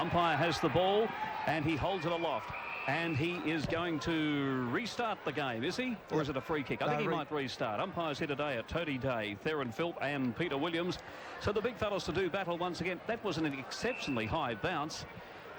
Umpire has the ball and he holds it aloft. And he is going to restart the game, is he? Or is it a free kick? I think he might restart. Umpires here today are Tony Day, Theron Philp and Peter Williams. So the big fellas to do battle once again. That was an exceptionally high bounce.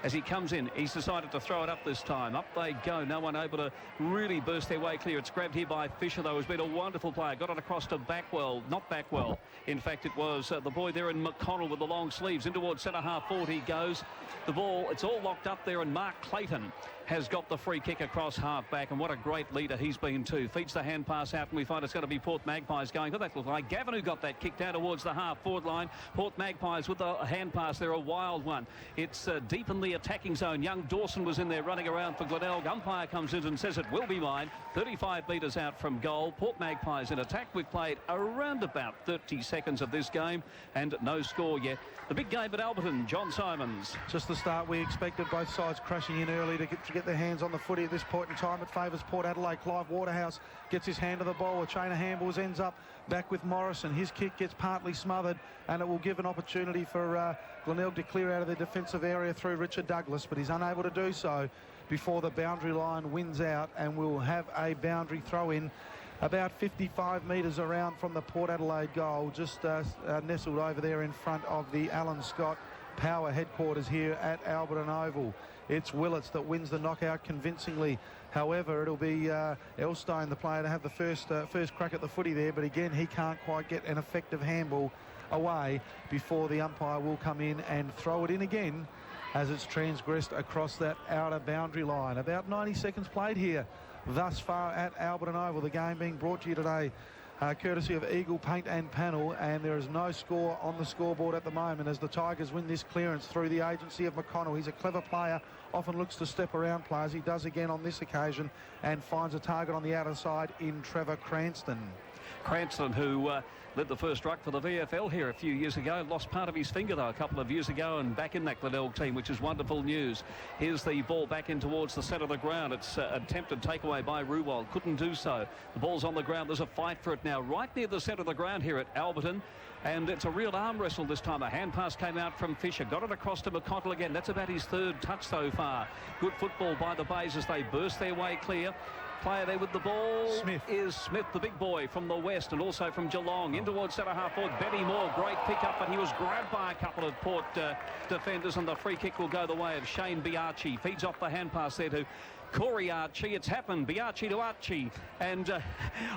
As he comes in, he's decided to throw it up this time. Up they go. No one able to really burst their way clear. It's grabbed here by Fisher, though, who's been a wonderful player. Got it across to Backwell. Not Backwell. In fact, it was the boy there in McConnell with the long sleeves. In towards centre-half forward he goes. The ball, it's all locked up there, and Mark Clayton has got the free kick across half-back, and what a great leader he's been too. Feeds the hand pass out, and we find it's going to be Port Magpies going. But that looked like Gavin who got that kick down towards the half-forward line. Port Magpies with the hand pass there, a wild one. It's deep in the attacking zone. Young Dawson was in there running around for Glenelg. Umpire comes in and says it will be mine. 35 metres out from goal. Port Magpies in attack. We've played around about 30 seconds of this game, and no score yet. The big game at Alberton, John Simons. Just the start we expected, both sides crashing in early to get their hands on the footy at this point in time. It favours Port Adelaide. Clive Waterhouse gets his hand to the ball. A chain of handballs ends up back with Morrison. His kick gets partly smothered, and it will give an opportunity for Glenelg to clear out of the defensive area through Richard Douglas, but he's unable to do so before the boundary line wins out, and we'll have a boundary throw in about 55 metres around from the Port Adelaide goal, just nestled over there in front of the Alan Scott Power headquarters here at Alberton Oval. It's Willits that wins the knockout convincingly. However, it'll be Elstone, the player, to have the first crack at the footy there, but again, he can't quite get an effective handball away before the umpire will come in and throw it in again as it's transgressed across that outer boundary line. About 90 seconds played here thus far at Alberton Oval. The game being brought to you today courtesy of Eagle Paint and Panel, and there is no score on the scoreboard at the moment as the Tigers win this clearance through the agency of McConnell. He's a clever player, often looks to step around players. He does again on this occasion and finds a target on the outer side in Trevor Cranston. Cranston, who led the first ruck for the VFL here a few years ago, lost part of his finger though a couple of years ago, and back in that Glenelg team, which is wonderful news. Here's the ball back in towards the centre of the ground. It's attempted takeaway by Ruwald, couldn't do so. The ball's on the ground. There's a fight for it now right near the centre of the ground here at Alberton, and it's a real arm wrestle this time. A hand pass came out from Fisher, got it across to McConnell again. That's about his third touch so far. Good football by the Bays as they burst their way clear. Player there with the ball is Smith, the big boy from the west and also from Geelong. In towards centre half forward, Benny Moore, great pick up, but he was grabbed by a couple of Port defenders, and the free kick will go the way of Shane Biarchi. Feeds off the hand pass there to Corey Archie. It's happened. Biarchi to Archie, and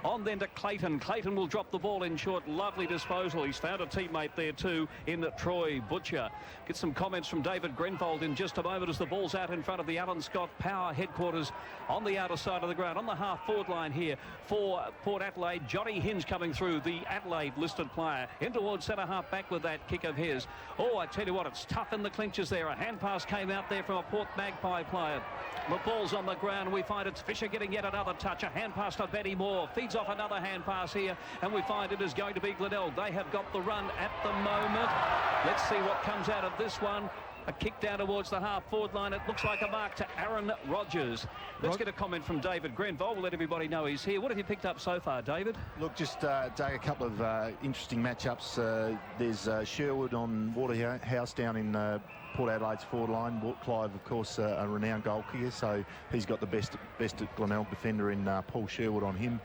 on then to Clayton. Clayton will drop the ball in short. Lovely disposal. He's found a teammate there too in Troy Butcher. Get some comments from David Grenfold in just a moment as the ball's out in front of the Alan Scott Power headquarters on the outer side of the ground. On the half-forward line here for Port Adelaide, Johnny Hinge coming through, the Adelaide listed player, in towards centre-half back with that kick of his. Oh, I tell you what, it's tough in the clinches there. A hand pass came out there from a Port Magpie player. The ball's on the ground. We find it's Fisher getting yet another touch. A hand pass to Benny Moore. Feeds off another hand pass here, and we find it is going to be Glenelg. They have got the run at the moment. Let's see what comes out of this one. A kick down towards the half-forward line. It looks like a mark to Aaron Rogers. Let's get a comment from David Grenville. We'll let everybody know he's here. What have you picked up so far, David? Look, just Doug, a couple of interesting matchups. There's Sherwood on Waterhouse down in Port Adelaide's forward line. Clive, of course, a renowned goal kicker, so he's got the best Glenelg defender in Paul Sherwood on him.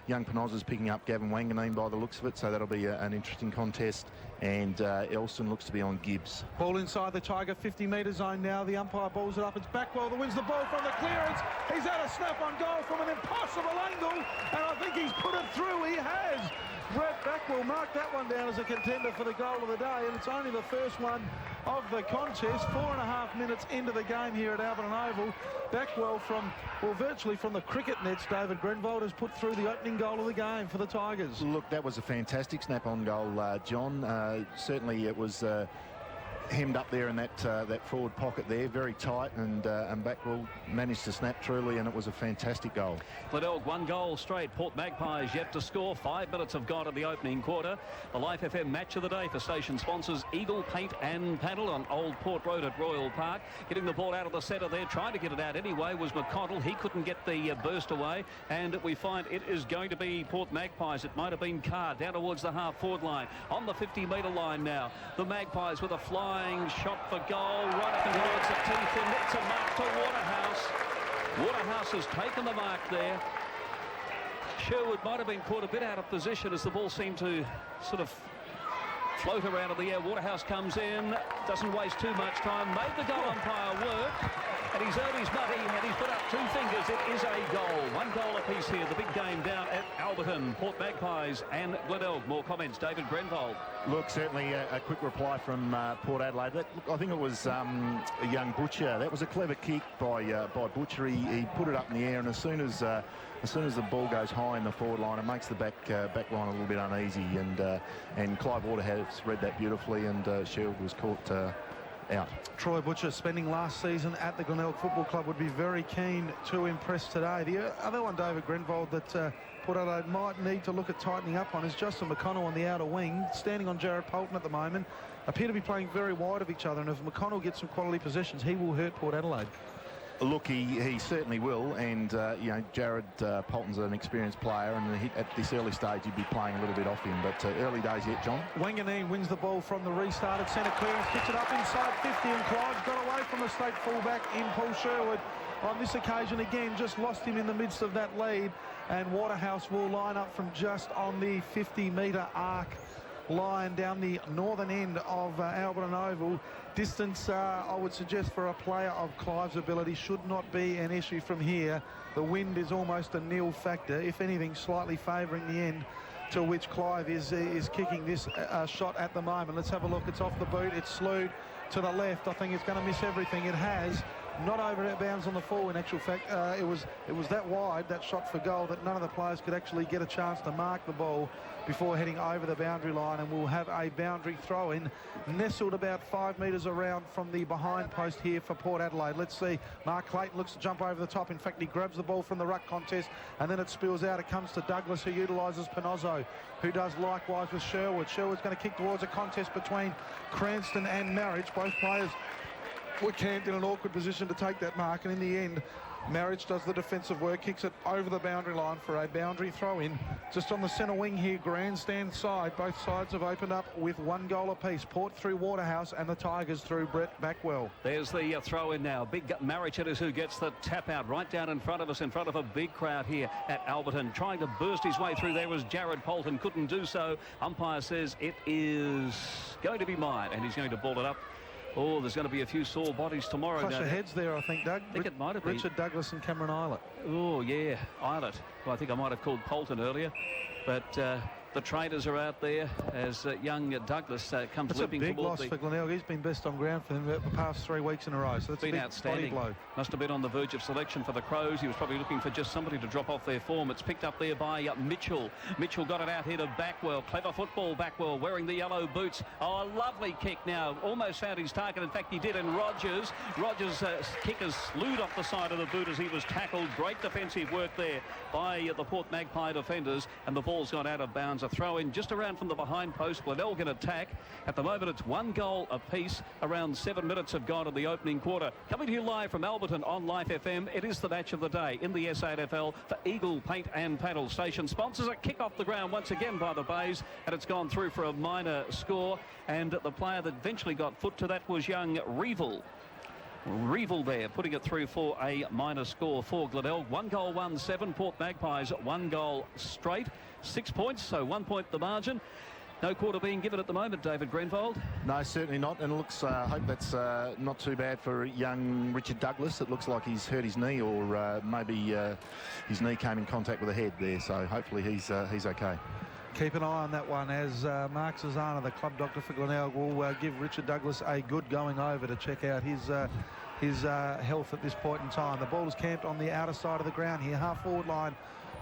Young Penozza's picking up Gavin Wanganeen by the looks of it, so that'll be an interesting contest. And Elston looks to be on Gibbs. Ball inside the Tiger 50-metre zone now. The umpire balls it up. It's Backwell that wins the ball from the clearance. He's had a snap on goal from an impossible angle, and I think he's put it through. He has. Brett Backwell marked that one down as a contender for the goal of the day, and it's only the first one of the contest. 4.5 minutes into the game here at Alberton Oval. Backwell from, well, virtually from the cricket nets, David Grenvold has put through the opening goal of the game for the Tigers. Look, that was a fantastic snap-on goal, John. Certainly it was hemmed up there in that forward pocket there, very tight, and Backwell managed to snap truly, and it was a fantastic goal. Glenelg, 1 goal straight. Port Magpies yet to score. 5 minutes have gone in the opening quarter. The Life FM match of the day for station sponsors Eagle Paint and Panel on Old Port Road at Royal Park. Getting the ball out of the centre there, trying to get it out anyway, was McConnell. He couldn't get the burst away, and we find it is going to be Port Magpies. It might have been Carr down towards the half-forward line. On the 50-metre line now, the Magpies with a fly flying shot for goal, right up and towards the teeth, and it's a mark to Waterhouse. Waterhouse has taken the mark there. Sherwood might have been caught a bit out of position as the ball seemed to sort of float around in the air. Waterhouse comes in, doesn't waste too much time, made the goal umpire work, and he's earned his money, and he's put up 2 fingers. It is a goal. 1 goal apiece here. The big game down at Alberton. Port Magpies and Glenelg. More comments, David Grenvold. Look, certainly a quick reply from Port Adelaide. I think it was a young Butcher. That was a clever kick by Butcher. He put it up in the air, and as soon as the ball goes high in the forward line, it makes the back line a little bit uneasy. And Clive Waterhouse read that beautifully, and Sherwood was caught out. Troy Butcher, spending last season at the Glenelg Football Club, would be very keen to impress today. The other one, David Grenvold, that Port Adelaide might need to look at tightening up on is Justin McConnell on the outer wing, standing on Jared Polton at the moment. Appear to be playing very wide of each other, and if McConnell gets some quality possessions, he will hurt Port Adelaide. Look, he certainly will, and you know, Jared Polton's an experienced player, and at this early stage he'd be playing a little bit off him, but early days yet, John. Wanganeen wins the ball from the restarted centre clearance, kicks it up inside 50, and Clive's got away from the state fullback in Paul Sherwood. On this occasion again, just lost him in the midst of that lead, and Waterhouse will line up from just on the 50-metre arc line down the northern end of Alberton Oval. Distance, I would suggest, for a player of Clive's ability should not be an issue from here. The wind is almost a nil factor, if anything slightly favouring the end to which Clive is kicking this shot at the moment. Let's have a look. It's off the boot. It's slewed to the left. I think it's going to miss everything. It has. Not over out bounds on the full. In actual fact, it was that wide, that shot for goal, that none of the players could actually get a chance to mark the ball before heading over the boundary line, and we'll have a boundary throw-in nestled about 5 metres around from the behind post here for Port Adelaide. Let's see. Mark Clayton looks to jump over the top. In fact, he grabs the ball from the ruck contest, and then it spills out. It comes to Douglas, who utilises Pinozzo, who does likewise with Sherwood. Sherwood's going to kick towards a contest between Cranston and Marriage. Both players were camped in an awkward position to take that mark, and in the end Marriage does the defensive work, kicks it over the boundary line for a boundary throw-in. Just on the centre wing here, grandstand side, both sides have opened up with 1 goal apiece. Port through Waterhouse and the Tigers through Brett Backwell. There's the throw-in now. Big Marriage it is who gets the tap out right down in front of us, in front of a big crowd here at Alberton. Trying to burst his way through there was Jared Polton, couldn't do so. Umpire says it is going to be mine, and he's going to ball it up. Oh, there's going to be a few sore bodies tomorrow. Clash of heads there, I think, Doug. I think it might have been Richard Douglas and Cameron Eilert. Oh, yeah, Eilert. Well, I think I might have called Polton earlier. But the traders are out there as young Douglas comes limping towards. It's a big loss for Glenelg. He's been best on ground for them the past 3 weeks in a row. So it's been a big outstanding. body blow. Must have been on the verge of selection for the Crows. He was probably looking for just somebody to drop off their form. It's picked up there by Mitchell. Mitchell got it out here to Backwell. Clever football, Backwell, wearing the yellow boots. Oh, a lovely kick now. Almost found his target. In fact, he did. And Rogers' kick is slewed off the side of the boot as he was tackled. Great defensive work there by the Port Magpie defenders. And the ball's gone out of bounds. A throw in just around from the behind post. Glenelg in attack. At the moment, it's 1 goal apiece. Around 7 minutes have gone in the opening quarter. Coming to you live from Alberton on Life FM. It is the match of the day in the SANFL for Eagle Paint and Panel Station. Sponsors a kick off the ground once again by the Bays, and it's gone through for a minor score. And the player that eventually got foot to that was young Reeville. Reeville there, putting it through for a minor score for Glenelg. 1 goal, 1-7. Port Magpies, 1 goal straight. 6 points, so 1 point the margin. No quarter being given at the moment, David Grenvold. No, certainly not. And it looks, I hope that's not too bad for young Richard Douglas. It looks like he's hurt his knee, or maybe his knee came in contact with the head there. So hopefully he's okay. Keep an eye on that one as Mark Cesana, the club doctor for Glenelg, will give Richard Douglas a good going over to check out his health at this point in time. The ball is camped on the outer side of the ground here, half forward line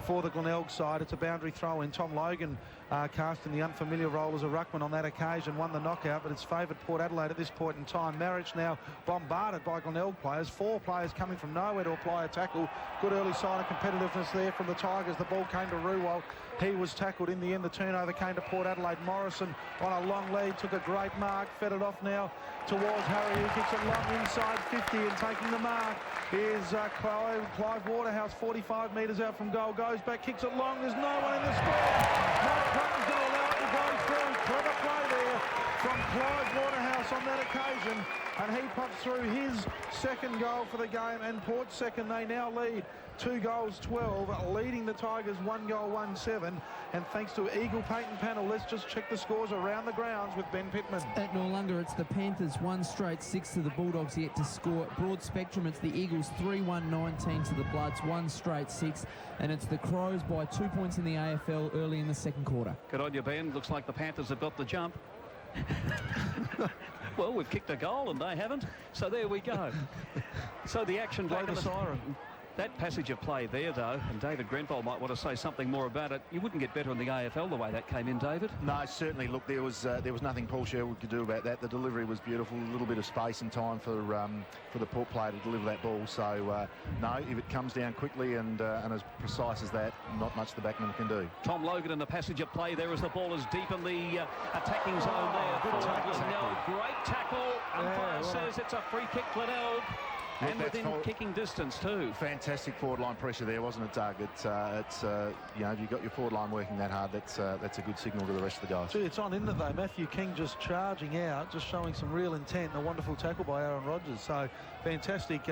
for the Glenelg side. It's a boundary throw in. Tom Logan cast in the unfamiliar role as a ruckman on that occasion, won the knockout, but it's favoured Port Adelaide at this point in time. Marriage now bombarded by Glenelg players. 4 players coming from nowhere to apply a tackle. Good early sign of competitiveness there from the Tigers. The ball came to Ruwald. He was tackled. In the end, the turnover came to Port Adelaide. Morrison on a long lead, took a great mark, fed it off now towards Harry, who kicks it long inside 50, and taking the mark is Clive Waterhouse, 45 metres out from goal, goes back, kicks it long. There's no one in the square. Mark Clayton's going to allow it to go through. Clever play there from Clive Waterhouse on that occasion, and he pops through his second goal for the game, and Port's second. They now lead 2 goals 12, leading the Tigers 1 goal 1-7. And thanks to Eagle Paint and Panel, let's just check the scores around the grounds with Ben Pittman. At Noarlunga, it's the Panthers 1 straight 6 to the Bulldogs yet to score. Broad spectrum, it's the Eagles 3-1-19 to the Bloods 1 straight 6, and it's the Crows by 2 points in the AFL early in the second quarter. Good on you, Ben. Looks like the Panthers have got the jump. Well, we've kicked a goal and they haven't, so there we go. So the action Blow back in the siren. That passage of play there, though, and David Grenfell might want to say something more about it. You wouldn't get better in the AFL the way that came in, David. No, certainly. Look, there was nothing Paul Sherwood could do about that. The delivery was beautiful. A little bit of space and time for the Port player to deliver that ball. So no, if it comes down quickly and as precise as that, not much the backman can do. Tom Logan in the passage of play there as the ball is deep in the attacking zone there. Good tackle. Great tackle. Umpire says it's a free kick, Glenelg. Look, and within kicking distance too. Fantastic forward line pressure there, wasn't it, Doug? It's you know, if you've got your forward line working that hard, that's a good signal to the rest of the guys. Gee, it's on, isn't it, though? Matthew King just charging out, just showing some real intent, and a wonderful tackle by Aaron Rodgers. So fantastic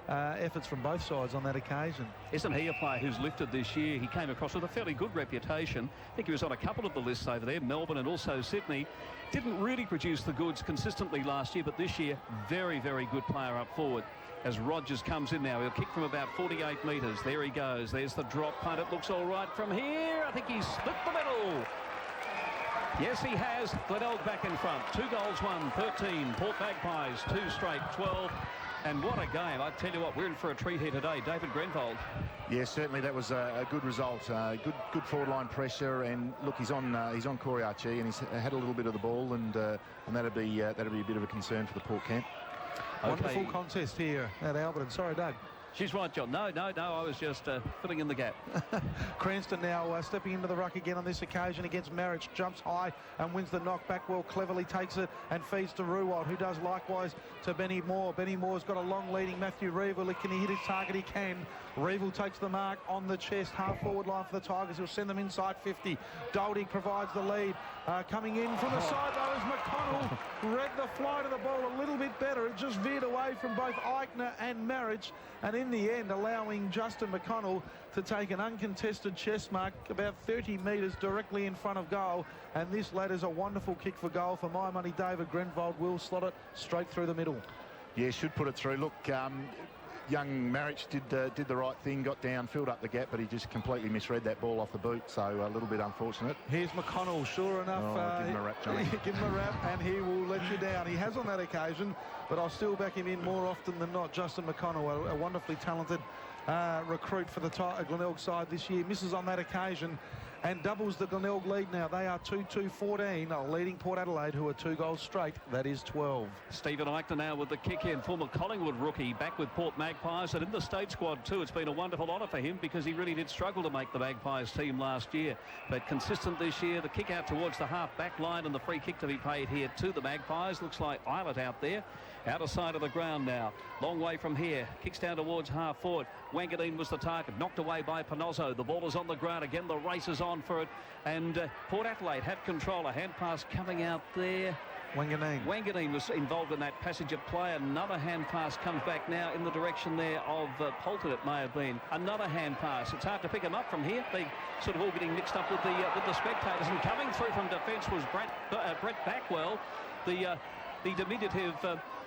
efforts from both sides on that occasion. Isn't he a player who's lifted this year? He came across with a fairly good reputation. I think he was on a couple of the lists over there, Melbourne and also Sydney. Didn't really produce the goods consistently last year, but this year, very, very good player up forward. As Rodgers comes in now, he'll kick from about 48 metres. There he goes. There's the drop punt. It looks all right from here. I think he's split the middle. Yes, he has. Glenelg back in front. 2 goals, 1, 13. Port Magpies, 2 straight, 12. And what a game. I tell you what, we're in for a treat here today. David Grenfell. Yeah, certainly that was a good result. Good forward line pressure, and look, he's on Corey Archie, and he's had a little bit of the ball, and that'd be a bit of a concern for the Port camp. Wonderful contest here at Alberton. Sorry, Doug. She's right, John. No, I was just filling in the gap. Cranston now stepping into the ruck again on this occasion against Marich. Jumps high and wins the knockback well. Cleverly takes it and feeds to Ruwald, who does likewise to Benny Moore. Benny Moore's got a long leading Matthew Reevil. Can he hit his target? He can. Reevil takes the mark on the chest. Half forward line for the Tigers. He'll send them inside 50. Dolding provides the lead. Coming in from the side, though, is McConnell. Read the flight of the ball a little bit better. It just veered away from both Eichner and Marich, and in the end allowing Justin McConnell to take an uncontested chest mark about 30 metres directly in front of goal. And this lad is a wonderful kick for goal. For my money, David Grenfell will slot it straight through the middle. Yeah, should put it through. Look, young Marich did the right thing, got down, filled up the gap, but he just completely misread that ball off the boot, so a little bit unfortunate. Here's McConnell, sure enough. Give him a rap, Johnny. Give him a rap, and he will let you down. He has on that occasion, but I'll still back him in more often than not. Justin McConnell, a wonderfully talented recruit for the Glenelg side this year. Misses on that occasion and doubles the Glenelg lead now. They are 2-2-14, leading Port Adelaide, who are 2 goals straight. That is 12. Stephen Eichner now with the kick in. Former Collingwood rookie back with Port Magpies, and in the state squad too. It's been a wonderful honour for him because he really did struggle to make the Magpies team last year. But consistent this year. The kick out towards the half back line and the free kick to be paid here to the Magpies. Looks like Eilert out there. Outer side of the ground now. Long way from here. Kicks down towards half forward. Wanganeen was the target. Knocked away by Panozzo. The ball is on the ground. Again, the race is on for it. And Port Adelaide have control. A hand pass coming out there. Wanganeen was involved in that passage of play. Another hand pass comes back now in the direction there of Polton, it may have been. Another hand pass. It's hard to pick them up from here. They sort of all getting mixed up with the spectators. And coming through from defence was Brett Backwell, the diminutive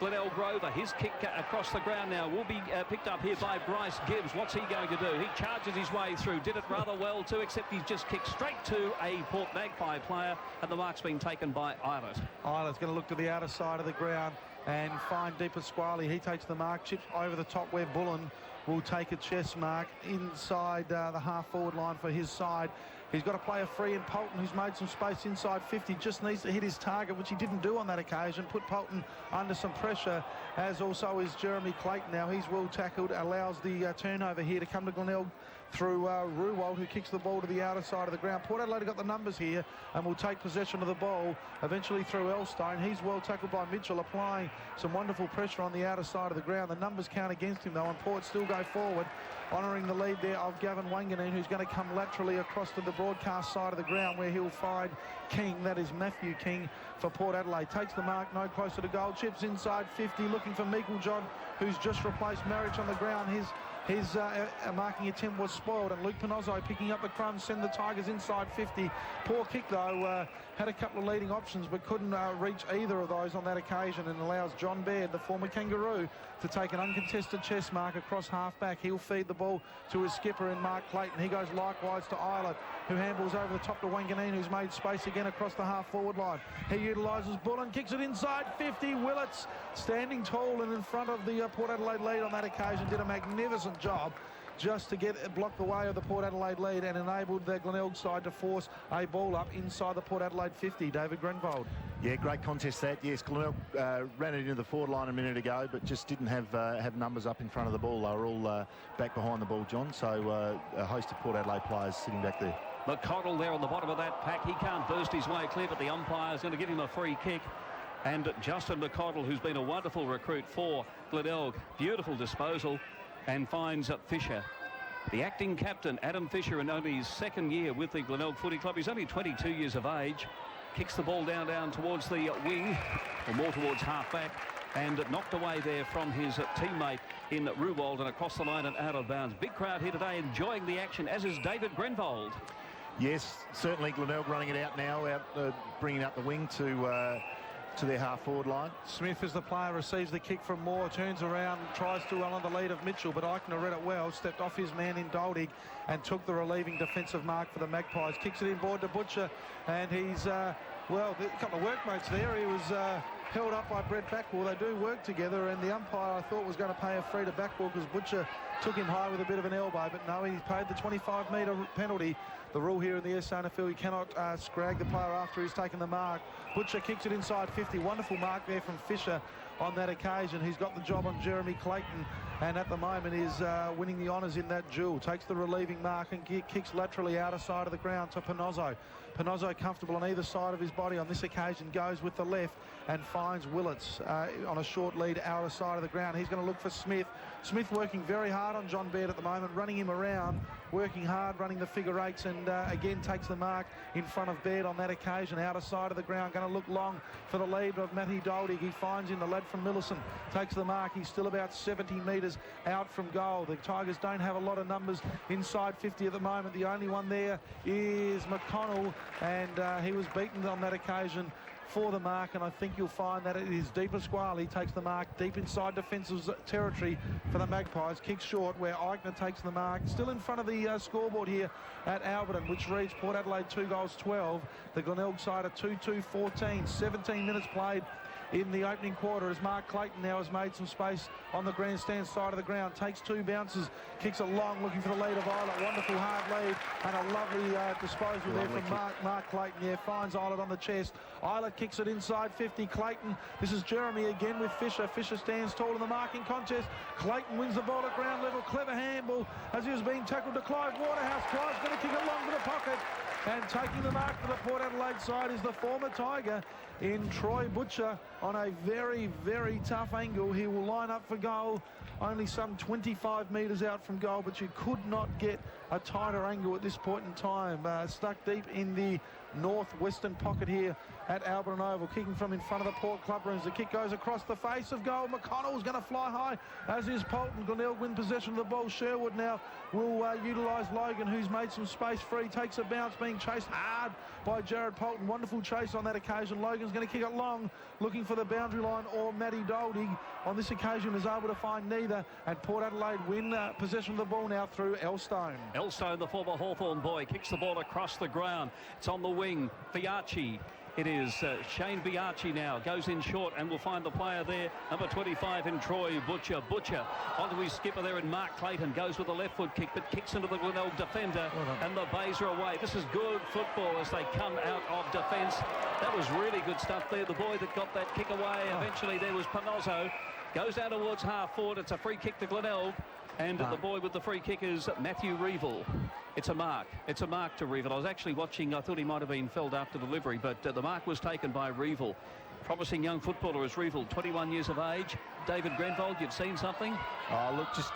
Glenelg Rover. His kick across the ground now will be picked up here by Bryce Gibbs. What's he going to do? He charges his way through. Did it rather well too, except he's just kicked straight to a Port Magpie player, and the mark's been taken by Eilert. Eilert's going to look to the outer side of the ground and find Deepa Squally. He takes the mark, chips over the top where Bullen will take a chest mark inside the half-forward line for his side. He's got to play a free, and Polton, who's made some space inside 50, just needs to hit his target, which he didn't do on that occasion. Put Polton under some pressure, as also is Jeremy Clayton. Now he's well tackled, allows the turnover here to come to Glenelg through Ruwald, who kicks the ball to the outer side of the ground. Port Adelaide have got the numbers here and will take possession of the ball eventually through Elstone. He's well tackled by Mitchell, applying some wonderful pressure on the outer side of the ground. The numbers count against him though, and Port still go forward, honouring the lead there of Gavin Wanganeen, who's going to come laterally across to the broadcast side of the ground where he'll find King. That is Matthew King for Port Adelaide. Takes the mark no closer to goal, chips inside 50, looking for Meiklejohn, who's just replaced Marriage on the ground. His marking attempt was spoiled, and Luke Panozzo picking up the crumbs, send the Tigers inside 50. Poor kick though, had a couple of leading options but couldn't reach either of those on that occasion, and allows John Baird, the former Kangaroo, to take an uncontested chest mark across half-back. He'll feed the ball to his skipper in Mark Clayton. He goes likewise to Eilert, who handballs over the top to Wanganeen, who's made space again across the half-forward line. He utilises Bullen, kicks it inside 50. Willits, standing tall and in front of the Port Adelaide lead on that occasion, did a magnificent job just to block the way of the Port Adelaide lead and enabled the Glenelg side to force a ball up inside the Port Adelaide 50. David Grenvold. Yeah, great contest that. Yes, Glenelg ran it into the forward line a minute ago, but just didn't have numbers up in front of the ball. They were all back behind the ball, John. So a host of Port Adelaide players sitting back there. McConnell there on the bottom of that pack. He can't burst his way clear, but the umpire's going to give him a free kick. And Justin McConnell, who's been a wonderful recruit for Glenelg, beautiful disposal, and finds Fisher. The acting captain, Adam Fisher, in only his second year with the Glenelg Footy Club. He's only 22 years of age. Kicks the ball down towards the wing, or more towards half-back, and knocked away there from his teammate in Ruwald and across the line and out of bounds. Big crowd here today enjoying the action, as is David Grenvold. Yes, certainly Glenelg running it out now, bringing out the wing to their half-forward line. Smith, as the player, receives the kick from Moore, turns around, tries to run on the lead of Mitchell, but Eichner read it well, stepped off his man in Doldig and took the relieving defensive mark for the Magpies. Kicks it inboard to Butcher, and he's, well, a couple of workmates there. He was held up by Brett Backwell. They do work together, and the umpire, I thought, was going to pay a free to Backwell because Butcher took him high with a bit of an elbow, but no, he paid the 25-metre penalty. The rule here in the SANFL, you cannot scrag the player after he's taken the mark. Butcher kicks it inside 50. Wonderful mark there from Fisher on that occasion. He's got the job on Jeremy Clayton, and at the moment is winning the honours in that duel. Takes the relieving mark and kicks laterally outer side of the ground to Panozzo. Panozzo comfortable on either side of his body. On this occasion goes with the left and finds Willits on a short lead outer side of the ground. He's going to look for Smith. Smith working very hard on John Baird at the moment, running him around, working hard, running the figure eights, and again takes the mark in front of Baird on that occasion. Outer side of the ground, going to look long for the lead of Matty Doldig. He finds in the lad from Millicent, takes the mark. He's still about 70 metres out from goal. The Tigers don't have a lot of numbers inside 50 at the moment. The only one there is McConnell, and he was beaten on that occasion for the mark, and I think you'll find that it is Deep Pasquale takes the mark deep inside defensive territory for the Magpies. Kicks short where Eichner takes the mark. Still in front of the scoreboard here at Alberton, which reads Port Adelaide 2 goals 12. The Glenelg side are 2-2-14. 17 minutes played in the opening quarter as Mark Clayton now has made some space on the grandstand side of the ground. Takes two bounces, kicks it long, looking for the lead of Eilert. Wonderful hard lead and a lovely disposal there from Mark Clayton. Yeah, finds Eilert on the chest. Eilert kicks it inside 50. Clayton, this is Jeremy again with Fisher. Fisher stands tall in the marking contest. Clayton wins the ball at ground level. Clever handball as he was being tackled to Clive Waterhouse. Clive's going to kick it long to the pocket. And taking the mark for the Port Adelaide side is the former Tiger in Troy Butcher on a very, very tough angle. He will line up for goal, only some 25 metres out from goal, but you could not get a tighter angle at this point in time. Stuck deep in the northwestern pocket here at Alberton Oval, kicking from in front of the Port Club rooms. The kick goes across the face of goal. McConnell's going to fly high, as is Polton. Glenelg win possession of the ball. Sherwood now will utilise Logan, who's made some space free. Takes a bounce, being chased hard by Jared Polton. Wonderful chase on that occasion. Logan's going to kick it long, looking for the boundary line or Matty Doldig. On this occasion is able to find neither, and Port Adelaide win possession of the ball now through Elstone. Elstone, the former Hawthorn boy, kicks the ball across the ground. It's on the wing. Biarchi. It is Shane Biarchi now. Goes in short and will find the player there. Number 25 in Troy Butcher. Butcher onto his skipper there in Mark Clayton. Goes with a left foot kick, but kicks into the Glenelg defender. And the Bays are away. This is good football as they come out of defence. That was really good stuff there. The boy that got that kick away. Eventually there was Panozzo. Goes down towards half forward. It's a free kick to Glenelg. And the boy with the free kick is Matthew Reevil. It's a mark. It's a mark to Reevil. I was actually watching. I thought he might have been felled after delivery, but the mark was taken by Reevil. Promising young footballer is Reevil, 21 years of age. David Grenvold, you've seen something? Oh, look, just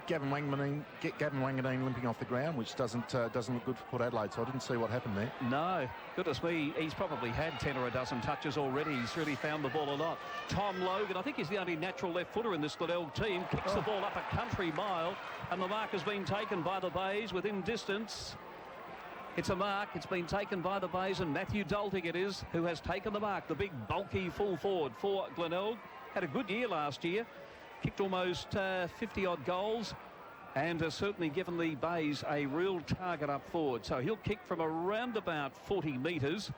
Gavin Wanganeen limping off the ground, which doesn't look good for Port Adelaide, so I didn't see what happened there. No, goodness me, he's probably had 10 or a dozen touches already. He's really found the ball a lot. Tom Logan, I think he's the only natural left footer in this Glenelg team, kicks the ball up a country mile, and the mark has been taken by the Bays within distance. It's a mark. It's been taken by the Bays, and Matthew Dalting it is who has taken the mark. The big, bulky full forward for Glenelg. Had a good year last year. Kicked almost 50-odd goals, and has certainly given the Bays a real target up forward. So he'll kick from around about 40 metres.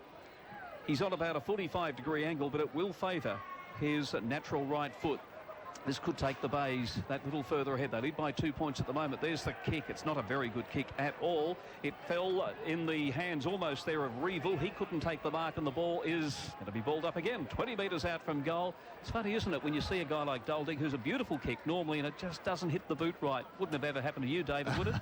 He's on about a 45-degree angle, but it will favour his natural right foot. This could take the Bays that little further ahead. They lead by 2 points at the moment. There's the kick. It's not a very good kick at all. It fell in the hands almost there of Reevil. He couldn't take the mark, and the ball is going to be balled up again. 20 metres out from goal. It's funny, isn't it, when you see a guy like Daldig, who's a beautiful kick normally, and it just doesn't hit the boot right. Wouldn't have ever happened to you, David, would it?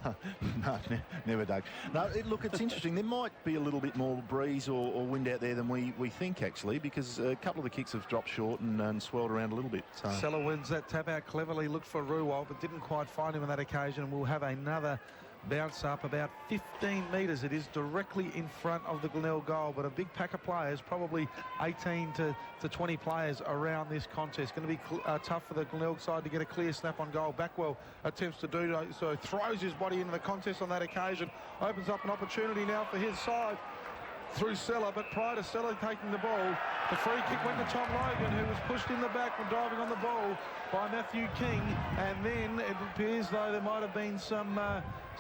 No, never, Doug. No, look, it's interesting. There might be a little bit more breeze or wind out there than we think, actually, because a couple of the kicks have dropped short and swirled around a little bit. So. Sella wins that tap out cleverly, looked for Ruwal, but didn't quite find him on that occasion. We'll have another bounce up about 15 metres. It is directly in front of the Glenelg goal, but a big pack of players, probably 18 to 20 players around this contest. Going to be tough for the Glenelg side to get a clear snap on goal. Backwell attempts to do so, throws his body into the contest on that occasion, opens up an opportunity now for his side through Sella, but prior to Sella taking the ball, the free kick went to Tom Logan, who was pushed in the back when diving on the ball by Matthew King, and then it appears though there might have been some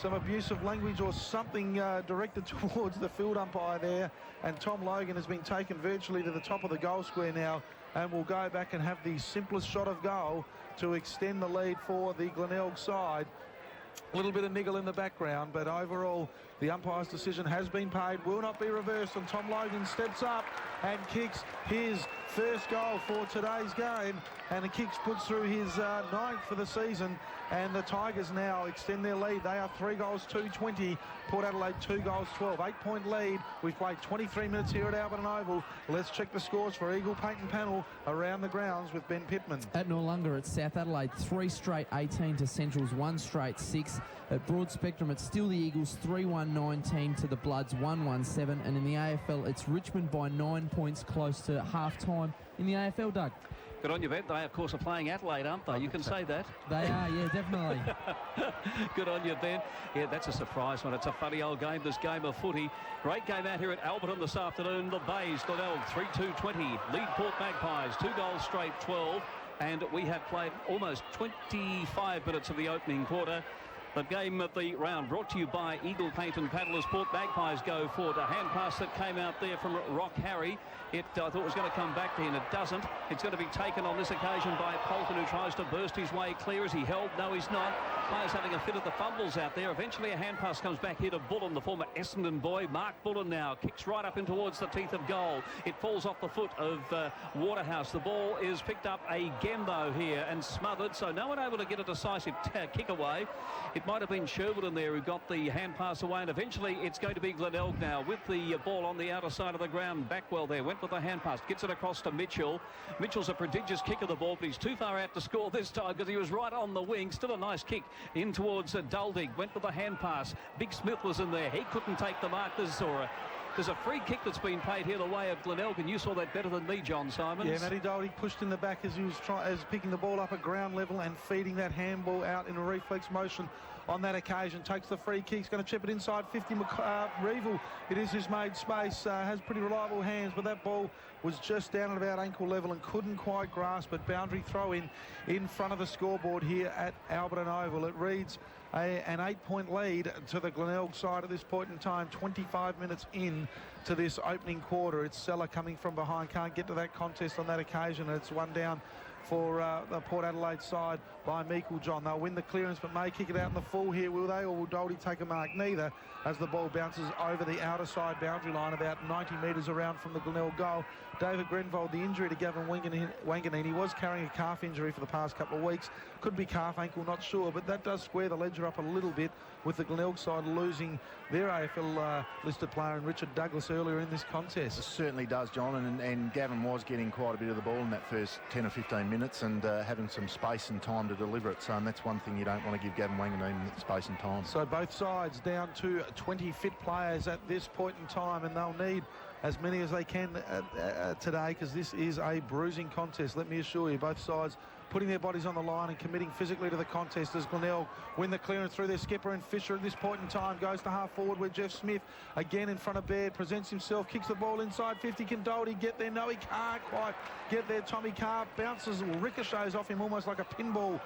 abusive language or something directed towards the field umpire there, and Tom Logan has been taken virtually to the top of the goal square now, and will go back and have the simplest shot of goal to extend the lead for the Glenelg side. A little bit of niggle in the background, but overall the umpire's decision has been paid, will not be reversed, and Tom Logan steps up and kicks his first goal for today's game, and the kicks puts through his ninth for the season, and the Tigers now extend their lead. They are 3 goals 2-20, Port Adelaide 2 goals 12, 8-point lead. We've played 23 minutes here at Alberton Oval. Let's check the scores for Eagle Paint and Panel around the grounds with Ben Pittman. At Noarlunga, it's South Adelaide 3 straight 18 to Central's 1 straight 6. At Broad Spectrum, it's still the Eagles 3-1-19 to the Bloods 1-1-7, and in the AFL it's Richmond by 9 points close to half-time in the AFL, Doug. Good on you, Ben. They, of course, are playing Adelaide, aren't they? You can say that. They are, yeah, definitely. Good on you, Ben. Yeah, that's a surprise one. It's a funny old game, this game of footy. Great game out here at Alberton this afternoon. The Bays, Glenelg, 3-2-20. Lead Port Magpies, 2 goals straight, 12. And we have played almost 25 minutes of the opening quarter. The game of the round brought to you by Eagle Paint and Paddlers. Port Magpies go forward. A hand pass that came out there from Rock Harry. It I thought was going to come back to him. It doesn't. It's going to be taken on this occasion by Polton, who tries to burst his way clear. Is he held? No, he's not. Players having a fit at the fumbles out there. Eventually a hand pass comes back here to Bullen, the former Essendon boy. Mark Bullen now kicks right up in towards the teeth of goal. It falls off the foot of Waterhouse. The ball is picked up again though here and smothered, so no one able to get a decisive kick away. It might have been Sherwood in there who got the hand pass away, and eventually it's going to be Glenelg now with the ball on the outer side of the ground. Backwell there went with the hand pass, gets it across to Mitchell. Mitchell's a prodigious kick of the ball, but he's too far out to score this time because he was right on the wing. Still a nice kick in towards Daldig. Went with the hand pass. Big Smith was in there. He couldn't take the mark. There's a free kick that's been paid here the way of Glenelg, and you saw that better than me, John Simons. Yeah, Matty Daldig pushed in the back as he was picking the ball up at ground level and feeding that handball out in a reflex motion on that occasion. Takes the free kick, he's going to chip it inside 50. Reevil, it is who's made space, has pretty reliable hands, but that ball was just down at about ankle level and couldn't quite grasp it. Boundary throw in front of the scoreboard here at Alberton Oval. It reads an 8-point lead to the Glenelg side at this point in time, 25 minutes in to this opening quarter. It's Sella coming from behind, can't get to that contest on that occasion, and it's one down for the Port Adelaide side by Meikle-John. They'll win the clearance but may kick it out in the full here, will they? Or will Doherty take a mark? Neither, as the ball bounces over the outer side boundary line about 90 metres around from the Glenelg goal. David Grenvold, the injury to Gavin Wanganeen, he was carrying a calf injury for the past couple of weeks. Could be calf, ankle, not sure, but that does square the ledger up a little bit with the Glenelg side losing their AFL listed player in Richard Douglas earlier in this contest. It certainly does, John, and Gavin was getting quite a bit of the ball in that first 10 or 15 minutes and having some space and time to deliver it. So and that's one thing you don't want to give Gavin Wanganeen, space and time. So both sides down to 20 fit players at this point in time, and they'll need as many as they can today, because this is a bruising contest. Let me assure you, both sides putting their bodies on the line and committing physically to the contest as Glenelg win the clearance through their skipper, and Fisher at this point in time goes to half forward where Jeff Smith again in front of Baird presents himself, kicks the ball inside 50. Can Doherty get there? No, he can't quite get there. Tommy Carr bounces, ricochets off him almost like a pinball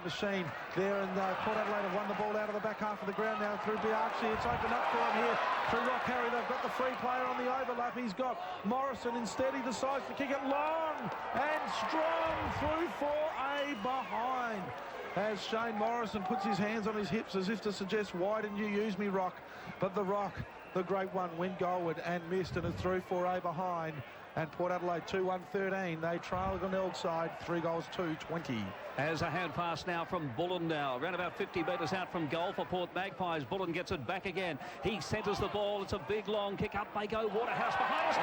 machine there, and Port Adelaide have won the ball out of the back half of the ground now through Biarchi. It's opened up for him here through Rock Harry. They've got the free player on the overlap. He's got Morrison. Instead he decides to kick it long and strong through for a behind, as Shane Morrison puts his hands on his hips as if to suggest, why didn't you use me, Rock? But the Rock, the great one, went goalward and missed, and it's through for a behind. And Port Adelaide 2-1-13. They trail the Glenelg side 3-2-20. As a hand pass now from Bullen now, around about 50 metres out from goal for Port Magpies. Bullen gets it back again. He centres the ball. It's a big long kick up. They go. Waterhouse behind us.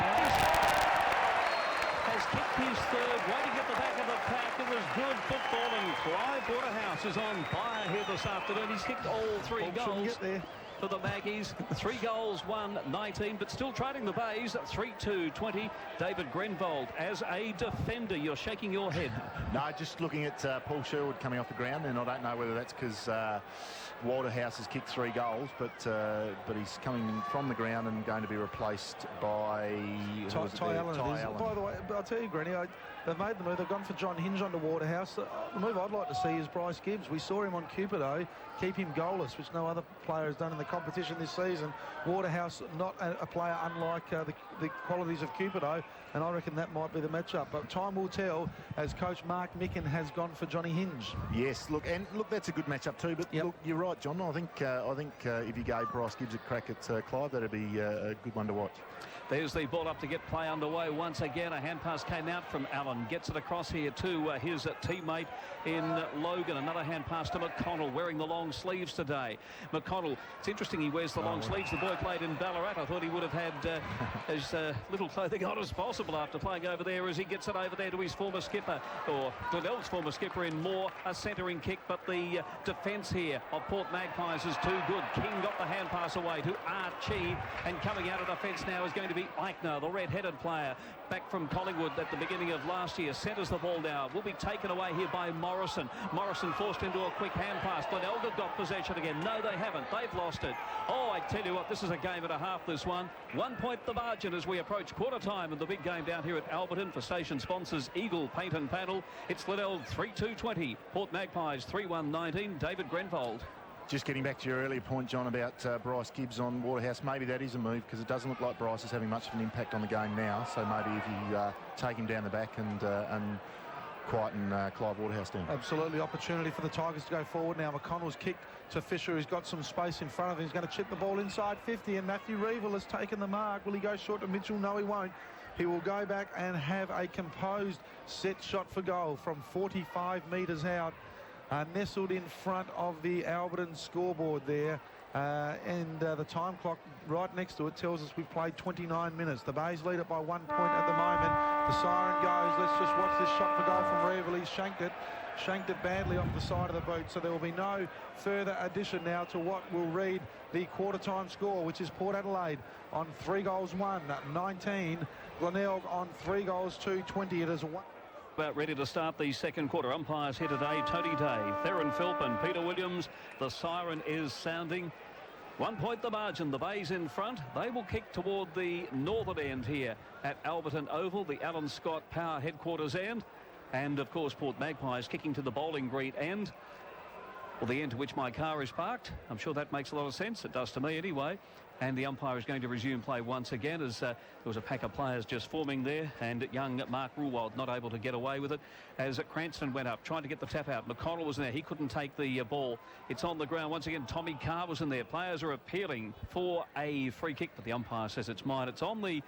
Has kicked his third, waiting at the back of the pack. It was good footballing. Clive Waterhouse is on fire here this afternoon. He's kicked all three goals for the Maggies. 3 goals, 1-19, but still trailing the Bays. 3-2-20. David Grenvold as a defender. You're shaking your head. No, just looking at Paul Sherwood coming off the ground, and I don't know whether that's because Waterhouse has kicked 3 goals, but he's coming from the ground and going to be replaced by Ty Allen. By the way, I'll tell you, Granny, they've made the move. They've gone for John Hinge onto Waterhouse. The move I'd like to see is Bryce Gibbs. We saw him on Cupido keep him goalless, which no other player has done in the competition this season. Waterhouse, not a player unlike the qualities of Cupido, and I reckon that might be the matchup. But time will tell, as coach Mark Micken has gone for Johnny Hinge. Yes, look, that's a good matchup too. But look, you're right, John. I think if you gave Bryce Gibbs a crack at Clive, that'd be a good one to watch. There's the ball up to get play underway once again. A hand pass came out from Allen. Gets it across here to his teammate in Logan. Another hand pass to McConnell, wearing the long sleeves today. McConnell, it's interesting he wears the long sleeves. The boy played in Ballarat. I thought he would have had as little clothing on as possible after playing over there, as he gets it over there to his former skipper, or Glenelg's former skipper in Moore. A centering kick, but the defence here of Port Magpies is too good. King got the hand pass away to Archie, and coming out of defence now is going to be Eichner, the red-headed player, back from Collingwood at the beginning of last year. Centres the ball now. Will be taken away here by Morrison. Morrison forced into a quick hand pass. Glenelg have got possession again. No, they haven't. They've lost it. Oh, I tell you what, this is a game and a half, this one. 1 point the margin as we approach quarter time in the big game down here at Alberton. For station sponsors Eagle Paint and Panel, it's Glenelg 3-2-20. Port Magpies 3-1-19. David Grenvold. Just getting back to your earlier point, John, about Bryce Gibbs on Waterhouse, maybe that is a move, because it doesn't look like Bryce is having much of an impact on the game now. So maybe if you take him down the back and quieten Clive Waterhouse down. Absolutely, opportunity for the Tigers to go forward now. McConnell's kicked to Fisher, who's got some space in front of him. He's going to chip the ball inside 50, and Matthew Reeville has taken the mark. Will he go short to Mitchell? No, he won't. He will go back and have a composed set shot for goal from 45 metres out. Nestled in front of the Alberton scoreboard there, and the time clock right next to it tells us we've played 29 minutes. The Bays lead it by 1 point at the moment. The siren goes. Let's just watch this shot for goal from Reeville. He's shanked it badly off the side of the boot, so there will be no further addition now to what will read the quarter time score, which is Port Adelaide on 3 goals 1-19, Glenelg on 3 goals 2-20. It is about ready to start the second quarter. Umpires here today: Tony Day, Theron Philpin, Peter Williams. The siren is sounding. 1 point the margin. The Bays in front. They will kick toward the northern end here at Alberton Oval, the Alan Scott Power headquarters end, and of course Port Magpies kicking to the bowling green end, well, the end to which my car is parked. I'm sure that makes a lot of sense. It does to me anyway. And the umpire is going to resume play once again as there was a pack of players just forming there, and young Mark Ruwald not able to get away with it as Cranston went up, trying to get the tap out. McConnell was in there. He couldn't take the ball. It's on the ground once again. Tommy Carr was in there. Players are appealing for a free kick, but the umpire says it's mine. It's on the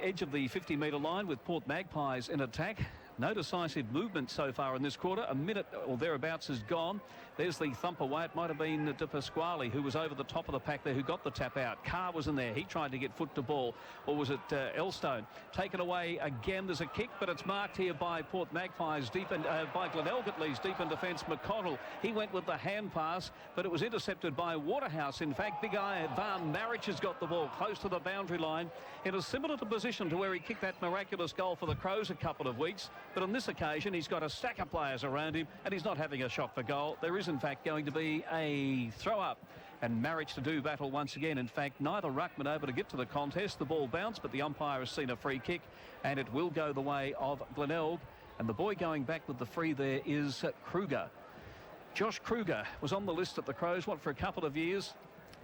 edge of the 50-metre line with Port Magpies in attack. No decisive movement so far in this quarter. A minute or thereabouts is gone. There's the thump away. It might have been De Pasquale who was over the top of the pack there who got the tap out. Carr was in there. He tried to get foot to ball. Or was it Elstone? Taken away again. There's a kick, but it's marked here by Port Magpies, deep in, by Glenelg at least, deep in defence. McConnell, he went with the hand pass, but it was intercepted by Waterhouse. In fact, big eye Van Marich has got the ball close to the boundary line in a similar position to where he kicked that miraculous goal for the Crows a couple of weeks. But on this occasion, he's got a stack of players around him, and he's not having a shot for goal. There is, in fact, going to be a throw-up, and Marich to do battle once again. In fact, neither ruckman able to get to the contest. The ball bounced, but the umpire has seen a free kick, and it will go the way of Glenelg. And the boy going back with the free there is Kruger. Josh Kruger was on the list at the Crows, for a couple of years,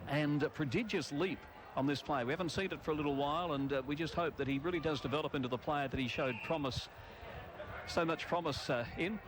and a prodigious leap on this play. We haven't seen it for a little while, and we just hope that he really does develop into the player that he showed so much promise in.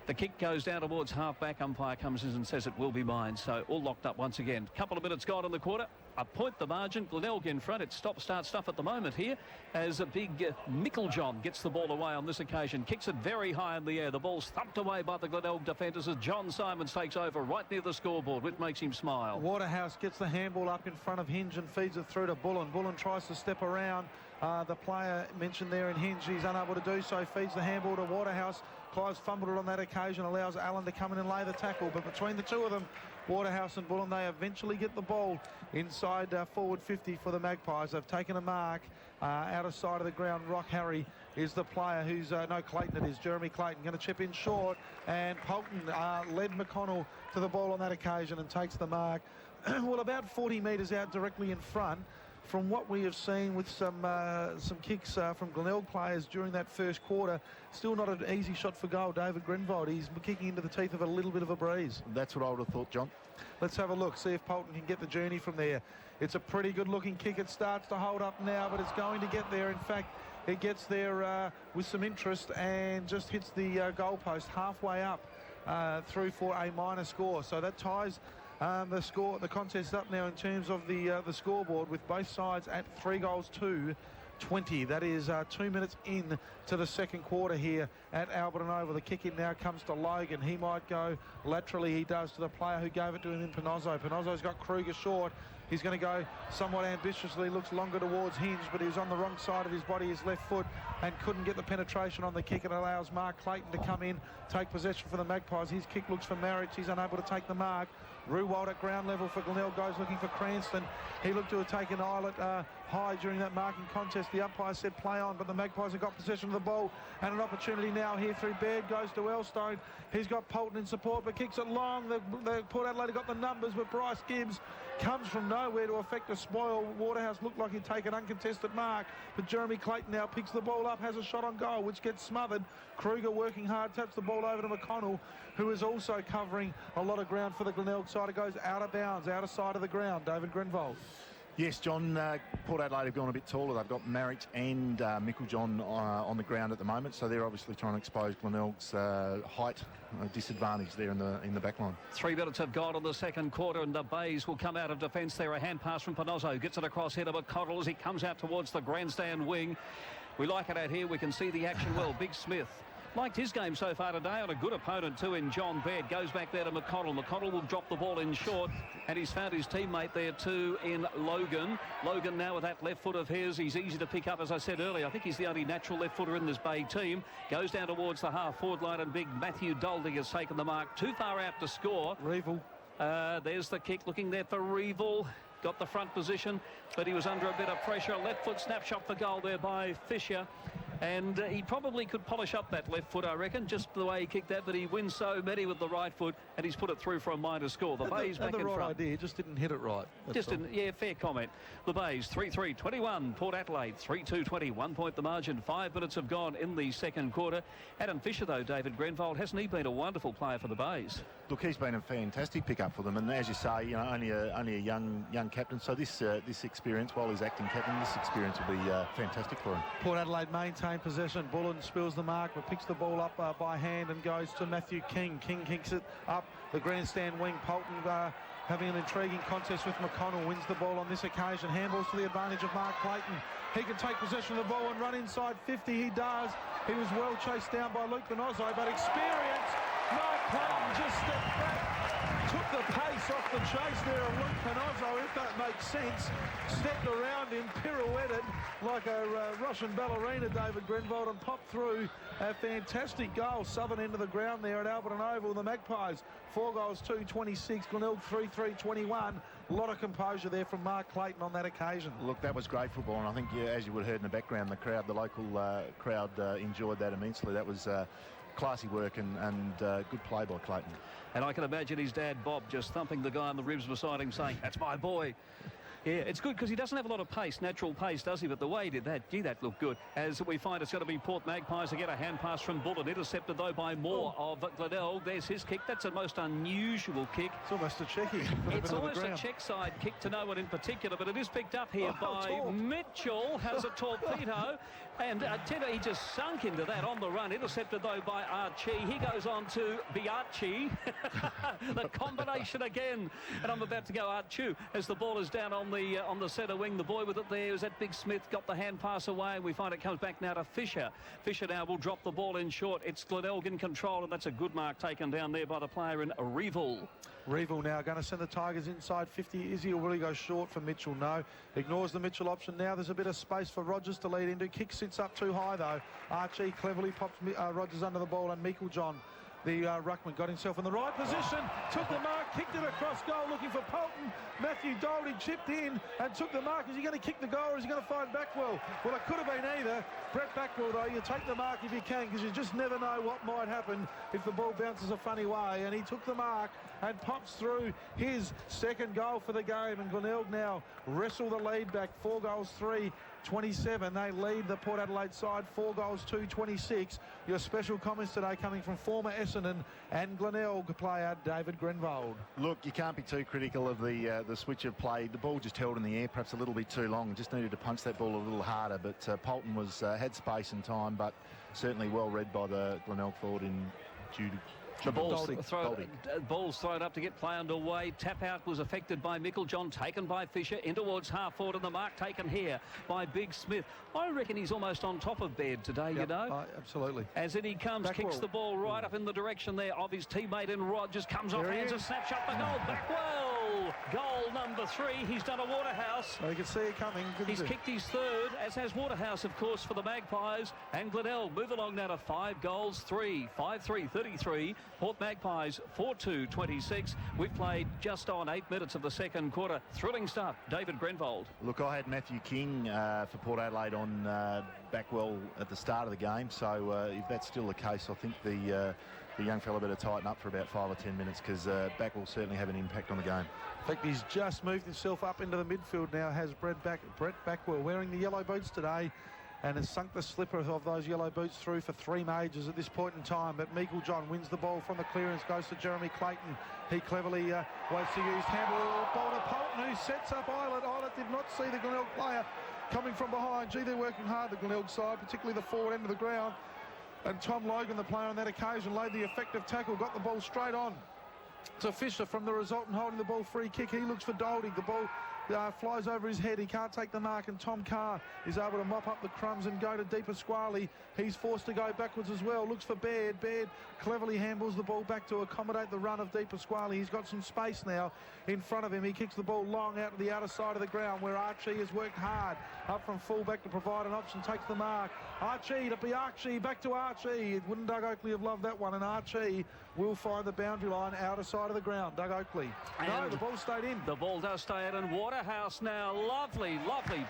The kick goes down towards half-back. Umpire comes in and says it will be mine. So all locked up once again. Couple of minutes gone in the quarter. A point the margin. Glenelg in front. It's stop-start stuff at the moment here as a big Micklejohn gets the ball away on this occasion. Kicks it very high in the air. The ball's thumped away by the Glenelg defenders as John Simons takes over right near the scoreboard, which makes him smile. Waterhouse gets the handball up in front of Hinge and feeds it through to Bullen. Bullen tries to step around the player mentioned there in Hinge. He's unable to do so. Feeds the handball to Waterhouse. Clive's fumbled it on that occasion, allows Allen to come in and lay the tackle. But between the two of them, Waterhouse and Bullen, they eventually get the ball inside forward 50 for the Magpies. They've taken a mark out of sight of the ground. Rock Harry is the player who's, no, Clayton it is, Jeremy Clayton, going to chip in short. And Polton led McConnell to the ball on that occasion and takes the mark. Well, about 40 metres out directly in front. From what we have seen with some kicks from Glenelg players during that first quarter, still not an easy shot for goal. David Grenvold, he's kicking into the teeth of a little bit of a breeze. That's what I would have thought, John. Let's have a look, see if Polton can get the journey from there. It's a pretty good looking kick. It starts to hold up now, but it's going to get there. In fact, it gets there with some interest and just hits the goalpost halfway up through for a minor score. So that ties the contest up now in terms of the scoreboard, with both sides at 3-20. That is 2 minutes in to the second quarter here at Albert and Oval. The kick in now comes to Logan. He might go laterally. He does, to the player who gave it to him in Panozzo. Panozzo's got Kruger short. He's going to go somewhat ambitiously, looks longer towards Hinge, but he's on the wrong side of his body, his left foot, and couldn't get the penetration on the kick. It allows Mark Clayton to come in, take possession for the Magpies. His kick looks for Marich. He's unable to take the mark. Ruwald at ground level for Glenelg goes looking for Cranston. He looked to have taken Eilert high during that marking contest. The umpire said play on, but the Magpies have got possession of the ball, and an opportunity now here through Baird goes to Elstone. He's got Polton in support, but kicks it long. The Port Adelaide have got the numbers, but Bryce Gibbs comes from nowhere to affect a spoil. Waterhouse looked like he'd take an uncontested mark, but Jeremy Clayton now picks the ball up, has a shot on goal, which gets smothered. Kruger working hard, taps the ball over to McConnell, who is also covering a lot of ground for the Glenelg side. It goes out of bounds, out of sight of the ground. David Grenvold. Yes, John, Port Adelaide have gone a bit taller. They've got Marich and Micklejohn on the ground at the moment, so they're obviously trying to expose Glenelg's height disadvantage there in the back line. 3 minutes have gone in the second quarter, and the Bays will come out of defence there. A hand pass from Panozzo, gets it across here to McConnell as he comes out towards the grandstand wing. We like it out here. We can see the action well. Big Smith liked his game so far today on a good opponent too in John Baird. Goes back there to McConnell. McConnell will drop the ball in short, and he's found his teammate there too in Logan. Logan now with that left foot of his. He's easy to pick up, as I said earlier. I think he's the only natural left footer in this Bay team. Goes down towards the half-forward line, and big Matthew Dolding has taken the mark. Too far out to score. Revel. There's the kick, looking there for Revel. Got the front position, but he was under a bit of pressure. Left foot snapshot for goal there by Fisher. And he probably could polish up that left foot, I reckon, just the way he kicked that, but he wins so many with the right foot, and he's put it through for a minor score. The Bays back in front. The right idea, just didn't hit it right. Just didn't, yeah, fair comment. The Bays 3-3-21, Port Adelaide 3-2-20, 1 point the margin. 5 minutes have gone in the second quarter. Adam Fisher, though, David Grenvold, hasn't he been a wonderful player for the Bays? Look, he's been a fantastic pickup for them, and as you say, you know, only a young captain. So this experience, while he's acting captain, this experience will be fantastic for him. Port Adelaide maintain possession. Bullen spills the mark, but picks the ball up by hand and goes to Matthew King. King kicks it up the grandstand wing. Polton having an intriguing contest with McConnell, wins the ball on this occasion. Handballs to the advantage of Mark Clayton. He can take possession of the ball and run inside 50. He does. He was well chased down by Luke Benozzo, but experience. Mark Clayton just stepped back, took the pace off the chase there of Luke Benozzo, if that makes sense. Stepped around him, pirouetted like a Russian ballerina, David Grenvold, and popped through. A fantastic goal, southern end of the ground there at Alberton Oval. The Magpies, 4 goals, 2-26. Glenelg 3-3-21. A lot of composure there from Mark Clayton on that occasion. Look, that was great football, and I think, yeah, as you would have heard in the background, the local crowd enjoyed that immensely. That was classy work and good play by Clayton. And I can imagine his dad, Bob, just thumping the guy on the ribs beside him, saying, "That's my boy." Yeah, it's good because he doesn't have a lot of pace, natural pace, does he? But the way he did that, gee, that looked good. As we find it's going to be Port Magpies to get a hand pass from Bullen, intercepted though by Moore of Glenelg. There's his kick. That's a most unusual kick. It's almost a checkie. It's almost a check side kick to no one in particular, but it is picked up here by Mitchell. Has a torpedo, and Tedder, he just sunk into that on the run. Intercepted though by Archie. He goes on to Biarchi. The combination again, and I'm about to go Archu as the ball is down on the centre wing. The boy with it there is that Big Smith, got the hand pass away, and we find it comes back now to Fisher. Fisher now will drop the ball in short. It's Glenelg in control, and that's a good mark taken down there by the player in Reeville. Reeville now going to send the Tigers inside 50. Is he, or will he go short for Mitchell? No. Ignores the Mitchell option now. There's a bit of space for Rogers to lead into. Kick sits up too high though. Archie cleverly pops Rogers under the ball, and Meiklejohn, the ruckman, got himself in the right position, took the mark, kicked it across goal, looking for Polton. Matthew Doherty chipped in and took the mark. Is he going to kick the goal, or is he going to find Backwell? Well, it could have been either. Brett Backwell, though, you take the mark if you can, because you just never know what might happen if the ball bounces a funny way. And he took the mark and pops through his second goal for the game. And Glenelg now wrestle the lead back, 4 goals, 3-27. They lead the Port Adelaide side, 4 goals, 2-26. Your special comments today coming from former Essendon and Glenelg player David Grenvold. Look, you can't be too critical of the switch of play. The ball just held in the air, perhaps a little bit too long. Just needed to punch that ball a little harder. But Polton was had space and time, but certainly well read by the Glenelg forward in Judy. The ball's thrown up to get play underway. Tap out was affected by Meiklejohn, taken by Fisher, in towards half forward, and the mark taken here by Big Smith. I reckon he's almost on top of Baird today, you know. Absolutely. As in he comes, Backwell kicks the ball right up in the direction there of his teammate in Rogers, comes off hands and snaps up the goal. Backwell, goal number 3. He's done a Waterhouse. Oh, you can see it coming. He's kicked his third, as has Waterhouse, of course, for the Magpies. And Glenelg move along now to 5 goals, 3, 5-3, 33. Port Magpies 4-2, 26. We've played just on 8 minutes of the second quarter. Thrilling stuff. David Grenvold. Look, I had Matthew King for Port Adelaide on Backwell at the start of the game. So if that's still the case, I think the young fella better tighten up for about 5 or 10 minutes, because Backwell certainly have an impact on the game. In fact, he's just moved himself up into the midfield now, has Brett Backwell, wearing the yellow boots today, and has sunk the slipper of those yellow boots through for 3 majors at this point in time. But Meiklejohn wins the ball from the clearance, goes to Jeremy Clayton. He cleverly waits to use handball. Ball to Polton, who sets up Eilert. Eilert did not see the Glenelg player coming from behind. Gee, they're working hard, the Glenelg side, particularly the forward end of the ground. And Tom Logan, the player on that occasion, laid the effective tackle, got the ball straight on to Fisher from the resultant holding the ball free kick. He looks for Doherty. The ball flies over his head. He can't take the mark, and Tom Carr is able to mop up the crumbs and go to Deepa Squally. He's forced to go backwards as well. Looks for Baird. Baird cleverly handballs the ball back to accommodate the run of Deepa Squally. He's got some space now in front of him. He kicks the ball long out to the outer side of the ground, where Archie has worked hard up from full-back to provide an option. Takes the mark. Archie to Biarchi, back to Archie. Wouldn't Doug Oakley have loved that one? And Archie will find the boundary line outer side of the ground. Doug Oakley. No, the ball stayed in. The ball does stay in, and Water Waterhouse now. Lovely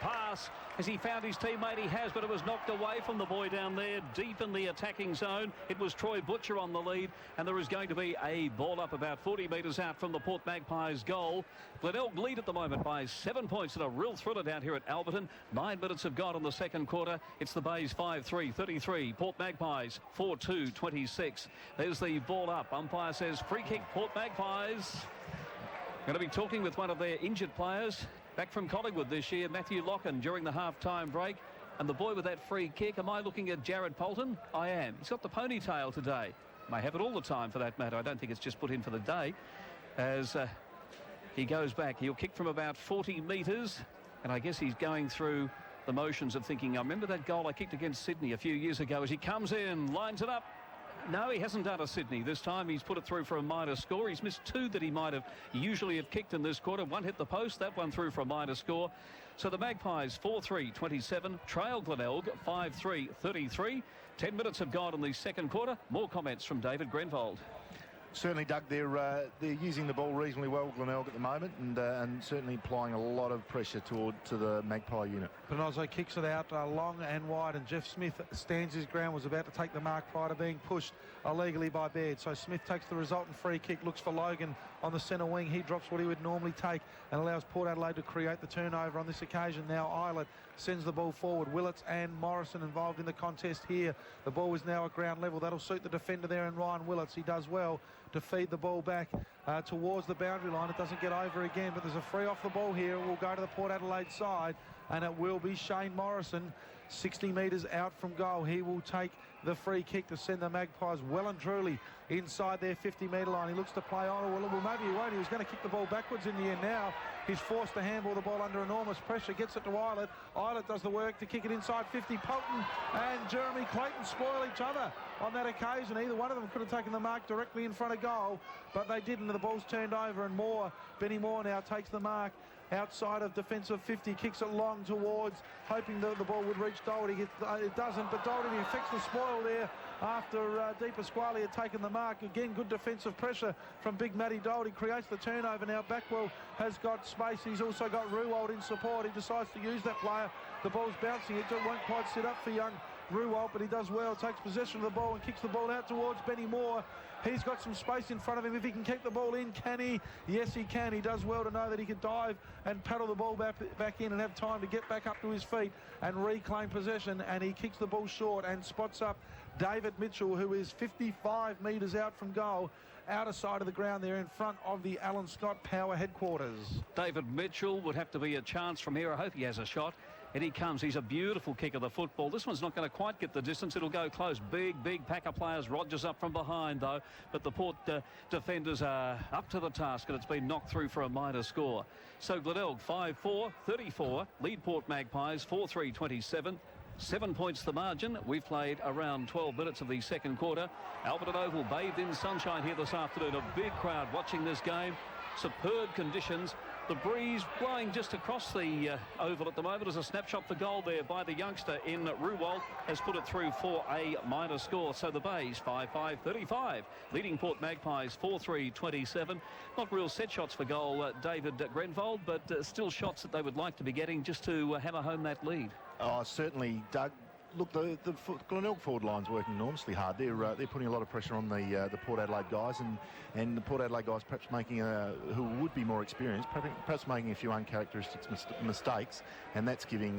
pass as he found his teammate. He has, but it was knocked away from the boy down there deep in the attacking zone. It was Troy Butcher on the lead, and there is going to be a ball up about 40 metres out from the Port Magpies goal. Glenelg lead at the moment by 7 points in a real thriller down here at Alberton. 9 minutes have gone in the second quarter. It's the Bays 5-3, 33. Port Magpies 4-2, 26. There's the ball up. Umpire says free kick, Port Magpies. Going to be talking with one of their injured players back from Collingwood this year, Matthew Locken, during the half-time break. And the boy with that free kick, am I looking at Jared Polton? I am. He's got the ponytail today. May have it all the time for that matter. I don't think it's just put in for the day. As he goes back, he'll kick from about 40 metres. And I guess he's going through the motions of thinking, I remember that goal I kicked against Sydney a few years ago. As he comes in, lines it up. No, he hasn't done a Sydney. This time he's put it through for a minor score. He's missed 2 that he might have usually have kicked in this quarter. 1 hit the post, that one through for a minor score. So the Magpies 4-3, 27, trail Glenelg 5-3, 33. 10 minutes have gone in the second quarter. More comments from David Grenvold. Certainly, Doug, they're using the ball reasonably well, Glenelg, at the moment, and certainly applying a lot of pressure to the Magpie unit. Pinozzo kicks it out long and wide, and Jeff Smith stands his ground, was about to take the mark prior to being pushed illegally by Baird. So Smith takes the resultant free kick, looks for Logan on the centre wing. He drops what he would normally take and allows Port Adelaide to create the turnover on this occasion. Now Eilert sends the ball forward. Willits and Morrison involved in the contest here. The ball is now at ground level. That'll suit the defender there in Ryan Willits. He does well to feed the ball back towards the boundary line. It doesn't get over again, but there's a free off the ball here. It will go to the Port Adelaide side, and it will be Shane Morrison, 60 metres out from goal. He will take the free kick to send the Magpies well and truly inside their 50-metre line. He looks to play on. Well, maybe he won't. He was going to kick the ball backwards in the end now. He's forced to handball the ball under enormous pressure. Gets it to Eilert. Eilert does the work to kick it inside 50. Polton and Jeremy Clayton spoil each other on that occasion. Either one of them could have taken the mark directly in front of goal, but they didn't. The ball's turned over, and Benny Moore now takes the mark outside of defensive 50, kicks it long towards, hoping that the ball would reach Doherty. It doesn't, but Doherty affects the spoil there after Di Pasquale had taken the mark. Again, good defensive pressure from Big Matty Doherty, creates the turnover. Now Backwell has got space. He's also got Ruwald in support. He decides to use that player. The ball's bouncing. It won't quite sit up for young Ruwald, but he does well, takes possession of the ball and kicks the ball out towards Benny Moore. He's got some space in front of him. If he can keep the ball in, can he? Yes, he can. He does well to know that he can dive and paddle the ball back in and have time to get back up to his feet and reclaim possession, and he kicks the ball short and spots up David Mitchell, who is 55 metres out from goal, outer side of the ground there in front of the Alan Scott Power headquarters. David Mitchell would have to be a chance from here. I hope he has a shot. And he comes. He's a beautiful kick of the football. This one's not going to quite get the distance. It'll go close. Big pack of players. Rogers up from behind, though. But the Port defenders are up to the task, and it's been knocked through for a minor score. So Glenelg 5-4, 34. Lead Port Magpies 4-3, 27. 7 points the margin. We've played around 12 minutes of the second quarter. Alberton Oval bathed in sunshine here this afternoon. A big crowd watching this game. Superb conditions. The breeze blowing just across the oval at the moment. As a snapshot for goal there by the youngster in Ruwald has put it through for a minor score. So the Bays 5-5, 35. Leading Port Magpies 4-3, 27. Not real set shots for goal, David Grenvold, but still shots that they would like to be getting just to hammer home that lead. Oh, certainly, Doug. Look, the Glenelg forward line's working enormously hard. They're putting a lot of pressure on the Port Adelaide guys, and the Port Adelaide guys perhaps making who would be more experienced, perhaps making a few uncharacteristic mistakes, and that's giving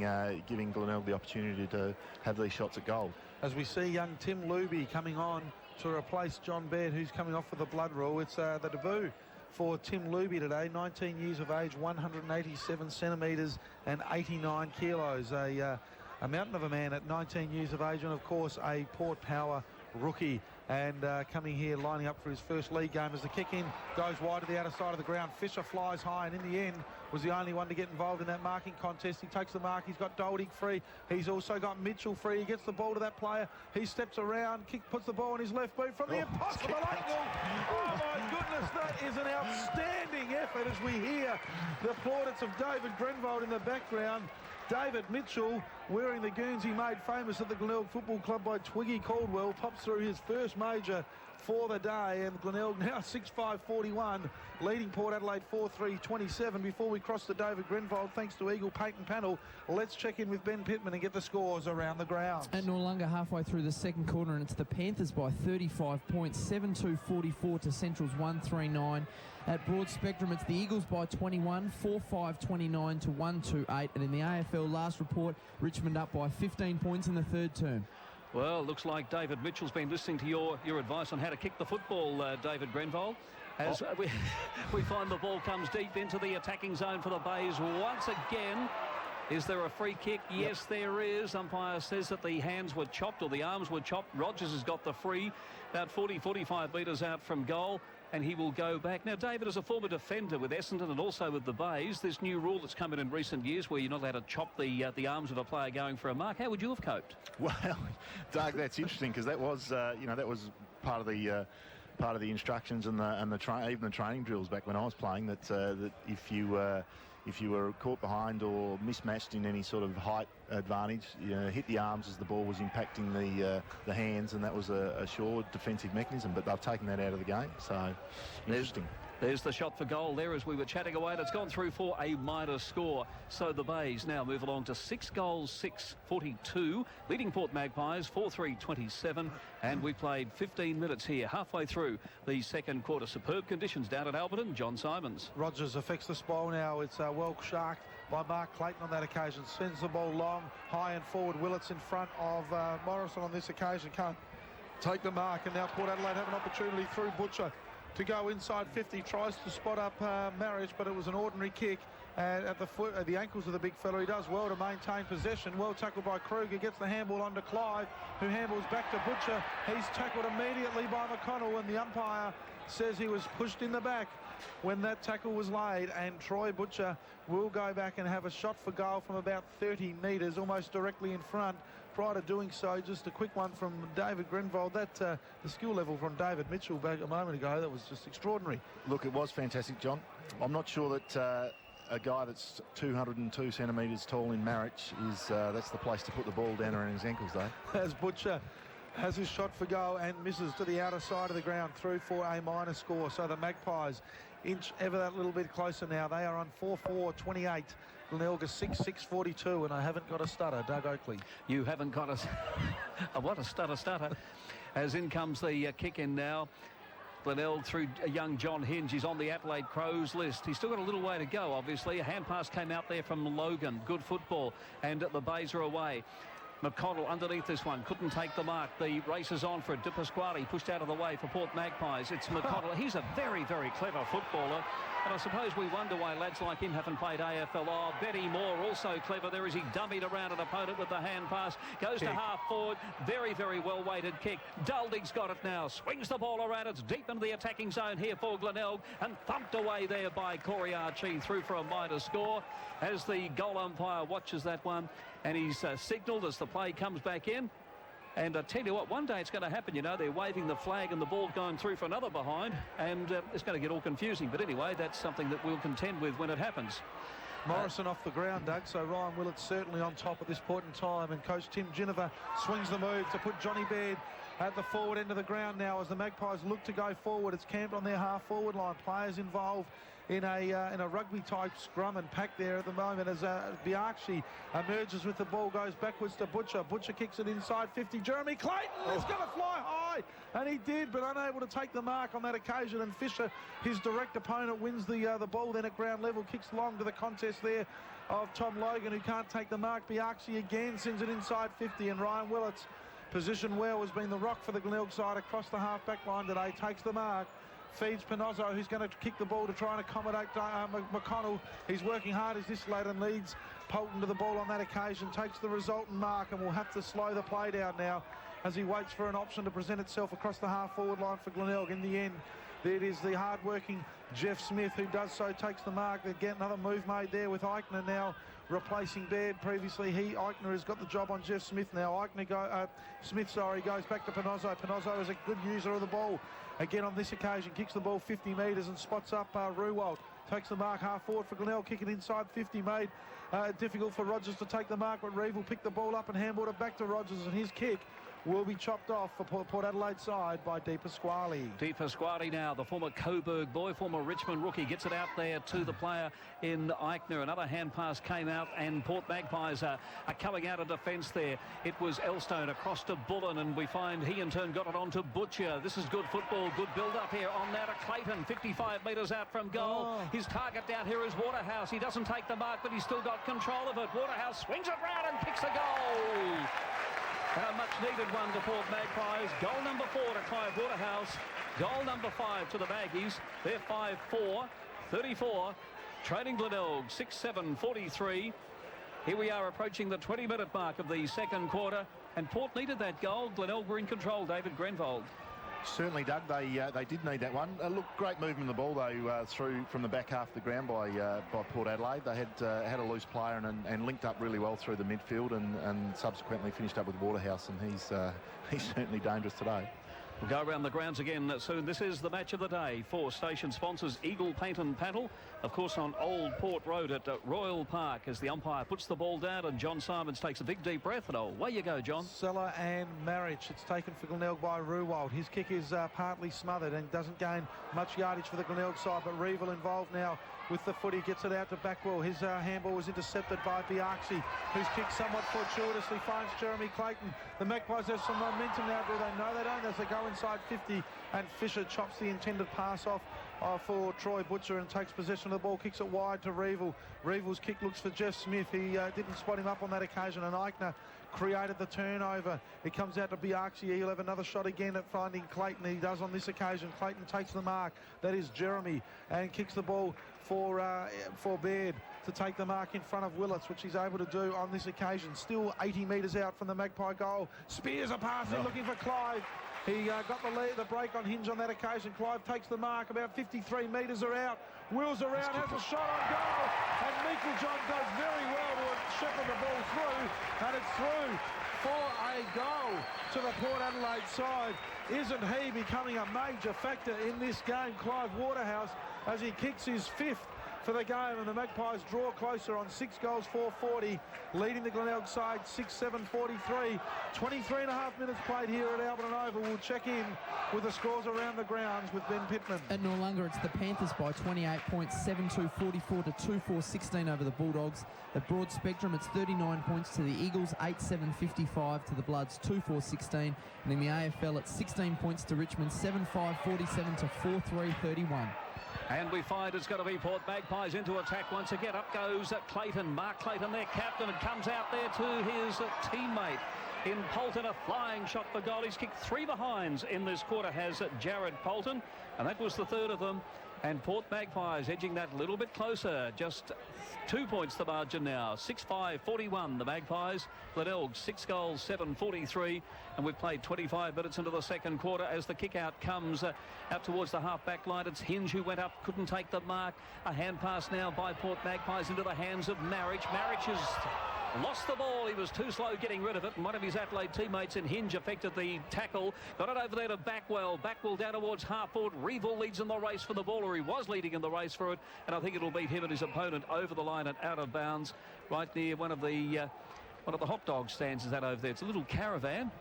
Glenelg the opportunity to have these shots at goal. As we see young Tim Luby coming on to replace John Baird, who's coming off with the blood rule. It's the debut for Tim Luby today, 19 years of age, 187 centimetres and 89 kilos. A mountain of a man at 19 years of age, and of course a Port Power rookie, and coming here lining up for his first league game as the kick in goes wide to the outer side of the ground. Fisher flies high, and in the end was the only one to get involved in that marking contest. He takes the mark. He's got Doherty free. He's also got Mitchell free. He gets the ball to that player. He steps around, puts the ball on his left boot from the impossible angle. Oh my goodness, that is an outstanding effort as we hear the plaudits of David Grenvold in the background. David Mitchell, wearing the Guernsey made famous at the Glenelg Football Club by Twiggy Caldwell, pops through his first first major for the day, and Glenelg now 6-5-41, leading Port Adelaide 4-3-27. Before we cross to David Grenvold, thanks to Eagle Paint and Panel, let's check in with Ben Pittman and get the scores around the grounds. At Noarlunga, halfway through the second quarter, and it's the Panthers by 35 points, 7-2-44 to Central's 1-3-9. At Broad Spectrum, it's the Eagles by 21, 4-5-29 to 1-2-8. And in the AFL last report, Richmond up by 15 points in the third term. Well, looks like David Mitchell's been listening to your advice on how to kick the football, David Grenvold. As we find the ball comes deep into the attacking zone for the Bays once again. Is there a free kick? Yes, there is. Umpire says that the hands were chopped or the arms were chopped. Rogers has got the free, about 40-45 metres out from goal, and he will go back. Now, David, as a former defender with Essendon and also with the Bays, this new rule that's come in recent years where you're not allowed to chop the arms of a player going for a mark. How would you have coped? Well, Doug, that's interesting because that was that was part of the instructions and even the training drills back when I was playing. That if you were caught behind or mismatched in any sort of height advantage, hit the arms as the ball was impacting the hands, and that was a sure defensive mechanism. But they've taken that out of the game, so interesting. There's the shot for goal there as we were chatting away. It's gone through for a minor score. So the Bays now move along to 6 goals, 6-42, leading Port Magpies 4-3-27. And we played 15 minutes here, halfway through the second quarter. Superb conditions down at Alberton. John Simons. Rogers affects the spoil now. It's well sharked by Mark Clayton on that occasion. Sends the ball long, high and forward. Willits in front of Morrison on this occasion. Can't take the mark, and now Port Adelaide have an opportunity through Butcher to go inside 50, tries to spot up Marriage, but it was an ordinary kick at the foot, at the ankles of the big fellow. He does well to maintain possession. Well tackled by Kruger, gets the handball onto Clive, who handballs back to Butcher. He's tackled immediately by McConnell, and the umpire says he was pushed in the back when that tackle was laid, and Troy Butcher will go back and have a shot for goal from about 30 metres, almost directly in front. Prior to doing so, just a quick one from David Grenvold. That the skill level from David Mitchell back a moment ago, that was just extraordinary. Look, it was fantastic, John. I'm not sure that a guy that's 202 centimetres tall in Marriage is that's the place to put the ball down around his ankles, though. As Butcher has his shot for goal and misses to the outer side of the ground, through for a minor score. So the Magpies inch ever that little bit closer now. They are on 4-4-28. Glenelg 6-6-42, and I haven't got a stutter, Doug Oakley. You haven't got a what a stutter. As in comes the kick in now. Glenelg through a young John Hinge. He's on the Adelaide Crows list. He's still got a little way to go, obviously. A hand pass came out there from Logan. Good football. And the Bays are away. McConnell underneath this one, couldn't take the mark. The race is on for it. De Pasquale pushed out of the way for Port Magpies. It's McConnell. He's a very, very clever footballer. And I suppose we wonder why lads like him haven't played AFL. Oh, Benny Moore also clever there as he dummied around an opponent with the hand pass. Goes to half forward. Very, very well-weighted kick. Duldig's got it now. Swings the ball around. It's deep into the attacking zone here for Glenelg. And thumped away there by Corey Archie through for a minor score. As the goal umpire watches that one. And he's signalled as the play comes back in. And I tell you what, one day it's going to happen, they're waving the flag and the ball going through for another behind, and it's going to get all confusing. But anyway, that's something that we'll contend with when it happens. Morrison off the ground, Doug, so Ryan Willett certainly on top at this point in time, and Coach Tim Ginniver swings the move to put Johnny Baird at the forward end of the ground now as the Magpies look to go forward. It's camped on their half-forward line. Players involved in a rugby-type scrum and pack there at the moment as Biarchi emerges with the ball, goes backwards to Butcher. Butcher kicks it inside 50. Jeremy Clayton is going to fly high, and he did, but unable to take the mark on that occasion. And Fisher, his direct opponent, wins the ball then at ground level, kicks long to the contest there of Tom Logan, who can't take the mark. Biarchi again sends it inside 50, and Ryan Willett's position well has been the rock for the Glenelg side across the half-back line today. Takes the mark. Feeds Pinozzo, who's going to kick the ball to try and accommodate McConnell. He's working hard as this lad and leads Polton to the ball on that occasion. Takes the resultant mark and will have to slow the play down now as he waits for an option to present itself across the half-forward line for Glenelg. In the end, it is the hard-working Jeff Smith who does so, takes the mark. Again, another move made there with Eichner now replacing Baird. Previously, Eichner has got the job on Jeff Smith now. Smith goes back to Pinozzo. Pinozzo is a good user of the ball. Again, on this occasion, kicks the ball 50 metres and spots up Ruwald. Takes the mark half forward for Glenelg, kicking inside 50, made difficult for Rogers to take the mark, but Reeve will pick the ball up and handball it back to Rogers, and his kick will be chopped off for Port Adelaide side by Di Pasquale. Di Pasquale now, the former Coburg boy, former Richmond rookie, gets it out there to the player in Eichner. Another hand pass came out, and Port Magpies are coming out of defence there. It was Elstone across to Bullen, and we find he in turn got it on to Butcher. This is good football, good build-up here on that of Clayton, 55 metres out from goal. His target down here is Waterhouse. He doesn't take the mark, but he's still got control of it. Waterhouse swings it round and kicks a goal. And a much-needed one to Port Magpies. Goal number 4 to Clive Waterhouse. Goal number 5 to the Maggies. They're 5-4, 34. Training Glenelg, 6-7, 43. Here we are approaching the 20-minute mark of the second quarter. And Port needed that goal. Glenelg were in control. David Grenvold. Certainly, Doug, they did need that one. Look, great movement of the ball, though, through from the back half of the ground by Port Adelaide. They had a loose player and linked up really well through the midfield and subsequently finished up with Waterhouse, and he's certainly dangerous today. We'll go around the grounds again soon. This is the match of the day for station sponsors Eagle Paint and Panel. Of course, on Old Port Road at Royal Park, as the umpire puts the ball down and John Simons takes a big deep breath, and away you go, John. Seller and Marriage. It's taken for Glenelg by Ruwald. His kick is partly smothered and doesn't gain much yardage for the Glenelg side, but Reeville involved now with the footy, gets it out to Backwell. His handball was intercepted by Biaxi, whose kick somewhat fortuitously finds Jeremy Clayton. The Magpies have some momentum now, do they? No, they don't, as they go inside 50, and Fisher chops the intended pass off for Troy Butcher and takes possession of the ball, kicks it wide to Reeville. Reeville's kick looks for Jeff Smith. He didn't spot him up on that occasion, and Eichner created the turnover. It comes out to Biaxi. He'll have another shot again at finding Clayton. He does on this occasion. Clayton takes the mark. That is Jeremy, and kicks the ball for Baird to take the mark in front of Willits, which he's able to do on this occasion. Still 80 metres out from the Magpie goal. Spears a pass in looking for Clive. He got the break on Hinge on that occasion. Clive takes the mark. About 53 metres are out. Wheels around, has a shot on goal. And Meiklejohn does very well to shepherd the ball through. And it's through for a goal to the Port Adelaide side. Isn't he becoming a major factor in this game, Clive Waterhouse, as he kicks his 5th for the game, and the Magpies draw closer on 6 goals, 440, leading the Glenelg side 6-7, 43. 23 and a half minutes played here at Albion Oval. We'll check in with the scores around the grounds with Ben Pittman. At Noarlunga, it's the Panthers by 28 points, 7-2, 44 to 2-4, 16 over the Bulldogs. At Broad Spectrum, it's 39 points to the Eagles, 8-7, 55 to the Bloods, 2-4, 16. And in the AFL, it's 16 points to Richmond, 7-5, 47 to 4-3, 31. And we find it's going to be Port Magpies into attack once again. Up goes Clayton. Mark Clayton, their captain, and comes out there to his teammate in Polton. A flying shot for goal. He's kicked 3 behinds in this quarter, has Jared Polton, and that was the 3rd of them. And Port Magpies edging that little bit closer. Just 2 points the margin now. 6-5, 41 the Magpies. Glenelg 6 goals, 7, 43. And we've played 25 minutes into the second quarter as the kick out comes out towards the half-back line. It's Hinge who went up, couldn't take the mark. A hand pass now by Port Magpies into the hands of Marriage. Marriage has lost the ball. He was too slow getting rid of it, and one of his Adelaide teammates in Hinge affected the tackle. Got it over there to Backwell. Backwell down towards half-forward. Reeville leads in the race for the ball, or he was leading in the race for it, and I think it'll beat him and his opponent over the line and out of bounds right near one of the hot dog stands. Is that over there? It's a little caravan.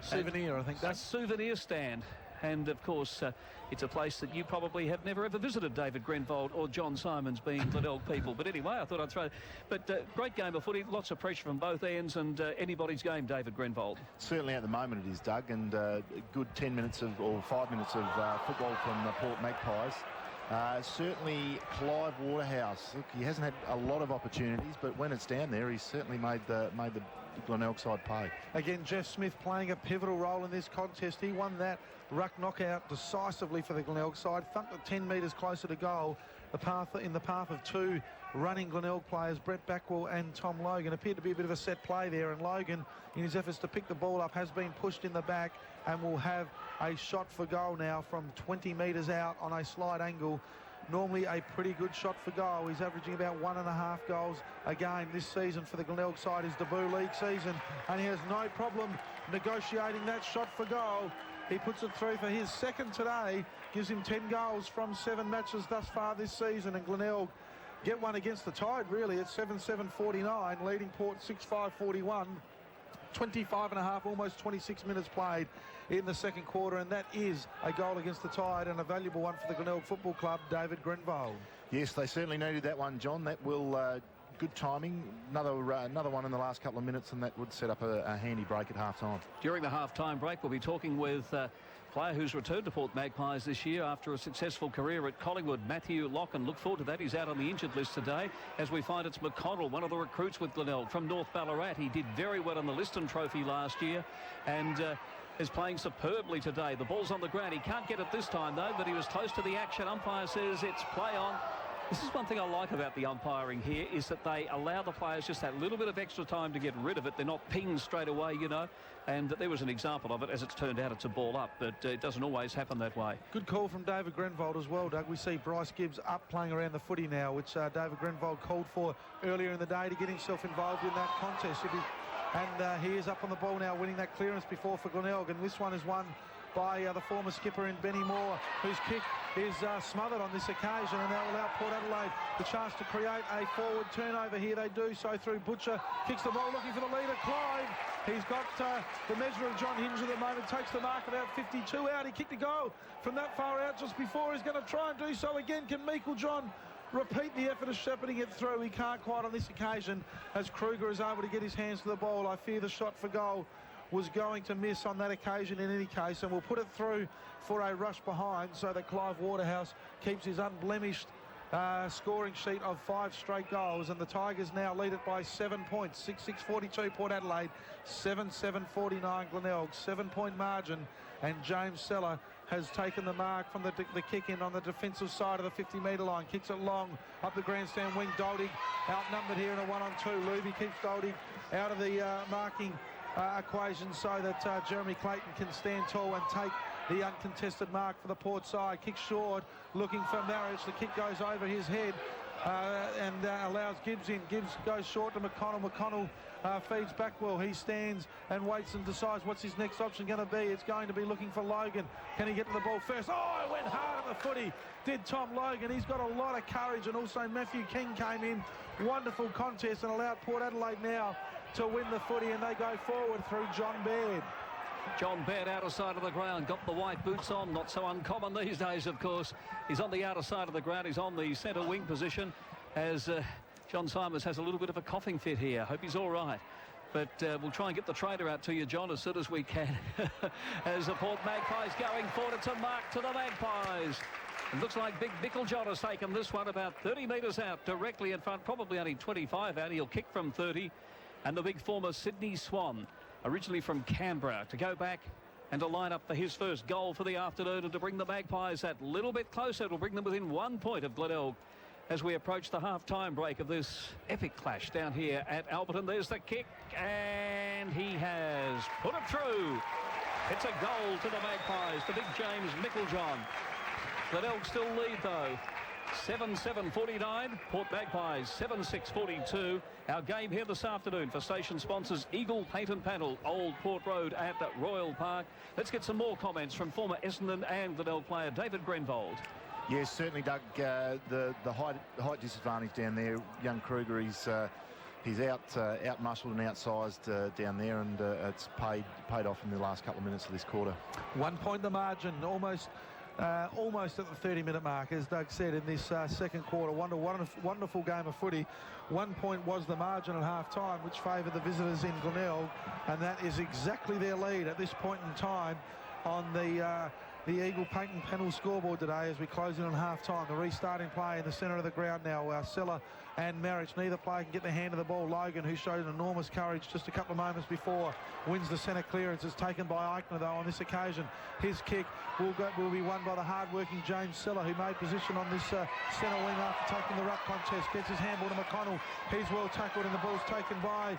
Souvenir, I think that's a souvenir stand. And of course, it's a place that you probably have never ever visited, David Grenvold or John Simons, being Glenelg people. But anyway, I thought I'd throw. But great game of footy, lots of pressure from both ends, and anybody's game, David Grenvold. Certainly at the moment it is, Doug, and a good 10 minutes or 5 minutes of football from the Port Magpies. Certainly Clive Waterhouse. Look, he hasn't had a lot of opportunities, but when it's down there, he's certainly made the Glenelg side pay. Again, Jeff Smith playing a pivotal role in this contest. He won that ruck knockout decisively for the Glenelg side. Thumped it 10 metres closer to goal. In the path of 2 running Glenelg players, Brett Backwell and Tom Logan. Appeared to be a bit of a set play there, and Logan, in his efforts to pick the ball up, has been pushed in the back and will have a shot for goal now from 20 metres out on a slight angle. Normally a pretty good shot for goal. He's averaging about 1.5 goals a game this season for the Glenelg side, his debut league season, and he has no problem negotiating that shot for goal. He puts it through for his 2nd today, gives him 10 goals from 7 matches thus far this season, and Glenelg get one against the Tide, really, at 7-7-49, leading Port 6-5-41. 25 and a half, almost 26 minutes played in the second quarter, and that is a goal against the Tide and a valuable one for the Glenelg Football Club, David Grenvold. Yes, they certainly needed that one, John. That will good timing. Another one in the last couple of minutes, and that would set up a handy break at half-time. During the half-time break, we'll be talking with a player who's returned to Port Magpies this year after a successful career at Collingwood, Matthew Locken. Look forward to that. He's out on the injured list today. As we find, it's McConnell, one of the recruits with Glenelg from North Ballarat. He did very well in the Liston Trophy last year and is playing superbly today. The ball's on the ground. He can't get it this time, though, but he was close to the action. Umpire says it's play on. This is one thing I like about the umpiring here, is that they allow the players just that little bit of extra time to get rid of it. They're not pinged straight away, you know. And there was an example of it. As it's turned out, it's a ball up, but it doesn't always happen that way. Good call from David Grenvold as well, Doug. We see Bryce Gibbs up playing around the footy now, which David Grenvold called for earlier in the day to get himself involved in that contest. And he is up on the ball now, winning that clearance before for Glenelg. And this one is won by the former skipper in Benny Moore, whose kick is smothered on this occasion, and they'll allow Port Adelaide the chance to create a forward turnover here. They do so through Butcher, kicks the ball looking for the leader, Clive. He's got the measure of John Hinge at the moment, takes the mark about 52 out. He kicked a goal from that far out just before. He's going to try and do so again. Can Meikle-John repeat the effort of shepherding it through? He can't quite on this occasion, as Kruger is able to get his hands to the ball. I fear the shot for goal was going to miss on that occasion in any case, and we'll put it through for a rush behind so that Clive Waterhouse keeps his unblemished scoring sheet of 5 straight goals, and the Tigers now lead it by 7 points. 6-6-42 Port Adelaide, 7-7-49 Glenelg, 7-point margin, and James Seller has taken the mark from the kick in on the defensive side of the 50-metre line, kicks it long up the grandstand wing. Doldig outnumbered here in a 1-on-2. Luby keeps Doldig out of the marking equation so that Jeremy Clayton can stand tall and take the uncontested mark for the Port side. Kick short, looking for Marriage. The kick goes over his head and allows Gibbs in. Gibbs goes short to McConnell. McConnell feeds back well. He stands and waits and decides what's his next option going to be. It's going to be looking for Logan. Can he get to the ball first? Oh, it went hard on the footy. Did Tom Logan. He's got a lot of courage, and also Matthew King came in. Wonderful contest and allowed Port Adelaide now to win the footy, and they go forward through John Baird. John Baird, outer side of the ground, got the white boots on. Not so uncommon these days, of course. He's on the outer side of the ground. He's on the centre wing position as John Simons has a little bit of a coughing fit here. Hope he's all right. But we'll try and get the trader out to you, John, as soon as we can. As the Port Magpies going forward, it's a mark to the Magpies. It looks like Big Meikle-John has taken this one about 30 metres out, directly in front, probably only 25 out. He'll kick from 30. And the big former Sydney Swan, originally from Canberra, to go back and to line up for his first goal for the afternoon and to bring the Magpies that little bit closer. It'll bring them within 1 point of Glenelg as we approach the half-time break of this epic clash down here at Alberton. There's the kick, and he has put it through. It's a goal to the Magpies, the big James Meikle-John. Glenelg still lead, though. 7-7-49, Port Magpies 7-6-42. Our game here this afternoon for station sponsors Eagle Paint and Panel, Old Port Road at Royal Park. Let's get some more comments from former Essendon and Glenelg player David Grenvold. Yes, certainly, Doug. The height disadvantage down there. Young Kruger, he's out-muscled and outsized down there, and it's paid off in the last couple of minutes of this quarter. 1 point the margin, almost at the 30-minute mark, as Doug said, in this second quarter. Wonderful game of footy. 1 point was the margin at half-time, which favoured the visitors in Glenelg, and that is exactly their lead at this point in time on the Eagle Paint and Panel scoreboard today as we close in on half-time. The restarting play in the centre of the ground now. Seller and Marriage, neither player can get their hand to the ball. Logan, who showed enormous courage just a couple of moments before, wins the centre clearance. It's taken by Eichner, though, on this occasion. His kick will be won by the hard-working James Seller, who made position on this centre wing after taking the ruck contest. Gets his handball to McConnell. He's well tackled, and the ball's taken by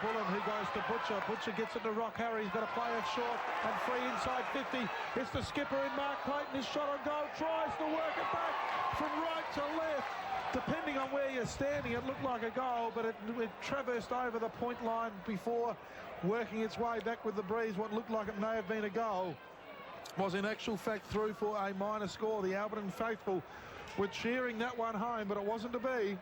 Bullen, who goes to Butcher. Butcher gets it to Rock Harry. He's got to play it short and free inside 50. It's the skipper in Mark Clayton. His shot on goal, tries to work it back from right to left. Depending on where you're standing, it looked like a goal, but it traversed over the point line before working its way back with the breeze. What looked like it may have been a goal was in actual fact through for a minor score. The Alberton faithful were cheering that one home, but it wasn't to be.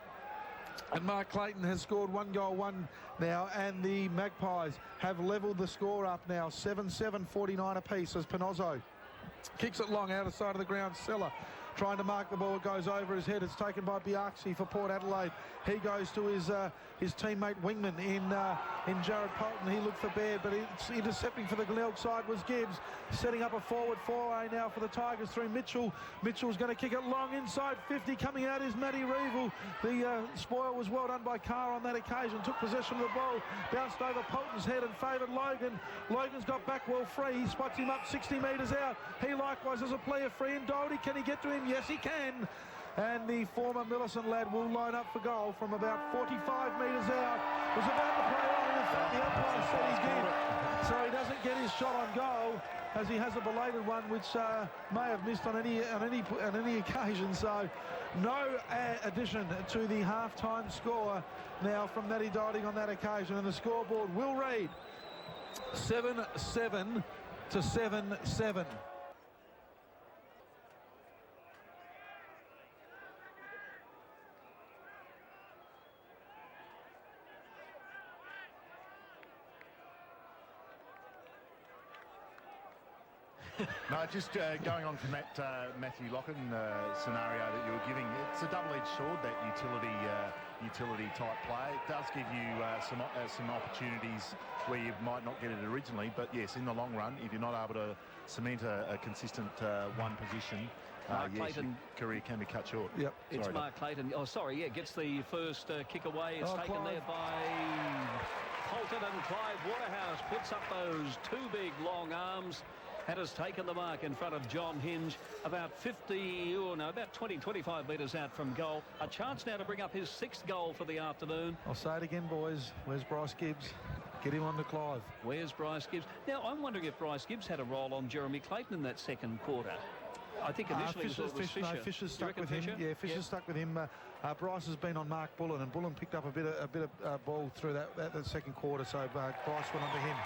And Mark Clayton has scored 1 goal, 1 now, and the Magpies have levelled the score up now, 7-7, 49 apiece as Pinozzo kicks it long out of side of the ground. Seller trying to mark the ball, it goes over his head. It's taken by Biaxi for Port Adelaide. He goes to his teammate Wingman in Jared Polton. He looked for Baird, but it's intercepting for the Glenelg side was Gibbs, setting up a forward foray now for the Tigers through Mitchell. Mitchell's going to kick it long inside 50. Coming out is Matty Reevil. The spoil was well done by Carr on that occasion. Took possession of the ball, bounced over Polton's head and favoured Logan. Logan's got back well free. He spots him up 60 metres out. He likewise has a player free in Doherty. Can he get to him? Yes, he can. And the former Millicent lad will line up for goal from about 45 metres out. Was about to play on, and in fact the umpire said he did. So he doesn't get his shot on goal, as he has a belated one which may have missed on any occasion. So no addition to the half-time score now from Matty Doherty on that occasion, and the scoreboard will read 7-7 to 7-7. No, just going on from that Matthew Locken scenario that you were giving, it's a double-edged sword, that utility type play. It does give you some opportunities where you might not get it originally, but yes, in the long run, if you're not able to cement a consistent one position, yes, your career can be cut short. Yep. It's Mark Clayton. Oh, sorry, yeah, gets the first kick away. It's taken there by Polton, and Clive Waterhouse puts up those two big long arms and has taken the mark in front of John Hinge, about 20, 25 metres out from goal. A chance now to bring up his 6th goal for the afternoon. I'll say it again, boys. Where's Bryce Gibbs? Get him on to Clive. Where's Bryce Gibbs? Now, I'm wondering if Bryce Gibbs had a role on Jeremy Clayton in that second quarter. I think initially it was Fisher. No, Fisher's stuck with him. Yeah, Fisher's stuck with him. Bryce has been on Mark Bullen, and Bullen picked up a bit of ball through that second quarter, so Bryce went on to him.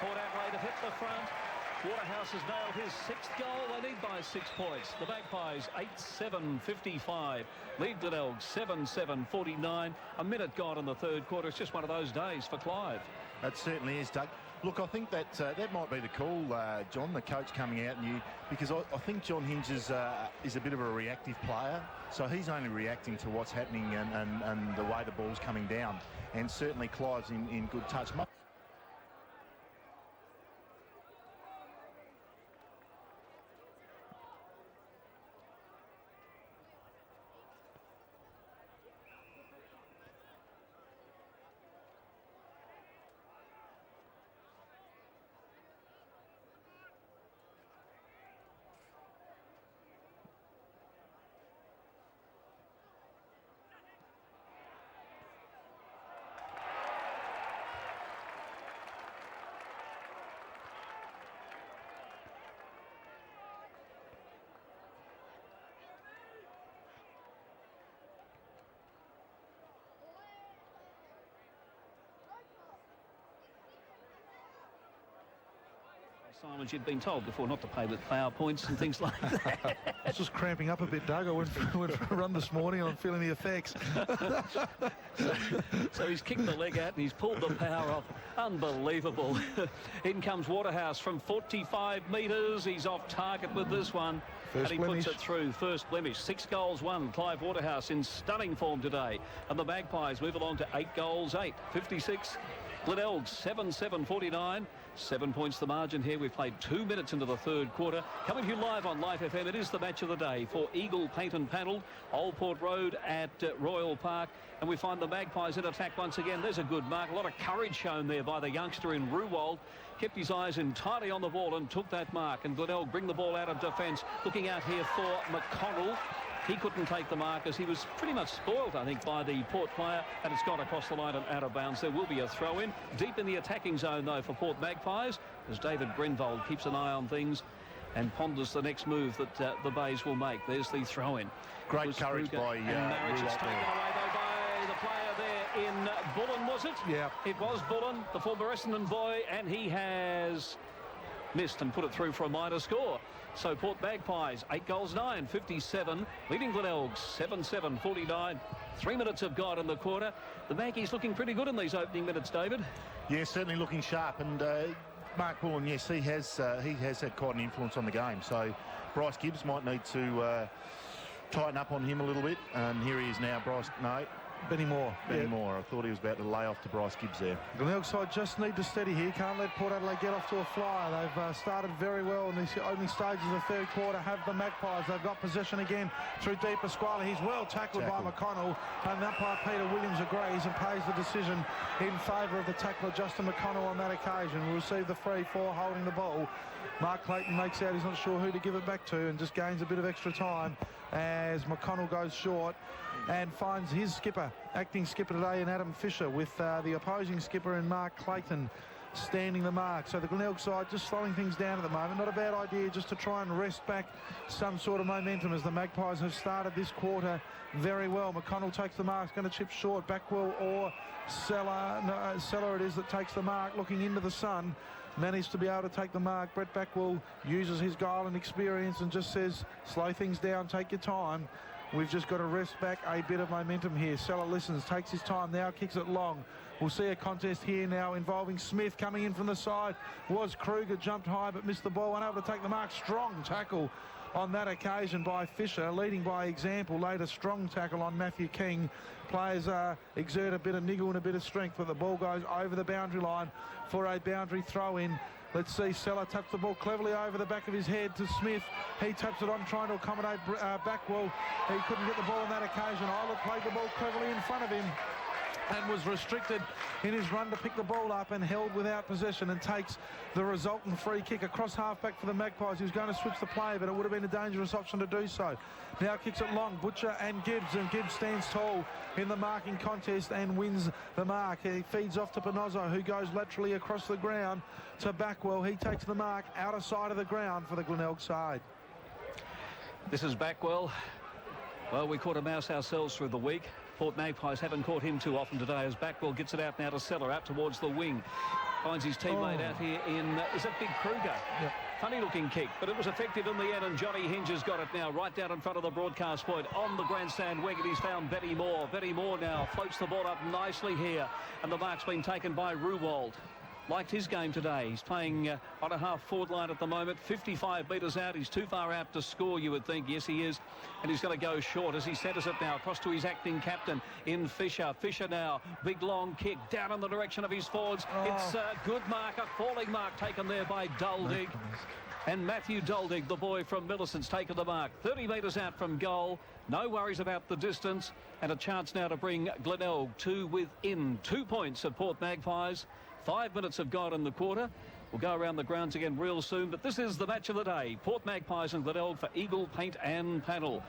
Port Adelaide have hit the front. Waterhouse has nailed his 6th goal. They lead by 6 points. The Magpies 8-7-55. Lead Glenelg 7-7-49. A minute gone in the third quarter. It's just one of those days for Clive. That certainly is, Doug. Look, I think that that might be the call, John, the coach coming out, because I think John Hinge is a bit of a reactive player, so he's only reacting to what's happening and the way the ball's coming down. And certainly Clive's in good touch. Simon, you'd been told before not to play with power points and things like that. It's just cramping up a bit, Doug. I went for a run this morning and I'm feeling the effects. So he's kicked the leg out and he's pulled the power off. Unbelievable. In comes Waterhouse from 45 metres. He's off target with this one. First and he blemish. puts it through. First blemish. 6 goals, 1. Clive Waterhouse in stunning form today. And the Magpies move along to 8 goals, 8. 56. Glenelg 7-7-49. 7 points the margin here. We've played 2 minutes into the third quarter. Coming to you live on Life FM. It is the match of the day for Eagle Paint and Panel, Old Port Road at Royal Park. And we find the Magpies in attack once again. There's a good mark. A lot of courage shown there by the youngster in Ruwald. Kept his eyes entirely on the ball and took that mark. And Glenelg bring the ball out of defence. Looking out here for McConnell. He couldn't take the mark as he was pretty much spoiled, I think, by the Port player, and it's gone across the line and out of bounds. There will be a throw-in. Deep in the attacking zone, though, for Port Magpies, as David Grenvold keeps an eye on things and ponders the next move that the Bays will make. There's the throw-in. Great courage by Marriage. It's taken away, though, by the player there in Bullen, was it? Yeah. It was Bullen, the former Essendon boy, and he has missed and put it through for a minor score. So Port Magpies 8 goals 9, 57, leading Glenelg 7-7-49. 3 minutes have gone in the quarter. The Magpies looking pretty good in these opening minutes, David. Yeah, certainly looking sharp. And Mark Bullen, yes, he has had quite an influence on the game. So Bryce Gibbs might need to tighten up on him a little bit. And here he is now, Bryce. No. Benny Moore. I thought he was about to lay off to Bryce Gibbs there. Glenelg side just need to steady here. Can't let Port Adelaide get off to a flyer. They've started very well in these opening stages of the third quarter. Have the Magpies. They've got possession again through Deep Pasquale. He's well tackled by McConnell. And umpire Peter Williams agrees and pays the decision in favour of the tackler Justin McConnell on that occasion. We'll receive the free for holding the ball. Mark Clayton makes out he's not sure who to give it back to and just gains a bit of extra time as McConnell goes short and finds his skipper, acting skipper today in Adam Fisher, with the opposing skipper in Mark Clayton standing the mark. So the Glenelg side just slowing things down at the moment. Not a bad idea just to try and wrest back some sort of momentum as the Magpies have started this quarter very well. McConnell takes the mark, going to chip short. Backwell or Seller. No, Seller it is that takes the mark, looking into the sun. Managed to be able to take the mark. Brett Backwell uses his guile and experience and just says, slow things down, take your time. We've just got to wrest back a bit of momentum here. Seller listens, takes his time, now kicks it long. We'll see a contest here now involving Smith coming in from the side. Was Kruger, jumped high but missed the ball, unable to take the mark. Strong tackle on that occasion by Fisher, leading by example. Later, strong tackle on Matthew King. Players exert a bit of niggle and a bit of strength, but the ball goes over the boundary line for a boundary throw-in. Let's see, Seller taps the ball cleverly over the back of his head to Smith. He taps it on, trying to accommodate Backwell. He couldn't get the ball on that occasion. Islet played the ball cleverly in front of him and was restricted in his run to pick the ball up and held without possession and takes the resultant free kick across half-back for the Magpies. He was going to switch the play, but it would have been a dangerous option to do so. Now kicks it long, Butcher and Gibbs stands tall in the marking contest and wins the mark. He feeds off to Panozzo, who goes laterally across the ground to Backwell. He takes the mark outer side of the ground for the Glenelg side. This is Backwell. Well, we caught a mouse ourselves through the week. Port Magpies haven't caught him too often today as Backwell gets it out now to Seller, out towards the wing. Finds his teammate out here in, is it Big Kruger? Yep. Funny looking kick, but it was effective in the end, and Johnny Hinge has got it now right down in front of the broadcast point on the grandstand wing, and he's found Betty Moore. Betty Moore now floats the ball up nicely here, and the mark's been taken by Ruwald. Liked his game today. He's playing on a half-forward line at the moment, 55 metres out. He's too far out to score, you would think. Yes, he is. And he's going to go short as he centres it now across to his acting captain in Fisher. Fisher now, big long kick down in the direction of his forwards. It's a good mark, a falling mark taken there by Duldig. And Matthew Duldig, the boy from Millicent's, taken the mark. 30 metres out from goal. No worries about the distance. And a chance now to bring Glenelg to within 2 points of Port Magpies. 5 minutes have gone in the quarter. We'll go around the grounds again real soon, but this is the match of the day. Port Magpies and Glenelg for Eagle Paint and Panel.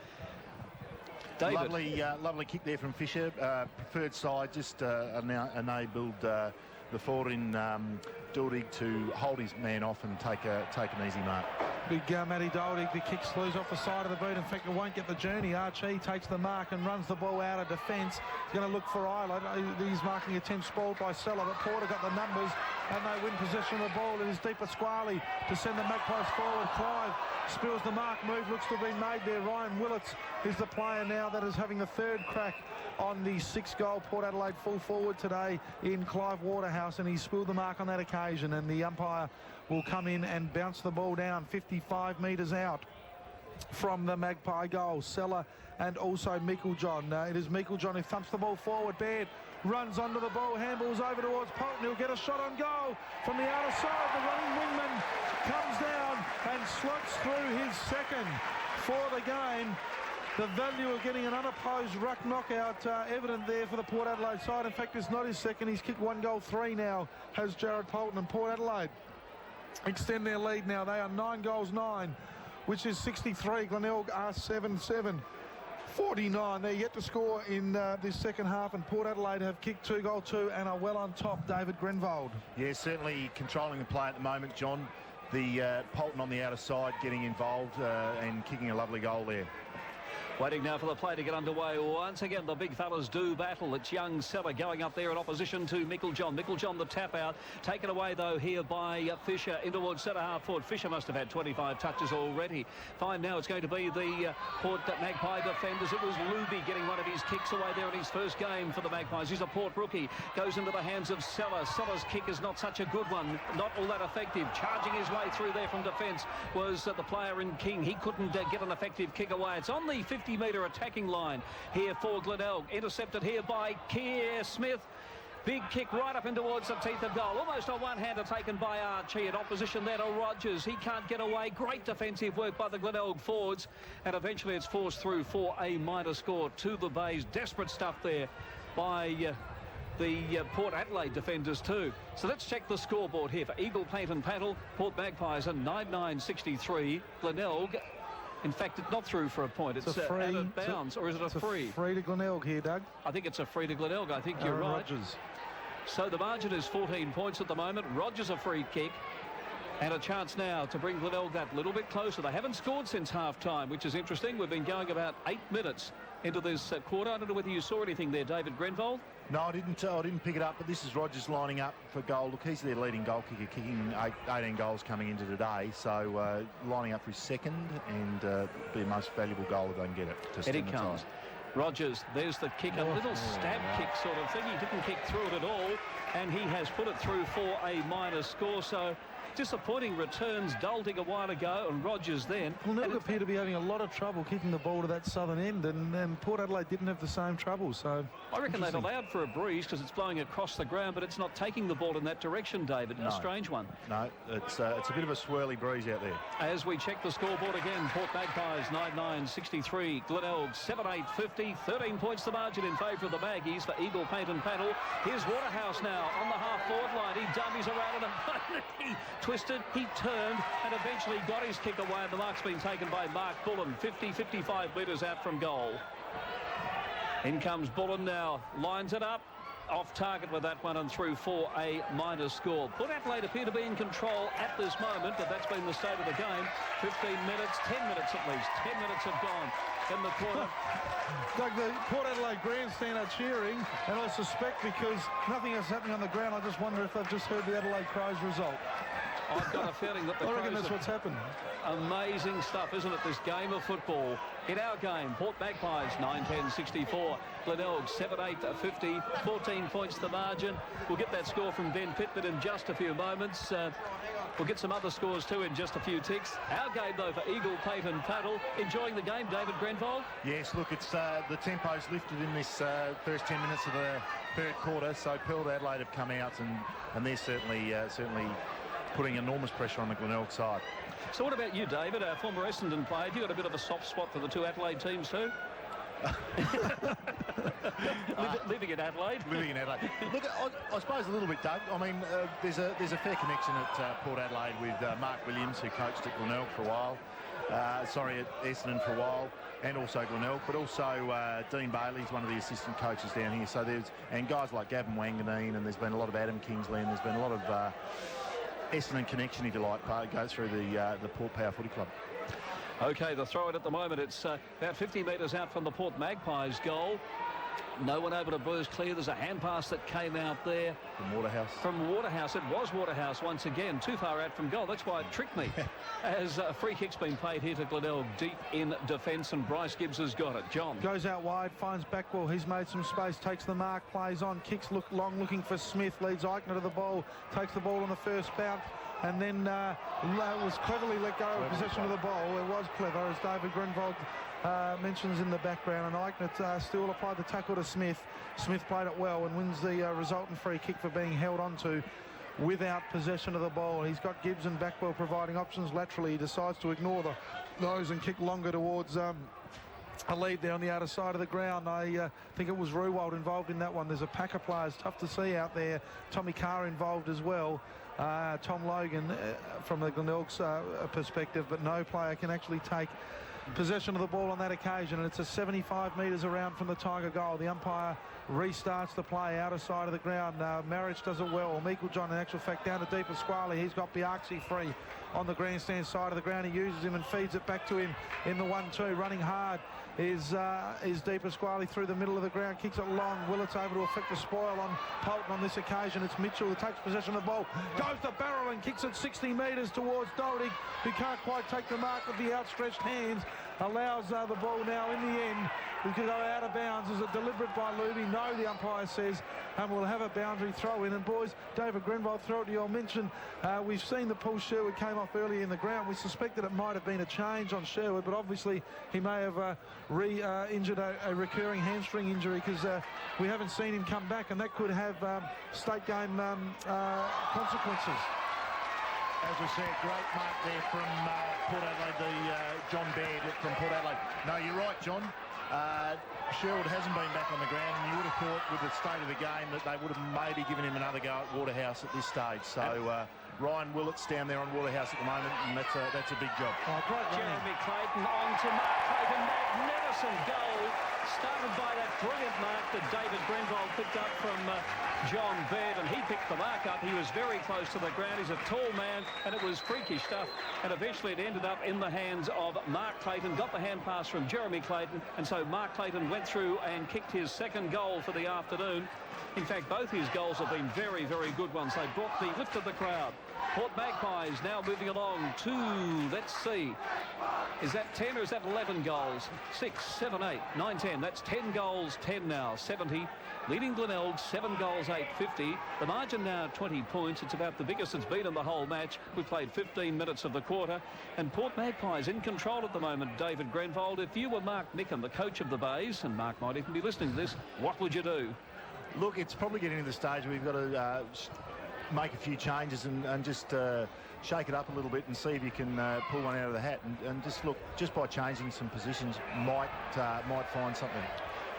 David. Lovely kick there from Fisher. Preferred side just enabled the forward in Duldig to hold his man off and take an easy mark. Big Matty Duldig, the kick slews off the side of the boot. In fact, it won't get the journey. Archie takes the mark and runs the ball out of defence. He's going to look for Islet. These marking attempts spoiled by Seller, but Porter got the numbers and they win possession of the ball. It is Deep Pasquale to send the Magpies forward. Clive spills the mark. Move looks to have been made there. Ryan Willits is the player now that is having the third crack on the 6-goal Port Adelaide full forward today in Clive Waterhouse, and he spilled the mark on that occasion, and the umpire will come in and bounce the ball down 55 metres out from the Magpie goal. Seller and also Meiklejohn. It is Meiklejohn who thumps the ball forward. Baird runs onto the ball, handballs over towards Polton. He'll get a shot on goal from the outer side. The running wingman comes down and slots through his second for the game. The value of getting an unopposed ruck knockout evident there for the Port Adelaide side. In fact, it's not his second. He's kicked 1 goal 3 now, has Jared Polton, and Port Adelaide extend their lead now. They are 9 goals 9, which is 63. Glenelg are 7-7. 49. They're yet to score in this second half, and Port Adelaide have kicked 2 goal 2 and are well on top. David Grenvold. Yeah, certainly controlling the play at the moment, John. The Polton on the outer side getting involved and kicking a lovely goal there. Waiting now for the play to get underway. Once again, the big fellas do battle. It's young Seller going up there in opposition to Micklejohn. Micklejohn the tap out. Taken away, though, here by Fisher in towards centre half forward. Fisher must have had 25 touches already. Fine now, it's going to be the Port Magpie defenders. It was Luby getting one of his kicks away there in his first game for the Magpies. He's a Port rookie. Goes into the hands of Seller. Seller's kick is not such a good one. Not all that effective. Charging his way through there from defence was the player in King. He couldn't get an effective kick away. It's on the 50-metre attacking line here for Glenelg. Intercepted here by Keir Smith. Big kick right up in towards the teeth of goal. Almost a one-hander taken by Archie. In opposition there to Rogers. He can't get away. Great defensive work by the Glenelg forwards. And eventually it's forced through for a minor score to the Bays. Desperate stuff there by the Port Adelaide defenders too. So let's check the scoreboard here for Eagle Paint and Paddle. Port Magpies are 9-9-63. Glenelg, in fact, it's not through for a point. It's out of bounds, or is it a free? Free to Glenelg here, Doug. I think it's a free to Glenelg. I think you're right. Rogers. So the margin is 14 points at the moment. Rogers a free kick. And a chance now to bring Glenelg that little bit closer. They haven't scored since half-time, which is interesting. We've been going about 8 minutes into this quarter. I don't know whether you saw anything there, David Grenvold. No, I didn't pick it up, but this is Rogers lining up for goal. Look, he's their leading goal kicker, kicking 18 goals coming into today. So lining up for his second and be the most valuable goal if they can get it. And it comes. Rogers, there's the kick, a little stab kick sort of thing. He didn't kick through it at all, and he has put it through for a minor score. So disappointing returns, Dulting a while ago, and Rogers then. Glenelg appear to be having a lot of trouble kicking the ball to that southern end, and Port Adelaide didn't have the same trouble. So I reckon they've allowed for a breeze because it's blowing across the ground, but it's not taking the ball in that direction, David. No. A strange one. No, it's a bit of a swirly breeze out there. As we check the scoreboard again, Port Magpies 9-9-63, Glenelg 7-8-50, 13 points the margin in favour of the Maggies for Eagle Paint and Paddle. Here's Waterhouse now on the half-forward line. He dummies around and he twisted, he turned, and eventually got his kick away, and the mark's been taken by Mark Bullen, 55 metres out from goal. In comes Bullen now, lines it up, off target with that one and through for a minor score. Port Adelaide appear to be in control at this moment, but that's been the state of the game. 15 minutes, 10 minutes at least, 10 minutes have gone in the quarter. Doug, the Port Adelaide grandstand are cheering, and I suspect because nothing else happening on the ground, I just wonder if they've just heard the Adelaide Crows result. I've got a feeling that the I reckon that's what's happened. Amazing stuff, isn't it, this game of football? In our game, Port Magpies 9-10-64, Glenelg 7-8-50, 14 points the margin. We'll get that score from Ben Pittman in just a few moments. We'll get some other scores too in just a few ticks. Our game, though, for Eagle Paint and Paddle. Enjoying the game, David Grenvold? Yes, look, it's the tempo's lifted in this first 10 minutes of the third quarter. So Port Adelaide have come out and they're certainly putting enormous pressure on the Glenelg side. So what about you, David, a former Essendon player? Have you got a bit of a soft spot for the two Adelaide teams too? Living in Adelaide. Living in Adelaide. Look, I suppose a little bit, Doug. I mean, there's a fair connection at Port Adelaide with Mark Williams, who coached at Glenelg for a while. At Essendon for a while, and also Glenelg, but also Dean Bailey's one of the assistant coaches down here. So and guys like Gavin Wanganeen, and there's been a lot of Adam Kingsley, and there's been a lot of Essendon connection, if you like, go through the Port Power Footy Club. Okay, the throw-in at the moment, it's about 50 metres out from the Port Magpies goal. No one able to burst clear. There's a hand pass that came out there. From Waterhouse. It was Waterhouse once again. Too far out from goal. That's why it tricked me. As a free kick's been played here to Glenelg deep in defence, and Bryce Gibbs has got it. John. Goes out wide, finds Backwell. He's made some space, takes the mark, plays on, kicks long looking for Smith, leads Eichner to the ball, takes the ball on the first bounce, and then was cleverly let go of possession of the ball. It was clever, as David Grenvold mentions in the background, and Eichner still applied the tackle to Smith. Smith played it well and wins the resultant free kick for being held onto without possession of the ball. He's got Gibbs and Backwell providing options laterally. He decides to ignore those and kick longer towards a lead there on the outer side of the ground. I think it was Ruwald involved in that one. There's a pack of players, tough to see out there. Tommy Carr involved as well. Tom Logan from the Glenelg's perspective, but no player can actually take possession of the ball on that occasion, and it's a 75 metres around from the Tiger goal. The umpire restarts the play outer side of the ground. Marriage does it well. Meiklejohn, in actual fact, down to Di Pasquale. He's got Biaxi free on the grandstand side of the ground. He uses him and feeds it back to him in the 1-2. Running hard is Di Pasquale through the middle of the ground, kicks it long. Willett's able to affect the spoil on Polton on this occasion. It's Mitchell who takes possession of the ball, goes to barrel and kicks it 60 metres towards Doherty, who can't quite take the mark with the outstretched hands. Allows the ball now in the end to go out of bounds. Is it deliberate by Luby? No, the umpire says, and we'll have a boundary throw in. And boys, David Grenville, throw it to you. I'll mention we've seen that Paul Sherwood came off early in the ground. We suspect that it might have been a change on Sherwood, but obviously he may have injured a recurring hamstring injury, because we haven't seen him come back, and that could have state game consequences. As we see, a great mark there from Port Adelaide, the John Baird from Port Adelaide. No, you're right, John. Sherwood hasn't been back on the ground, and you would have thought with the state of the game that they would have maybe given him another go at Waterhouse at this stage. So Ryan Willett's down there on Waterhouse at the moment, and that's a big job. Oh, great running. Jeremy Clayton on to Mark Clayton. Magnificent goal. Started by that brilliant mark that David Grenville picked up from John Baird, and he picked the mark up. He was very close to the ground. He's a tall man, and it was freakish stuff. And eventually it ended up in the hands of Mark Clayton. Got the hand pass from Jeremy Clayton, and so Mark Clayton went through and kicked his second goal for the afternoon. In fact, both his goals have been very, very good ones. They lifted the crowd. Port Magpies now moving along to, let's see, is that 10 or is that 11 goals? 6, 7, 8, 9, 10. That's 10 goals, 10 now, 70. Leading Glenelg, 7 goals, 8, 50. The margin now 20 points. It's about the biggest it's been in the whole match. We played 15 minutes of the quarter. And Port Magpies in control at the moment, David Grenville. If you were Mark Nickham, the coach of the Bays, and Mark might even be listening to this, what would you do? Look, it's probably getting to the stage where we've got to make a few changes and just shake it up a little bit and see if you can pull one out of the hat, and just look, just by changing some positions might find something.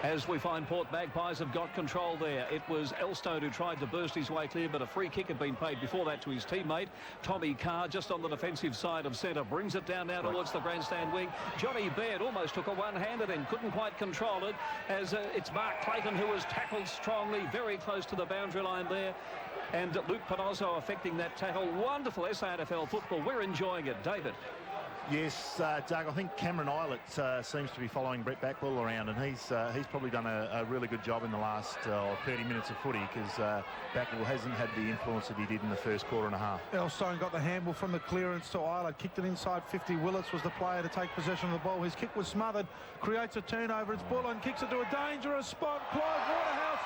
As we find Port Magpies have got control there. It was Elstone who tried to burst his way clear, but a free kick had been paid before that to his teammate. Tommy Carr, just on the defensive side of centre, brings it down now towards the grandstand wing. Johnny Baird almost took a one-handed and couldn't quite control it, as it's Mark Clayton who was tackled strongly, very close to the boundary line there. And Luke Panozzo affecting that tackle. Wonderful SANFL football. We're enjoying it. David. Yes, Doug, I think Cameron Eilert seems to be following Brett Backwell around, and he's probably done a really good job in the last 30 minutes of footy, because Backwell hasn't had the influence that he did in the first quarter and a half. Elstone got the handball from the clearance to Eilert, kicked it inside 50. Willits was the player to take possession of the ball. His kick was smothered, creates a turnover. It's Bullen, kicks it to a dangerous spot. Clive Waterhouse,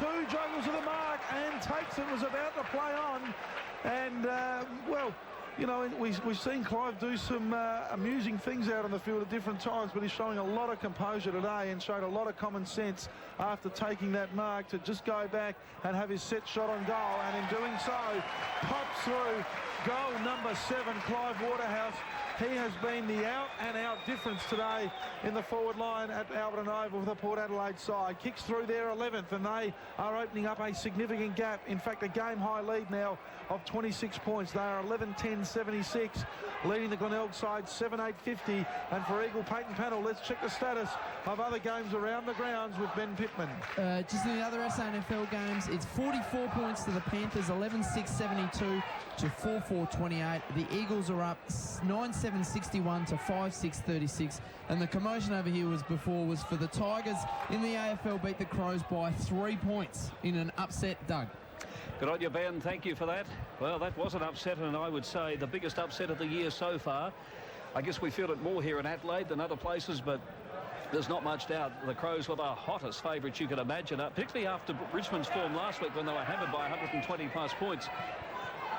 1-2, juggles to the mark and takes it. Was about to play on, and well, you know, we've seen Clive do some amusing things out on the field at different times, but he's showing a lot of composure today and showed a lot of common sense after taking that mark to just go back and have his set shot on goal, and in doing so, pops through. Goal number 7, Clive Waterhouse. He has been the out-and-out difference today in the forward line at Alberton Oval for the Port Adelaide side. Kicks through their 11th, and they are opening up a significant gap. In fact, a game-high lead now of 26 points. They are 11-10-76, leading the Glenelg side 7-8-50. And for Eagle Peyton Panel, let's check the status of other games around the grounds with Ben Pittman. Just in the other SANFL games, it's 44 points to the Panthers, 11-6-72 to 4-4-28. The Eagles are up 9-7-61 to 5-6-36. And the commotion over here was for the Tigers in the AFL beat the Crows by 3 points in an upset, Doug. Good on you, Ben. Thank you for that. Well, that was an upset, and I would say the biggest upset of the year so far. I guess we feel it more here in Adelaide than other places, but there's not much doubt the Crows were the hottest favourites you could imagine, particularly after Richmond's form last week when they were hammered by 120-plus points.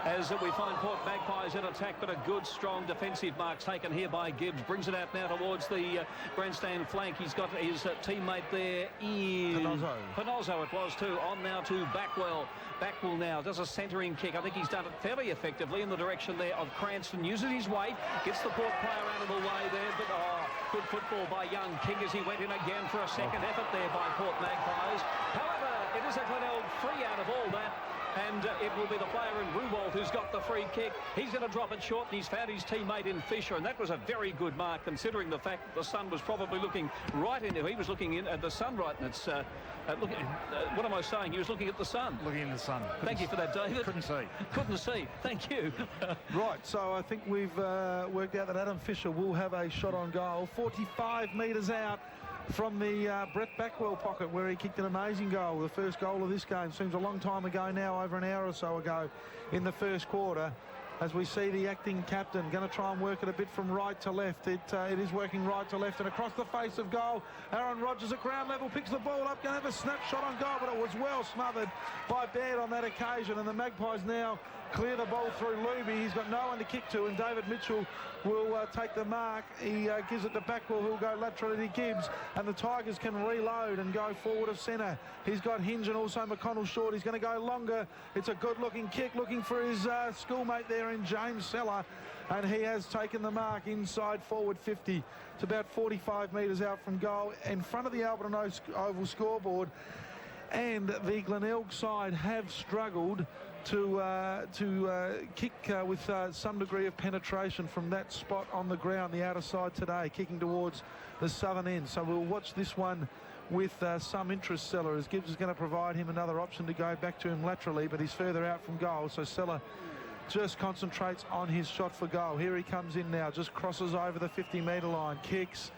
As we find Port Magpies in attack, but a good, strong defensive mark taken here by Gibbs. Brings it out now towards the grandstand flank. He's got his teammate there in Panozzo it was too. On now to Backwell. Backwell now does a centering kick. I think he's done it fairly effectively in the direction there of Cranston. Uses his weight, gets the Port player out of the way there, but good football by young King as he went in again for a second effort there by Port Magpies. However, it is a Glenelg free out of all that. and it will be the player in Ruwald who's got the free kick. He's going to drop it short, and he's found his teammate in Fisher, and that was a very good mark considering the fact that the sun was probably looking right into. He was looking in at the sun, right, and it's what am I saying? He was looking at the sun. Looking in the sun. Thank you for that, David. Couldn't see. Couldn't see. Thank you. Right, so I think we've worked out that Adam Fisher will have a shot on goal, 45 metres out from the Brett Backwell pocket, where he kicked an amazing goal. The first goal of this game seems a long time ago now, over an hour or so ago in the first quarter. As we see the acting captain going to try and work it a bit from right to left. It is working right to left and across the face of goal. Aaron Rodgers at ground level picks the ball up, going to have a snapshot on goal, but it was well smothered by Baird on that occasion, and the Magpies now clear the ball through Luby. He's got no one to kick to, and David Mitchell will take the mark. He gives it to Backwell, who'll go laterally to Gibbs, and the Tigers can reload and go forward of centre. He's got Hinge and also McConnell short. He's going to go longer. It's a good-looking kick, looking for his schoolmate there in James Seller, and he has taken the mark inside forward 50. It's about 45 metres out from goal in front of the Alberton Oval scoreboard, and the Glenelg side have struggled to kick with some degree of penetration from that spot on the ground, the outer side today, kicking towards the southern end. So we'll watch this one with some interest, Seller, as Gibbs is going to provide him another option to go back to him laterally, but he's further out from goal, so Seller just concentrates on his shot for goal. Here he comes in now, just crosses over the 50-metre line, kicks.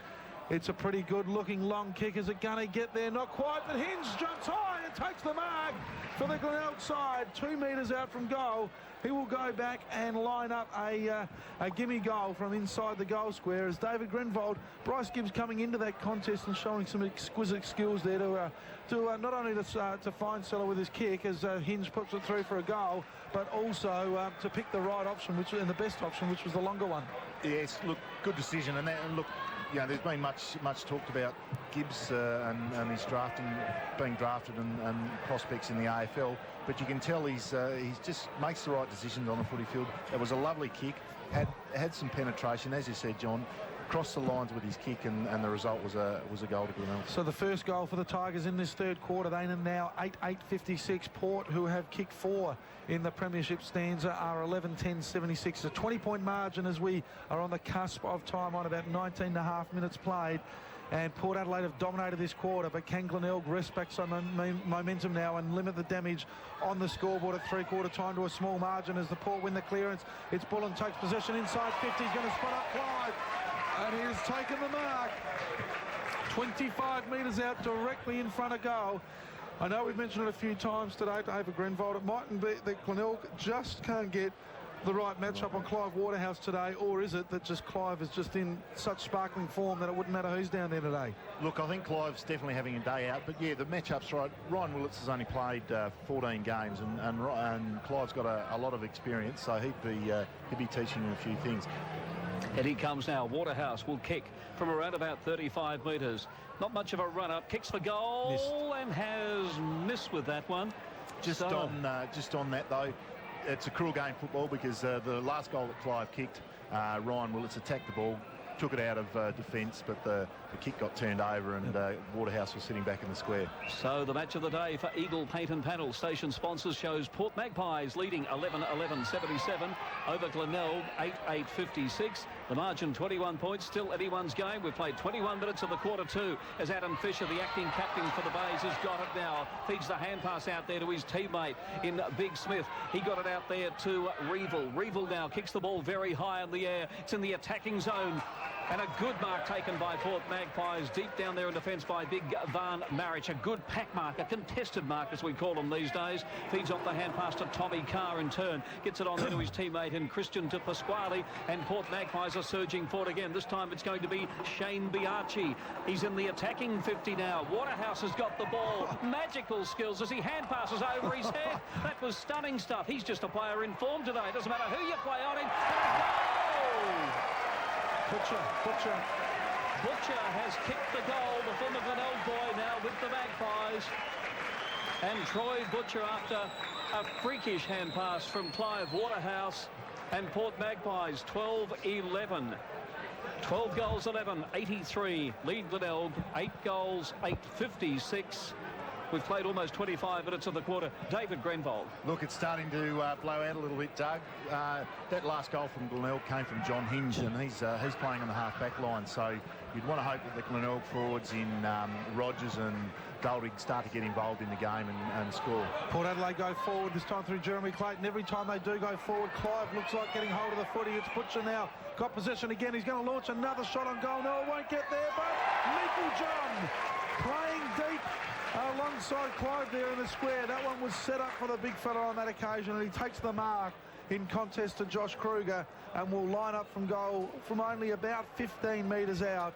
It's a pretty good-looking long kick. Is it going to get there? Not quite, but Hinge jumps high and takes the mark for the Glenelg side. 2 metres out from goal. He will go back and line up a gimme goal from inside the goal square as David Grenvold, Bryce Gibbs coming into that contest and showing some exquisite skills there to not only to find Seller with his kick as Hinge puts it through for a goal, but also to pick the right option, and the best option, which was the longer one. Yes, look, good decision, and look, you know, there's been much talked about Gibbs and his being drafted and prospects in the AFL, but you can tell he's just makes the right decisions on the footy field. It was a lovely kick, had some penetration, as you said, John, crossed the lines with his kick, and the result was a goal to Glenelg. So the first goal for the Tigers in this third quarter. They are now 8-8-56. Port, who have kicked 4 in the premiership stanza, are 11-10-76. It's a 20-point margin as we are on the cusp of time on about 19.5 minutes played. And Port Adelaide have dominated this quarter, but can Glenelg wrest back some momentum now and limit the damage on the scoreboard at three-quarter time to a small margin as the Port win the clearance. It's Bullen takes possession inside 50. He's going to spot up Clive, and he has taken the mark. 25 metres out, directly in front of goal. I know we've mentioned it a few times today, David Grenvold. It mightn't be that Glenelg just can't get the right matchup on Clive Waterhouse today, or is it that just Clive is just in such sparkling form that it wouldn't matter who's down there today? Look, I think Clive's definitely having a day out, but yeah, the matchup's right. Ryan Willits has only played 14 games, and Clive's got a lot of experience, so he'd be teaching him a few things. And he comes now. Waterhouse will kick from around about 35 metres. Not much of a run-up. Kicks for goal. Missed. And has missed with that one. Just on that, though, it's a cruel game football because the last goal that Clive kicked, Ryan Willits attacked the ball, took it out of defence, but the kick got turned over, and Waterhouse was sitting back in the square. So the match of the day for Eagle Paint and Panel. Station sponsors shows Port Magpies leading 11-11-77 over Glenelg 8-8-56. The margin 21 points, still anyone's game. We've played 21 minutes of the quarter 2 as Adam Fisher, the acting captain for the Bays, has got it now. Feeds the hand pass out there to his teammate in Big Smith. He got it out there to Reeville. Reeville now kicks the ball very high in the air. It's in the attacking zone. And a good mark taken by Port Magpies deep down there in defence by Big Van Marich. A good pack mark, a contested mark as we call them these days. Feeds off the hand pass to Tommy Carr in turn. Gets it on there to his teammate in Christian de Pasquale. And Port Magpies are surging forward again. This time it's going to be Shane Biarchi. He's in the attacking 50 now. Waterhouse has got the ball. Magical skills as he hand passes over his head. That was stunning stuff. He's just a player in form today. It doesn't matter who you play on him. Butcher has kicked the goal. The former Glenelg boy now with the Magpies. And Troy Butcher, after a freakish hand pass from Clive Waterhouse, and Port Magpies 12-11. 12 goals 11, 83. Lead Glenelg, 8 goals, 8-56. We've played almost 25 minutes of the quarter. David Grenvold. Look, it's starting to blow out a little bit, Doug. That last goal from Glenelg came from John Hinge, and he's playing on the half-back line. So you'd want to hope that the Glenelg forwards in Rogers and Golding start to get involved in the game and score. Port Adelaide go forward, this time through Jeremy Clayton. Every time they do go forward, Clive looks like getting hold of the footy. It's Butcher now. Got possession again. He's going to launch another shot on goal. No, it won't get there, but Michael John playing deep alongside Clive there in the square. That one was set up for the big fella on that occasion, and he takes the mark in contest to Josh Kruger and will line up from goal from only about 15 metres out.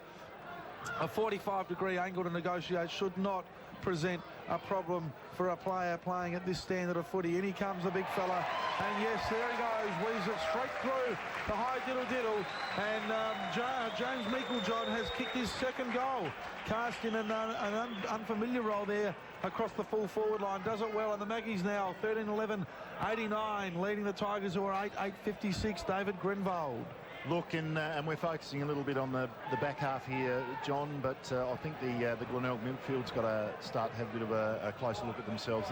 A 45-degree angle to negotiate should not present a problem for a player playing at this standard of footy. In he comes, the big fella, and yes, there he goes, weaves it straight through the high diddle-diddle, and James Meiklejohn has kicked his second goal, cast in an unfamiliar role there across the full forward line, does it well, and the Maggies now 13-11-89, leading the Tigers, who are 8-56. David Grenvold. Look, and we're focusing a little bit on the back half here, John, but I think the Glenelg midfield's got to start to have a bit of a closer look at themselves.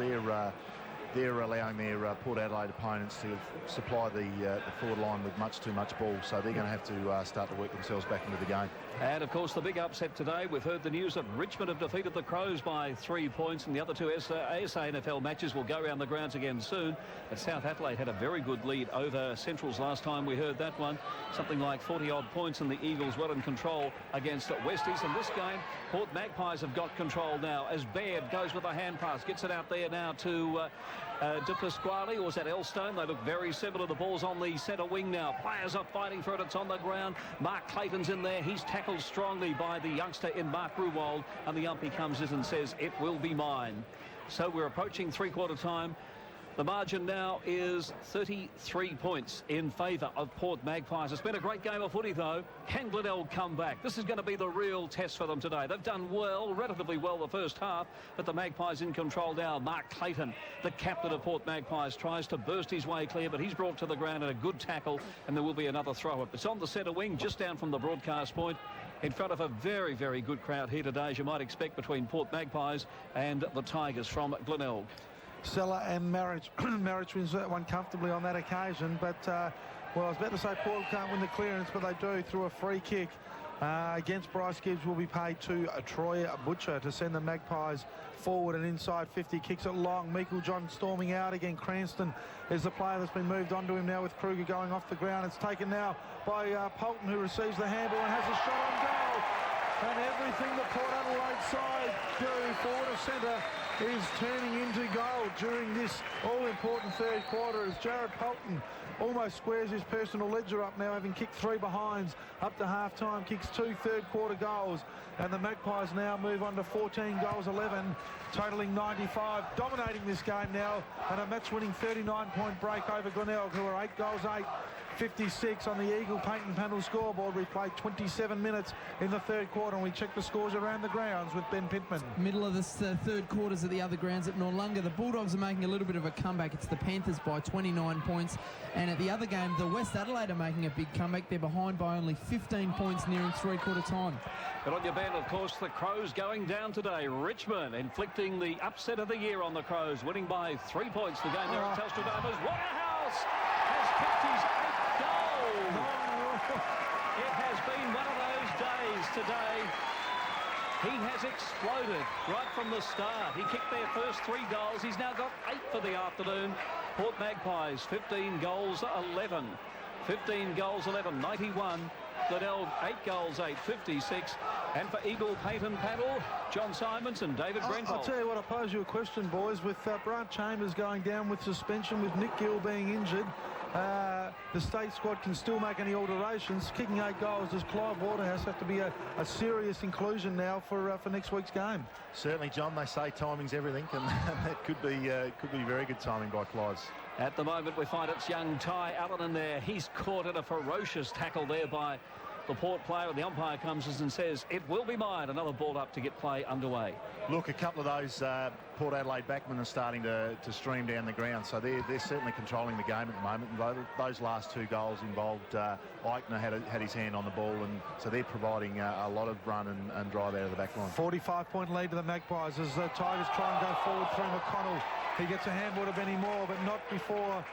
They're allowing their Port Adelaide opponents to supply the forward line with much too much ball, so they're going to have to start to work themselves back into the game. And, of course, the big upset today. We've heard the news that Richmond have defeated the Crows by 3 points, and the other two SANFL matches will go around the grounds again soon. But South Adelaide had a very good lead over Central's last time we heard that one. Something like 40-odd points, and the Eagles well in control against Westies. In this game, Port Magpies have got control now as Baird goes with a hand pass, gets it out there now to De Pasquale, or was that Elstone? They look very similar. The ball's on the centre wing now. Players are fighting for it. It's on the ground. Mark Clayton's in there. He's tackled strongly by the youngster in Mark Ruwald, and the umpy comes in and says, "It will be mine." So we're approaching three-quarter time. The margin now is 33 points in favour of Port Magpies. It's been a great game of footy, though. Can Glenelg come back? This is going to be the real test for them today. They've done well, relatively well, the first half, but the Magpies in control now. Mark Clayton, the captain of Port Magpies, tries to burst his way clear, but he's brought to the ground at a good tackle, and there will be another throw-up. It's on the centre wing, just down from the broadcast point, in front of a very, very good crowd here today, as you might expect, between Port Magpies and the Tigers from Glenelg. Seller and Marriage. Marriage wins that one comfortably on that occasion, but well, I was about to say Port can't win the clearance, but they do through a free kick against Bryce Gibbs. Will be paid to Troy Butcher to send the Magpies forward and inside 50. Kicks it long. Meiklejohn storming out again. Cranston is the player that's been moved onto him now with Kruger going off the ground. It's taken now by Polton, who receives the handball and has a shot on goal. And everything the Port Adelaide side do, forward or centre, is turning into goal during this all-important third quarter as Jared Polton almost squares his personal ledger up now, having kicked 3 behinds up to half-time, kicks 2 third-quarter goals, and the Magpies now move on to 14 goals, 11, totalling 95, dominating this game now, and a match-winning 39-point break over Glenelg, who are 8 goals, 8. 56 on the Eagle Paint and Panel scoreboard. We've played 27 minutes in the third quarter, and we check the scores around the grounds with Ben Pittman. Middle of this third quarters at the other grounds at Noarlunga. The Bulldogs are making a little bit of a comeback. It's the Panthers by 29 points. And at the other game, the West Adelaide are making a big comeback. They're behind by only 15 points nearing three-quarter time. But on your band, of course, the Crows going down today. Richmond inflicting the upset of the year on the Crows, winning by 3 points. The game there at Telstra Divers. Waterhouse has kicked his 8th goal. It has been one of those days today. He has exploded right from the start. He kicked their first 3 goals. He's now got 8 for the afternoon. Port Magpies, 15 goals, 11. 15 goals, 11, 91. Glenelg, 8 goals, 8, 56. And for Eagle Paint and Panel, John Simons and David Grenvold. I'll tell you what, I'll pose you a question, boys. With Brant Chambers going down with suspension, with Nick Gill being injured, the state squad can still make any alterations. Kicking 8 goals, does Clive Waterhouse have to be a serious inclusion now for next week's game? Certainly, John. They say timing's everything, and that could be very good timing by Clive's. At the moment, we find it's young Ty Allen in there. He's caught in a ferocious tackle there by the Port player, and the umpire comes and says, it will be mine. Another ball up to get play underway. Look, a couple of those Port Adelaide backmen are starting to stream down the ground, so they're certainly controlling the game at the moment. And those last 2 goals involved Eichner had his hand on the ball, and so they're providing a lot of run and drive out of the back line. 45-point lead to the Magpies as the Tigers try and go forward through McConnell. He gets a handball to Benny Moore, but not before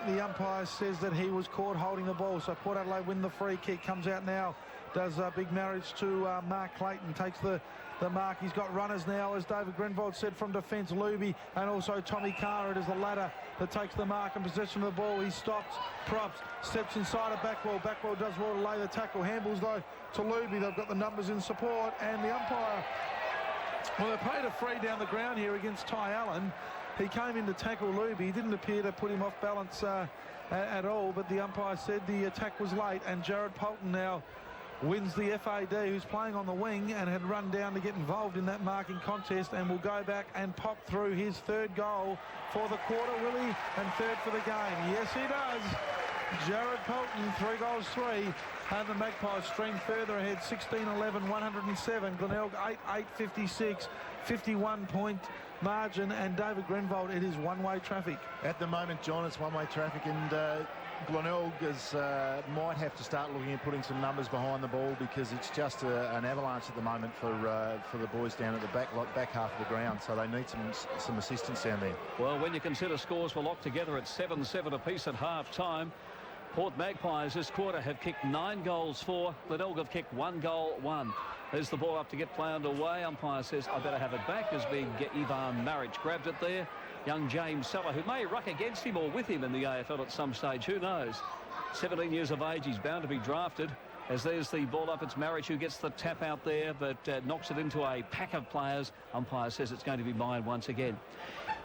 the umpire says that he was caught holding the ball. So Port Adelaide win the free kick. Comes out now, does a big marriage to Mark Clayton, takes the mark. He's got runners now, as David Grenvold said, from defence, Luby and also Tommy Carr. It is the latter that takes the mark and possession of the ball. He stops, props, steps inside a Backwell. Backwell does well to lay the tackle. Handballs though to Luby. They've got the numbers in support, and the umpire, well, they played a free down the ground here against Ty Allen. He came in to tackle Luby. He didn't appear to put him off balance at all, but the umpire said the attack was late, and Jared Polton now wins the FAD, who's playing on the wing and had run down to get involved in that marking contest, and will go back and pop through his 3rd goal for the quarter, Willie, and 3rd for the game. Yes, he does. Jared Polton, 3 goals, 3. And the Magpies stream further ahead, 16-11, 107. Glenelg 8-8, 56, 51-point margin. And David Grenvold, it is one-way traffic. At the moment, John, it's one-way traffic, and Glenelg might have to start looking at putting some numbers behind the ball, because it's just an avalanche at the moment for the boys down at the back half of the ground. So they need some assistance down there. Well, when you consider scores were locked together at 7-7 apiece at half-time, Port Magpies this quarter have kicked 9 goals for. Glenelg have kicked 1 goal, 1. There's the ball up to get play underway. Umpire says, I better have it back, as big Ivan Maric grabbed it there. Young James Seller, who may ruck against him or with him in the AFL at some stage, who knows. 17 years of age, he's bound to be drafted. As there's the ball up, it's Maric who gets the tap out there, but knocks it into a pack of players. Umpire says it's going to be mine once again.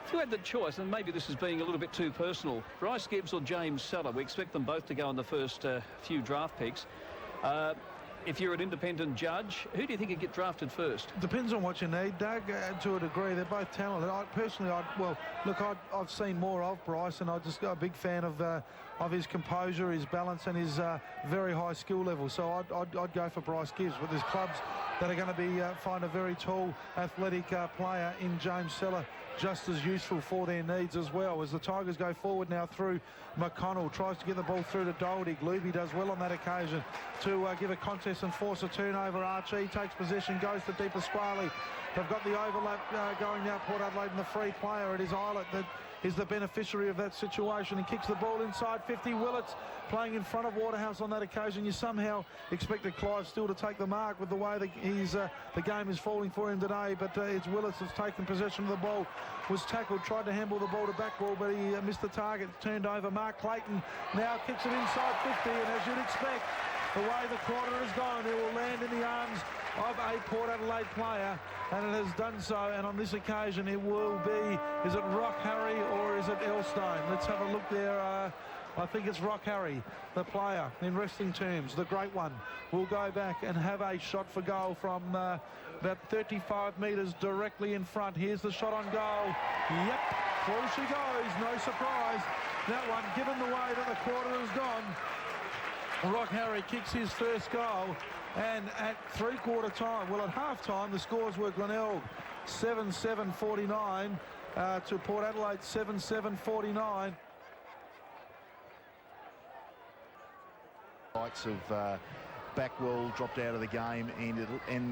If you had the choice, and maybe this is being a little bit too personal, Bryce Gibbs or James Seller, we expect them both to go in the first few draft picks. If you're an independent judge, who do you think would get drafted first? Depends on what you need, Doug, to a degree. They're both talented. I've seen more of Bryce, and I just got a big fan of his composure, his balance, and his very high skill level. So I'd go for Bryce Gibbs. But there's clubs that are going to find a very tall, athletic player in James Seller just as useful for their needs as well. As the Tigers go forward now through McConnell, tries to get the ball through to Doherty. Luby does well on that occasion to give a contest and force a turnover. Archie takes possession, goes to Di Pasquale. They've got the overlap going now, Port Adelaide, and the free player. It is Eilert that is the beneficiary of that situation, and kicks the ball inside 50. Willets playing in front of Waterhouse on that occasion. You somehow expected Clive still to take the mark with the way that the game is falling for him today, but it's Willets that's taken possession of the ball. Was tackled, tried to handball the ball to Backwell, but he missed the target, turned over. Mark Clayton now kicks it inside 50, and as you'd expect, the way the quarter has gone, it will land in the arms of a Port Adelaide player, and it has done so. And on this occasion, it will be, is it Rock Harry or is it Elstone? Let's have a look there. I think it's Rock Harry, the player in wrestling terms, the great one, will go back and have a shot for goal from about 35 metres directly in front. Here's the shot on goal. Yep, through she goes, no surprise. That one, given the way that the quarter has gone, Rock Harry kicks his first goal, and at three-quarter time, well, at half-time, the scores were Glenelg 7-7-49 to Port Adelaide 7-7-49. Lights of Backwell dropped out of the game, and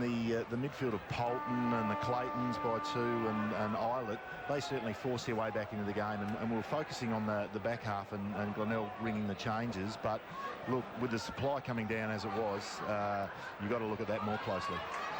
the midfield of Polton and the Claytons by 2 and Eilert, they certainly forced their way back into the game, and we were focusing on the back half and Glenelg ringing the changes. But look, with the supply coming down as it was, you've got to look at that more closely.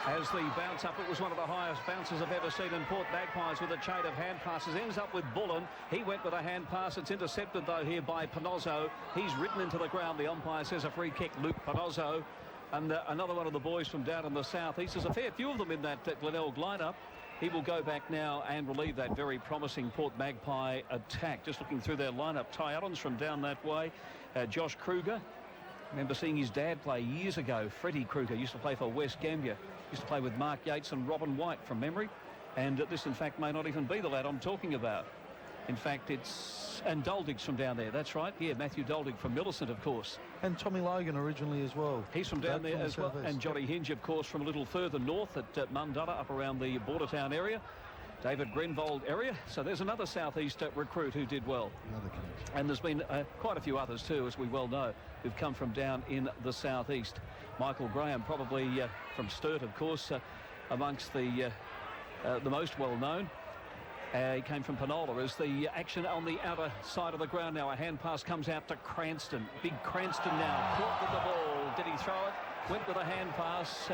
As the bounce up, it was one of the highest bounces I've ever seen in Port Magpies, with a chain of hand passes. Ends up with Bullen. He went with a hand pass. It's intercepted, though, here by Panozzo. He's ridden into the ground. The umpire says a free kick, Luke Panozzo. And another one of the boys from down in the southeast. There's a fair few of them in that Glenelg lineup. He will go back now and relieve that very promising Port Magpie attack. Just looking through their lineup, Ty Allen's from down that way. Josh Kruger. Remember seeing his dad play years ago. Freddie Kruger used to play for West Gambier. Used to play with Mark Yates and Robin White from memory. And this, in fact, may not even be the lad I'm talking about. In fact, and Doldig's from down there. That's right. Yeah, Matthew Doldig from Millicent, of course. And Tommy Logan originally as well. He's from down there as well. And Johnny Hinge, of course, from a little further north at Mundalla, up around the Bordertown area. David Grenvold area. So there's another southeast recruit who did well. And there's been quite a few others too, as we well know, who've come from down in the southeast. Michael Graham, probably from Sturt, of course, amongst the most well-known. He came from Penola as the action on the outer side of the ground now. A hand pass comes out to Cranston. Big Cranston now. Caught with the ball. Did he throw it? Went with a hand pass.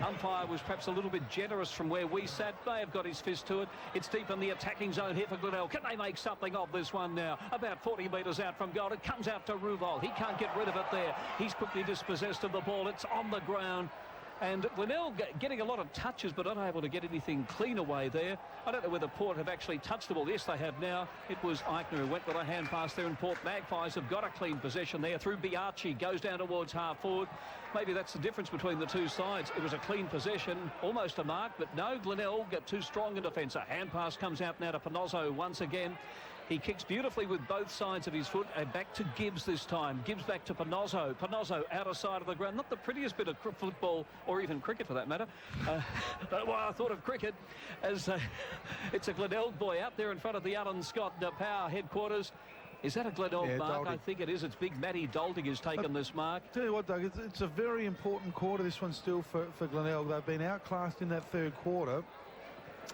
Umpire was perhaps a little bit generous from where we sat. May have got his fist to it. It's deep in the attacking zone here for Glenelg. Can they make something of this one now? About 40 metres out from goal. It comes out to Ruvol. He can't get rid of it there. He's quickly dispossessed of the ball. It's on the ground. And Glenelg getting a lot of touches, but not able to get anything clean away there. I don't know whether Port have actually touched the ball. Yes, they have now. It was Eichner who went with a hand pass there, and Port Magpies have got a clean possession there through Biarchi. Goes down towards half forward. Maybe that's the difference between the two sides. It was a clean possession, almost a mark, but no, Glenelg too strong in defence. A hand pass comes out now to Panozzo once again. He kicks beautifully with both sides of his foot, and back to Gibbs this time. Gibbs back to Panozzo. Panozzo outer side of the ground. Not the prettiest bit of football, or even cricket for that matter. But well, I thought of cricket as it's a Glenelg boy out there in front of the Alan Scott Power headquarters. Is that a Glenelg mark? Doldig. I think it is. It's big Matty Doldig has taken this mark. Tell you what, Doug, it's a very important quarter, this one still for Glenelg. They've been outclassed in that third quarter.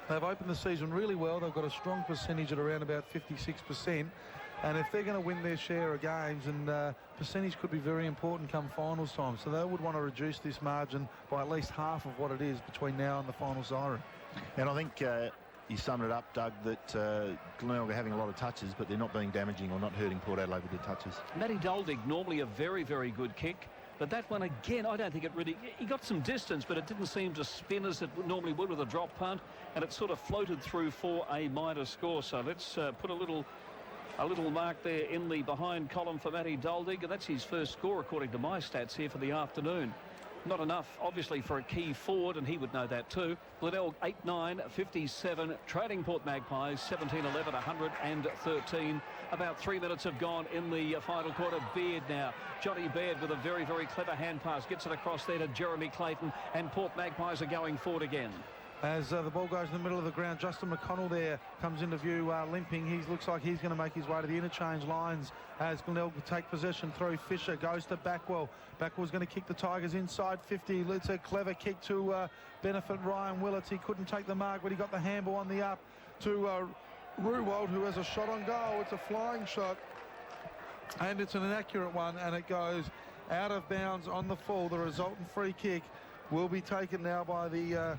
They've opened the season really well. They've got a strong percentage at around about 56%. And if they're going to win their share of games, and percentage could be very important come finals time. So they would want to reduce this margin by at least half of what it is between now and the final siren. And I think you summed it up, Doug, that Glenelg are having a lot of touches, but they're not being damaging or not hurting Port Adelaide with their touches. Matty Doldig, normally a very, very good kick. But that one, again, I don't think it really... He got some distance, but it didn't seem to spin as it normally would with a drop punt. And it sort of floated through for a minor score. So let's put a little mark there in the behind column for Matty Doldig. And that's his first score, according to my stats here for the afternoon. Not enough, obviously, for a key forward, and he would know that too. Glenelg 8-9, 57. Trading Port Magpies 17-11, 113. About 3 minutes have gone in the final quarter. Beard now. Johnny Beard with a very, very clever hand pass. Gets it across there to Jeremy Clayton, and Port Magpies are going forward again. As the ball goes in the middle of the ground, Justin McConnell there comes into view limping. He looks like he's going to make his way to the interchange lines as Glenelg will take possession through. Fisher goes to Backwell. Backwell's going to kick the Tigers inside 50. It's a clever kick to benefit Ryan Willits. He couldn't take the mark, but he got the handball on the up to Ruwald, who has a shot on goal. It's a flying shot, and it's an inaccurate one, and it goes out of bounds on the full. The resultant free kick will be taken now by the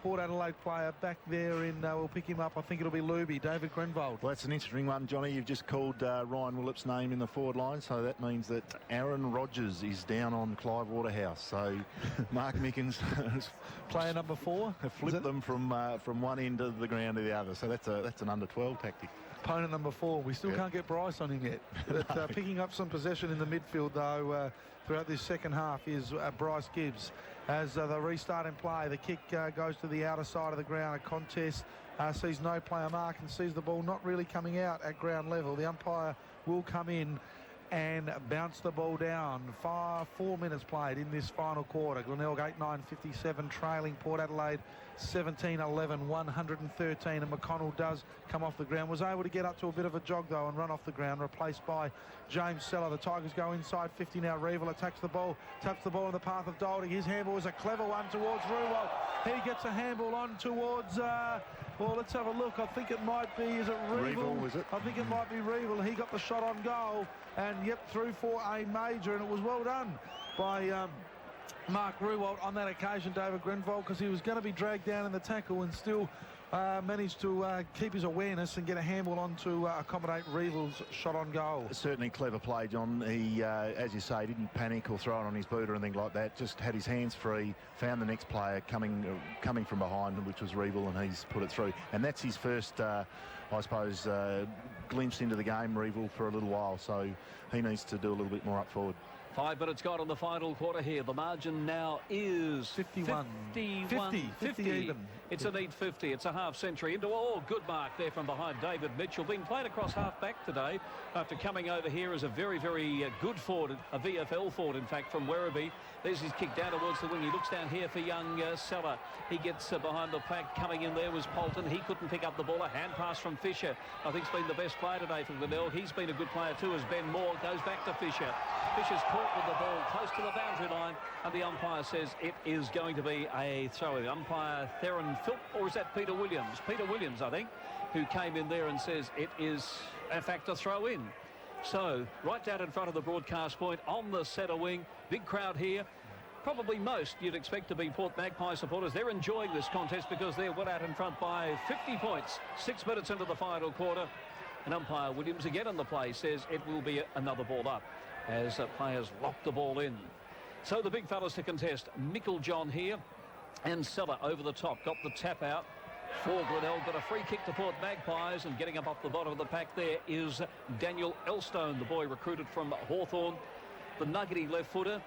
Port Adelaide player back there in, we'll pick him up, I think it'll be Luby, David Grenvold. Well, that's an interesting one, Johnny. You've just called Ryan Willits' name in the forward line, so that means that Aaron Rodgers is down on Clive Waterhouse. So Mark Mickens player number 4 flipped them from one end of the ground to the other. So that's an under-12 tactic. Opponent number 4. We still can't get Bryce on him yet. But picking up some possession in the midfield, though, throughout this second half is Bryce Gibbs. As the restart in play, the kick goes to the outer side of the ground. A contest sees no player mark and sees the ball not really coming out at ground level. The umpire will come in and bounce the ball down. 4 minutes played in this final quarter. Glenelg 8-9, 57, trailing Port Adelaide 17-11, 113, and McConnell does come off the ground. Was able to get up to a bit of a jog, though, and run off the ground, replaced by James Seller. The Tigers go inside 50 now. Revel attacks the ball, taps the ball in the path of Doldig. His handball is a clever one towards Ruwald. He gets a handball on towards... well, let's have a look. I think it might be... Is it Revel? Was it? I think it might be Revel. He got the shot on goal, and yep, through for a major, and it was well done by Mark Ruwald on that occasion, David Grenvold, because he was going to be dragged down in the tackle and still managed to keep his awareness and get a handball on to accommodate Revel's shot on goal. Certainly clever play, John. He, as you say, didn't panic or throw it on his boot or anything like that. Just had his hands free, found the next player coming from behind, which was Revel, and he's put it through. And that's his first, I suppose, glimpse into the game, Revel, for a little while. So he needs to do a little bit more up forward. 5 minutes gone in the final quarter here. The margin now is 51. 50 even. It's a neat 50. It's a half century into. Oh, good mark there from behind David Mitchell. Being played across half back today after coming over here as a very, very good forward, a VFL forward, in fact, from Werribee. There's his kick down towards the wing. He looks down here for young Seller. He gets behind the pack. Coming in there was Polton. He couldn't pick up the ball. A hand pass from Fisher. I think he's been the best player today for Glenelg. He's been a good player too as Ben Moore goes back to Fisher. Fisher's caught with the ball close to the boundary line, and the umpire says it is going to be a throw. Umpire Theron Philp, or is that Peter Williams? Peter Williams, I think, who came in there and says it is, in fact, a throw in. So, right down in front of the broadcast point on the centre wing. Big crowd here. Probably most you'd expect to be Port Magpie supporters. They're enjoying this contest because they're well out in front by 50 points. 6 minutes into the final quarter. And umpire Williams again on the play says it will be another ball up as players lock the ball in. So the big fellas to contest. Micklejohn here and Seller over the top. Got the tap out for Glenelg, but a free kick to Port Magpies, and getting up off the bottom of the pack there is Daniel Elstone, the boy recruited from Hawthorn. The nuggety left footer,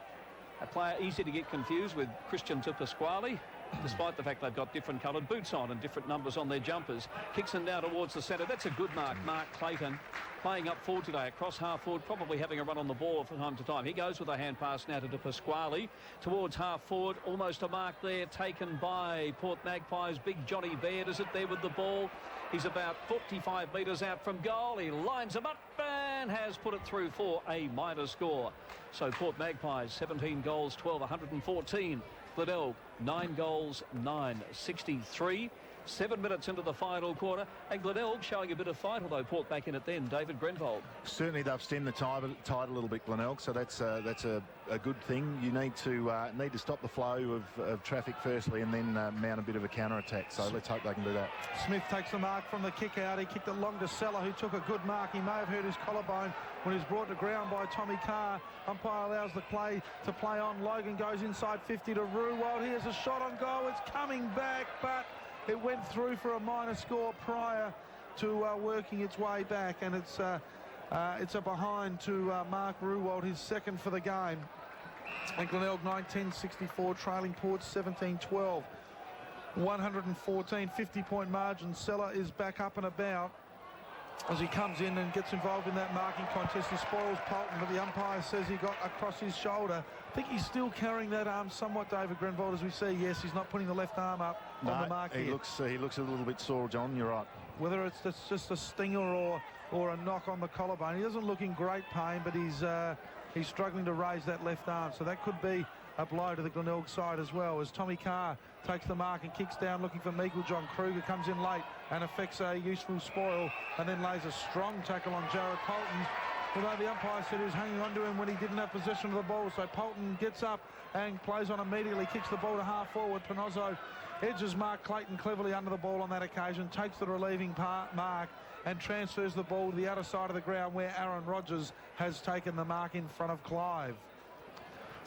a player easy to get confused with Christian Pasquale, despite the fact they've got different coloured boots on and different numbers on their jumpers. Kicks him now towards the centre. That's a good mark. Mark Clayton playing up forward today, across half forward, probably having a run on the ball from time to time. He goes with a hand pass now to Pasquale towards half forward. Almost a mark there taken by Port Magpies. Big Johnny Baird is it there with the ball. He's about 45 metres out from goal. He lines him up and has put it through for a minor score. So Port Magpies 17 goals, 12, 114. Glenelg 9 goals, 9, 63. 7 minutes into the final quarter, and Glenelg showing a bit of fight, although Port back in it then. David Grenvold. Certainly they've stemmed the tide a little bit, Glenelg, so that's a good thing. You need to stop the flow of traffic firstly, and then mount a bit of a counter attack. So let's hope they can do that. Smith takes the mark from the kick out. He kicked it long to Seller, who took a good mark. He may have hurt his collarbone when he was brought to ground by Tommy Carr. Umpire allows the play to play on. Logan goes inside 50 to Ruwald. Here's a shot on goal. It's coming back, but it went through for a minor score prior to working its way back, and it's a behind to Mark Ruwald, his second for the game. And Glenelg 19-64, trailing Port 17-12. 114, 50-point margin. Seller is back up and about as he comes in and gets involved in that marking contest. He spoils Polton, but the umpire says he got across his shoulder. I think he's still carrying that arm somewhat, David Grenvold, as we see. Yes, he's not putting the left arm up on the mark he here. He looks a little bit sore, John. You're right. Whether it's just a stinger or a knock on the collarbone, he doesn't look in great pain, but he's struggling to raise that left arm. So that could be a blow to the Glenelg side as well, as Tommy Carr takes the mark and kicks down looking for Micklejohn. Kruger comes in late and affects a useful spoil, and then lays a strong tackle on Jared Polton, although the umpire said he was hanging on to him when he didn't have possession of the ball. So Polton gets up and plays on immediately, kicks the ball to half forward. Panozzo edges Mark Clayton cleverly under the ball on that occasion, takes the relieving mark and transfers the ball to the outer side of the ground where Aaron Rodgers has taken the mark in front of Clive.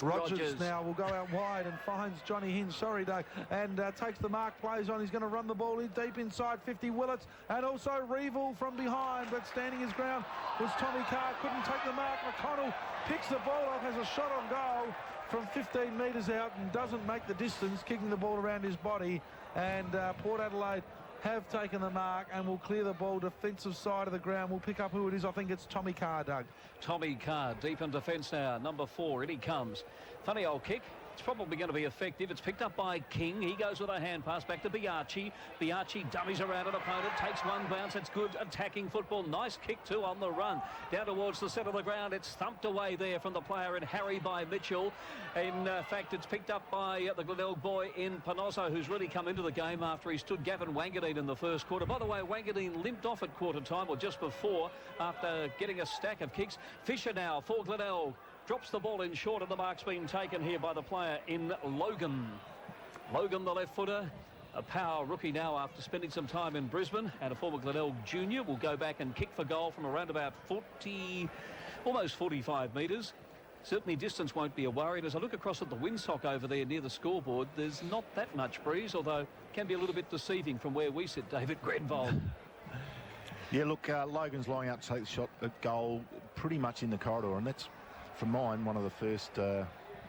Rodgers now will go out wide and finds Johnny Hinge, sorry Dave, and takes the mark, plays on. He's going to run the ball in deep inside 50. Willits, and also Reevil from behind, but standing his ground was Tommy Carr, couldn't take the mark. McConnell picks the ball up, has a shot on goal from 15 metres out and doesn't make the distance, kicking the ball around his body. And Port Adelaide have taken the mark and will clear the ball defensive side of the ground. We'll pick up who it is. I think it's Tommy Carr, Doug. Tommy Carr deep in defence now, number 4. In he comes. Funny old kick. It's probably going to be effective. It's picked up by King. He goes with a hand pass back to Biaggi. Biaggi dummies around an opponent, takes one bounce. It's good attacking football. Nice kick too on the run. Down towards the centre of the ground. It's thumped away there from the player and harried by Mitchell. In fact, it's picked up by the Glenelg boy in Panozzo, who's really come into the game after he stood Gavin Wanganeen in the first quarter. By the way, Wanganeen limped off at quarter time, or just before, after getting a stack of kicks. Fisher now for Glenelg. Drops the ball in short, and the mark's been taken here by the player in Logan. Logan, the left footer, a power rookie now after spending some time in Brisbane, and a former Glenelg junior will go back and kick for goal from around about 40, almost 45 metres. Certainly distance won't be a worry. And as I look across at the windsock over there near the scoreboard, there's not that much breeze, although it can be a little bit deceiving from where we sit, David Grenvold. Yeah, look, Logan's lining up to take the shot at goal pretty much in the corridor, and that's from mine, one of the first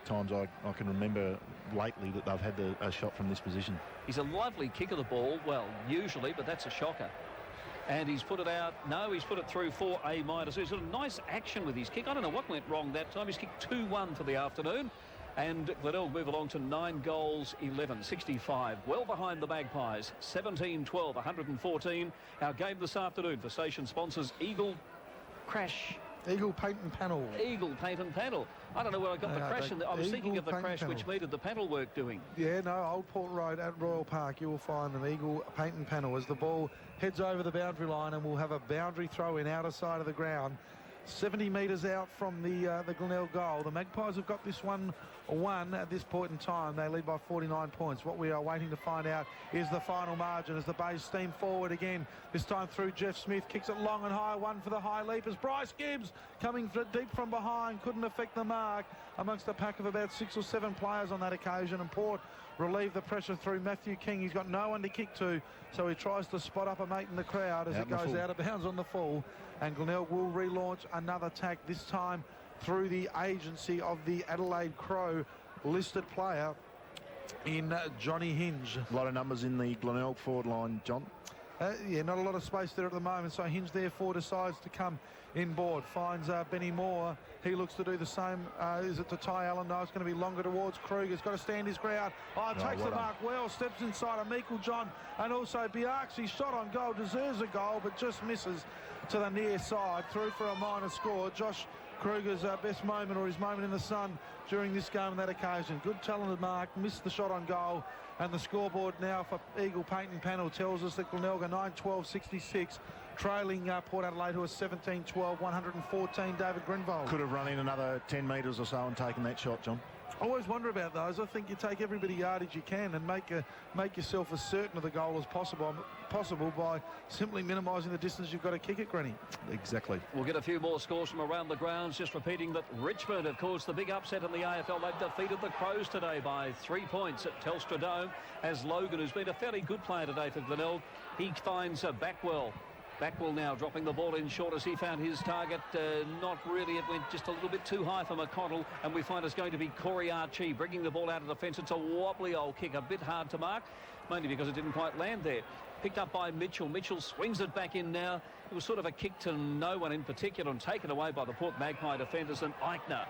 times I can remember lately that they've had a shot from this position. He's a lovely kick of the ball, well, usually, but that's a shocker. And he's put it out. No, he's put it through for A-. He's got a nice action with his kick. I don't know what went wrong that time. He's kicked 2-1 for the afternoon. And Glenelg move along to 9 goals, 11, 65. Well behind the Magpies, 17-12, 114. Our game this afternoon for station sponsors Eagle Crash. Eagle Paint and Panel. Eagle Paint and Panel. I don't know where I got the crash in there. I was thinking of the crash which needed the panel work doing. Yeah, no, Old Port Road at Royal Park, you will find them. Eagle Paint and Panel as the ball heads over the boundary line, and we'll have a boundary throw in outer side of the ground. 70 metres out from the Glenelg goal. The Magpies have got this one at this point in time. They lead by 49 points. What we are waiting to find out is the final margin as the Bays steam forward again. This time through Jeff Smith. Kicks it long and high. One for the high leapers. Bryce Gibbs coming deep from behind. Couldn't affect the mark amongst a pack of about 6 or 7 players on that occasion. And Port relieve the pressure through Matthew King. He's got no one to kick to, so he tries to spot up a mate in the crowd as it goes out of bounds on the full. And Glenelg will relaunch another attack, this time through the agency of the Adelaide Crow listed player in Johnny Hinge. A lot of numbers in the Glenelg forward line, John. Yeah, not a lot of space there at the moment, so Hinge therefore decides to come inboard. Finds Benny Moore. He looks to do the same. Is it to Ty Allen? No, it's going to be longer towards Kruger's got to stand his ground. Takes the mark well, steps inside of Meikle John, and also Biaxi's shot on goal deserves a goal, but just misses to the near side. Through for a minor score. Josh Kruger's best moment, or his moment in the sun during this game on that occasion. Good talented mark, missed the shot on goal. And the scoreboard now for Eagle Paint and Panel tells us that Glenelg are 9-12-66, trailing Port Adelaide, who are 17-12, 114. David Grenvold. Could have run in another 10 metres or so and taken that shot, John. I always wonder about those. I think you take every bit of yardage you can and make yourself as certain of the goal as possible by simply minimising the distance you've got to kick it, Granny. Exactly. We'll get a few more scores from around the grounds. Just repeating that Richmond, of course, the big upset in the AFL. They've defeated the Crows today by 3 points at Telstra Dome, as Logan, who's been a fairly good player today for Glenelg, he finds Backwell. Backwell now dropping the ball in short as he found his target. Not really. It went just a little bit too high for McConnell, and we find it's going to be Corey Archie bringing the ball out of the fence. It's a wobbly old kick, a bit hard to mark, mainly because it didn't quite land there. Picked up by Mitchell. Mitchell swings it back in now. It was sort of a kick to no one in particular, and taken away by the Port Magpie defenders. And Eichner,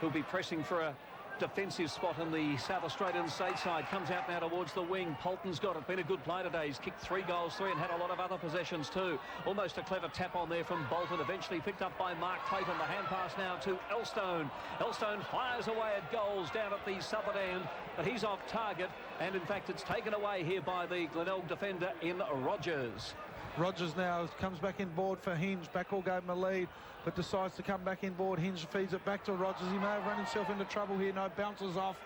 who'll be pressing for a defensive spot in the South Australian state side, comes out now towards the wing. Polton's got it. Been a good play today. He's kicked 3 goals, 3, and had a lot of other possessions too. Almost a clever tap on there from Bolton. Eventually picked up by Mark Clayton. The hand pass now to Elstone. Elstone fires away at goals down at the southern end, but he's off target. And in fact, it's taken away here by the Glenelg defender in Rogers. Rogers now comes back in board for Hinge. Backwell gave him a lead, but decides to come back in board. Hinge feeds it back to Rogers. He may have run himself into trouble here. No, bounces off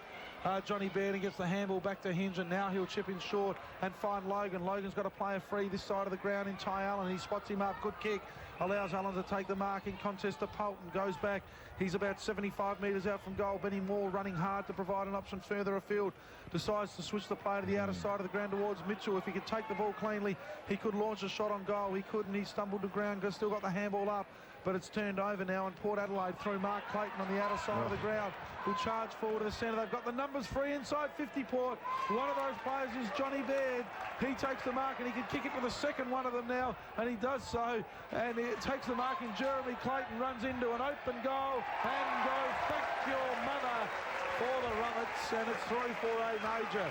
Johnny Baird and gets the handball back to Hinge, and now he'll chip in short and find Logan. Logan's got a player free this side of the ground in Ty Allen. He spots him up. Good kick. Allows Allen to take the mark in contest to Polton. Goes back. He's about 75 metres out from goal. Benny Moore running hard to provide an option further afield. Decides to switch the play to the outer side of the ground towards Mitchell. If he could take the ball cleanly, he could launch a shot on goal. He couldn't. He stumbled to ground. Still got the handball up, but it's turned over now, and Port Adelaide through Mark Clayton on the outer side of the ground will charge forward to the centre. They've got the numbers free inside 50 Port. One of those players is Johnny Baird. He takes the mark, and he can kick it to the second one of them now, and he does so. And it takes the mark, and Jeremy Clayton runs into an open goal and goes back your mother for the Rummets, and it's 3-4-A major.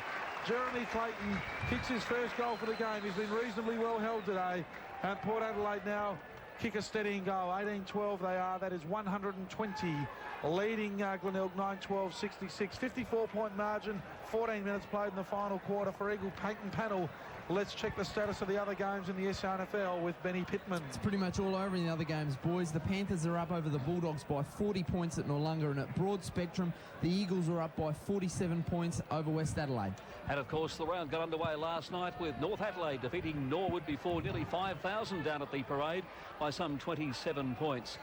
Jeremy Clayton kicks his first goal for the game. He's been reasonably well held today, and Port Adelaide now kick a steadying goal. 18-12 they are. That is 120, leading Glenelg 9-12-66. 54-point margin, 14 minutes played in the final quarter for Eagle Paint and Panel. Let's check the status of the other games in the SANFL with Benny Pittman. It's pretty much all over in the other games, boys. The Panthers are up over the Bulldogs by 40 points at Noarlunga, and at Broad Spectrum, the Eagles are up by 47 points over West Adelaide. And of course, the round got underway last night with North Adelaide defeating Norwood before nearly 5,000 down at the parade by some 27 points.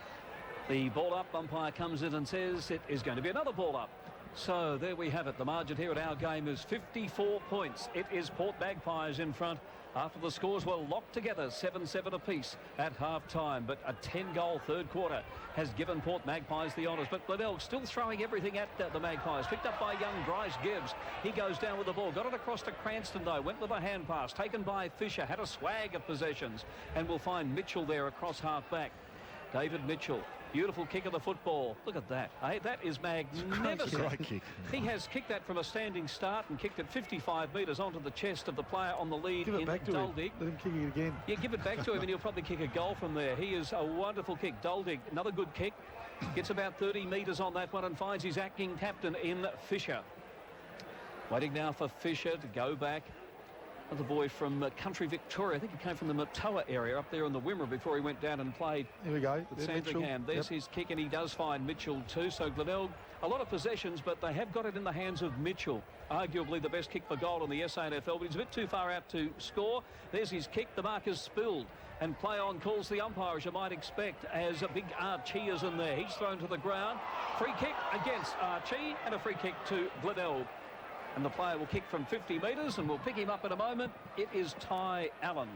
The ball up, umpire comes in and says it is going to be another ball up. So there we have it. The margin here at our game is 54 points. It is Port Magpies in front after the scores were locked together, 7-7 apiece at half-time. But a 10-goal third quarter has given Port Magpies the honours. But Glenelg still throwing everything at the Magpies. Picked up by young Bryce Gibbs. He goes down with the ball. Got it across to Cranston, though. Went with a hand pass. Taken by Fisher. Had a swag of possessions. And we'll find Mitchell there across half-back. David Mitchell. Beautiful kick of the football. Look at that. Hey, that is magnificent. Great kick. He has kicked that from a standing start and kicked it 55 metres onto the chest of the player on the lead in Duldig. Let him kick it again. Yeah, give it back to him and he'll probably kick a goal from there. He is a wonderful kick. Duldig, another good kick. Gets about 30 metres on that one and finds his acting captain in Fisher. Waiting now for Fisher to go back. The boy from country Victoria. I think he came from the Matoa area up there in the Wimmera before he went down and played. Here we go. With Sandringham. There's his kick, and he does find Mitchell too. So Glenelg, a lot of possessions, but they have got it in the hands of Mitchell. Arguably the best kick for goal in the SANFL, but he's a bit too far out to score. There's his kick. The mark is spilled. And play on calls the umpire, as you might expect, as a big Archie is in there. He's thrown to the ground. Free kick against Archie, and a free kick to Glenelg. And the player will kick from 50 metres, and we'll pick him up in a moment. It is Ty Allen.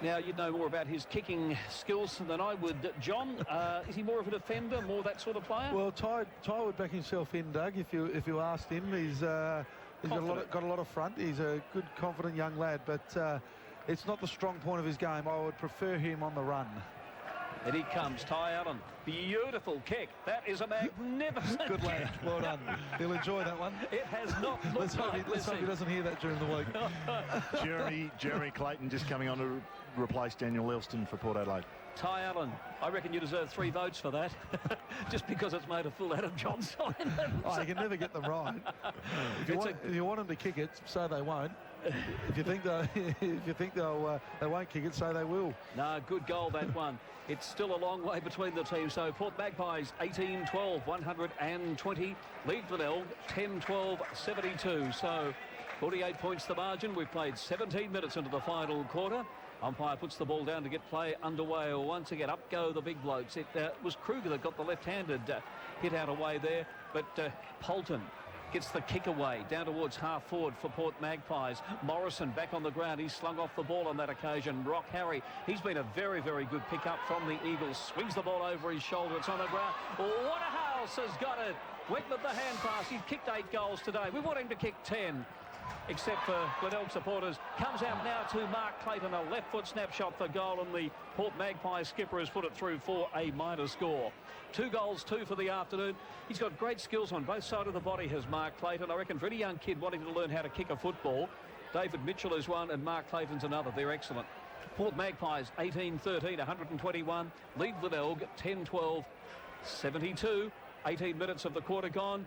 Now, you'd know more about his kicking skills than I would. John, is he more of a defender, more that sort of player? Well, Ty would back himself in, Doug, if you asked him. He's got a lot of front. He's a good, confident young lad, but it's not the strong point of his game. I would prefer him on the run. And he comes, Ty Allen. Beautiful kick. That is a magnificent Good lad. Well done. He'll enjoy that one. It has not looked let's hope he doesn't hear that during the week. Jeremy Clayton just coming on to replace Daniel Elston for Port Adelaide. Ty Allen, I reckon you deserve 3 votes for that, just because it's made a fool out of John Simon. You can never get them right. If you want them to kick it, so they won't. If you think they won't kick it, so they will. No, good goal, that one. It's still a long way between the teams. So Port Magpies 18-12, 120. Lead Glenelg 10-12, 72. So 48 points the margin. We've played 17 minutes into the final quarter. Umpire puts the ball down to get play underway. Once again, up go the big blokes. It was Kruger that got the left-handed hit out away there, but Polton gets the kick away down towards half forward for Port Magpies. Morrison back on the ground. He's slung off the ball on that occasion. Rock Harry, he's been a very, very good pick-up from the Eagles. Swings the ball over his shoulder. It's on the ground. Waterhouse has got it. Went with the hand pass. He's kicked 8 goals today. We want him to kick 10. Except for Glenelg supporters. Comes out now to Mark Clayton, a left foot snapshot for goal, and the Port Magpie skipper has put it through for a minor score. 2 goals, 2 for the afternoon. He's got great skills on both sides of the body, has Mark Clayton. I reckon for any young kid wanting to learn how to kick a football, David Mitchell is one and Mark Clayton's another. They're excellent. Port Magpies 18-13, 121. Lead Glenelg 10-12, 72. 18 minutes of the quarter gone.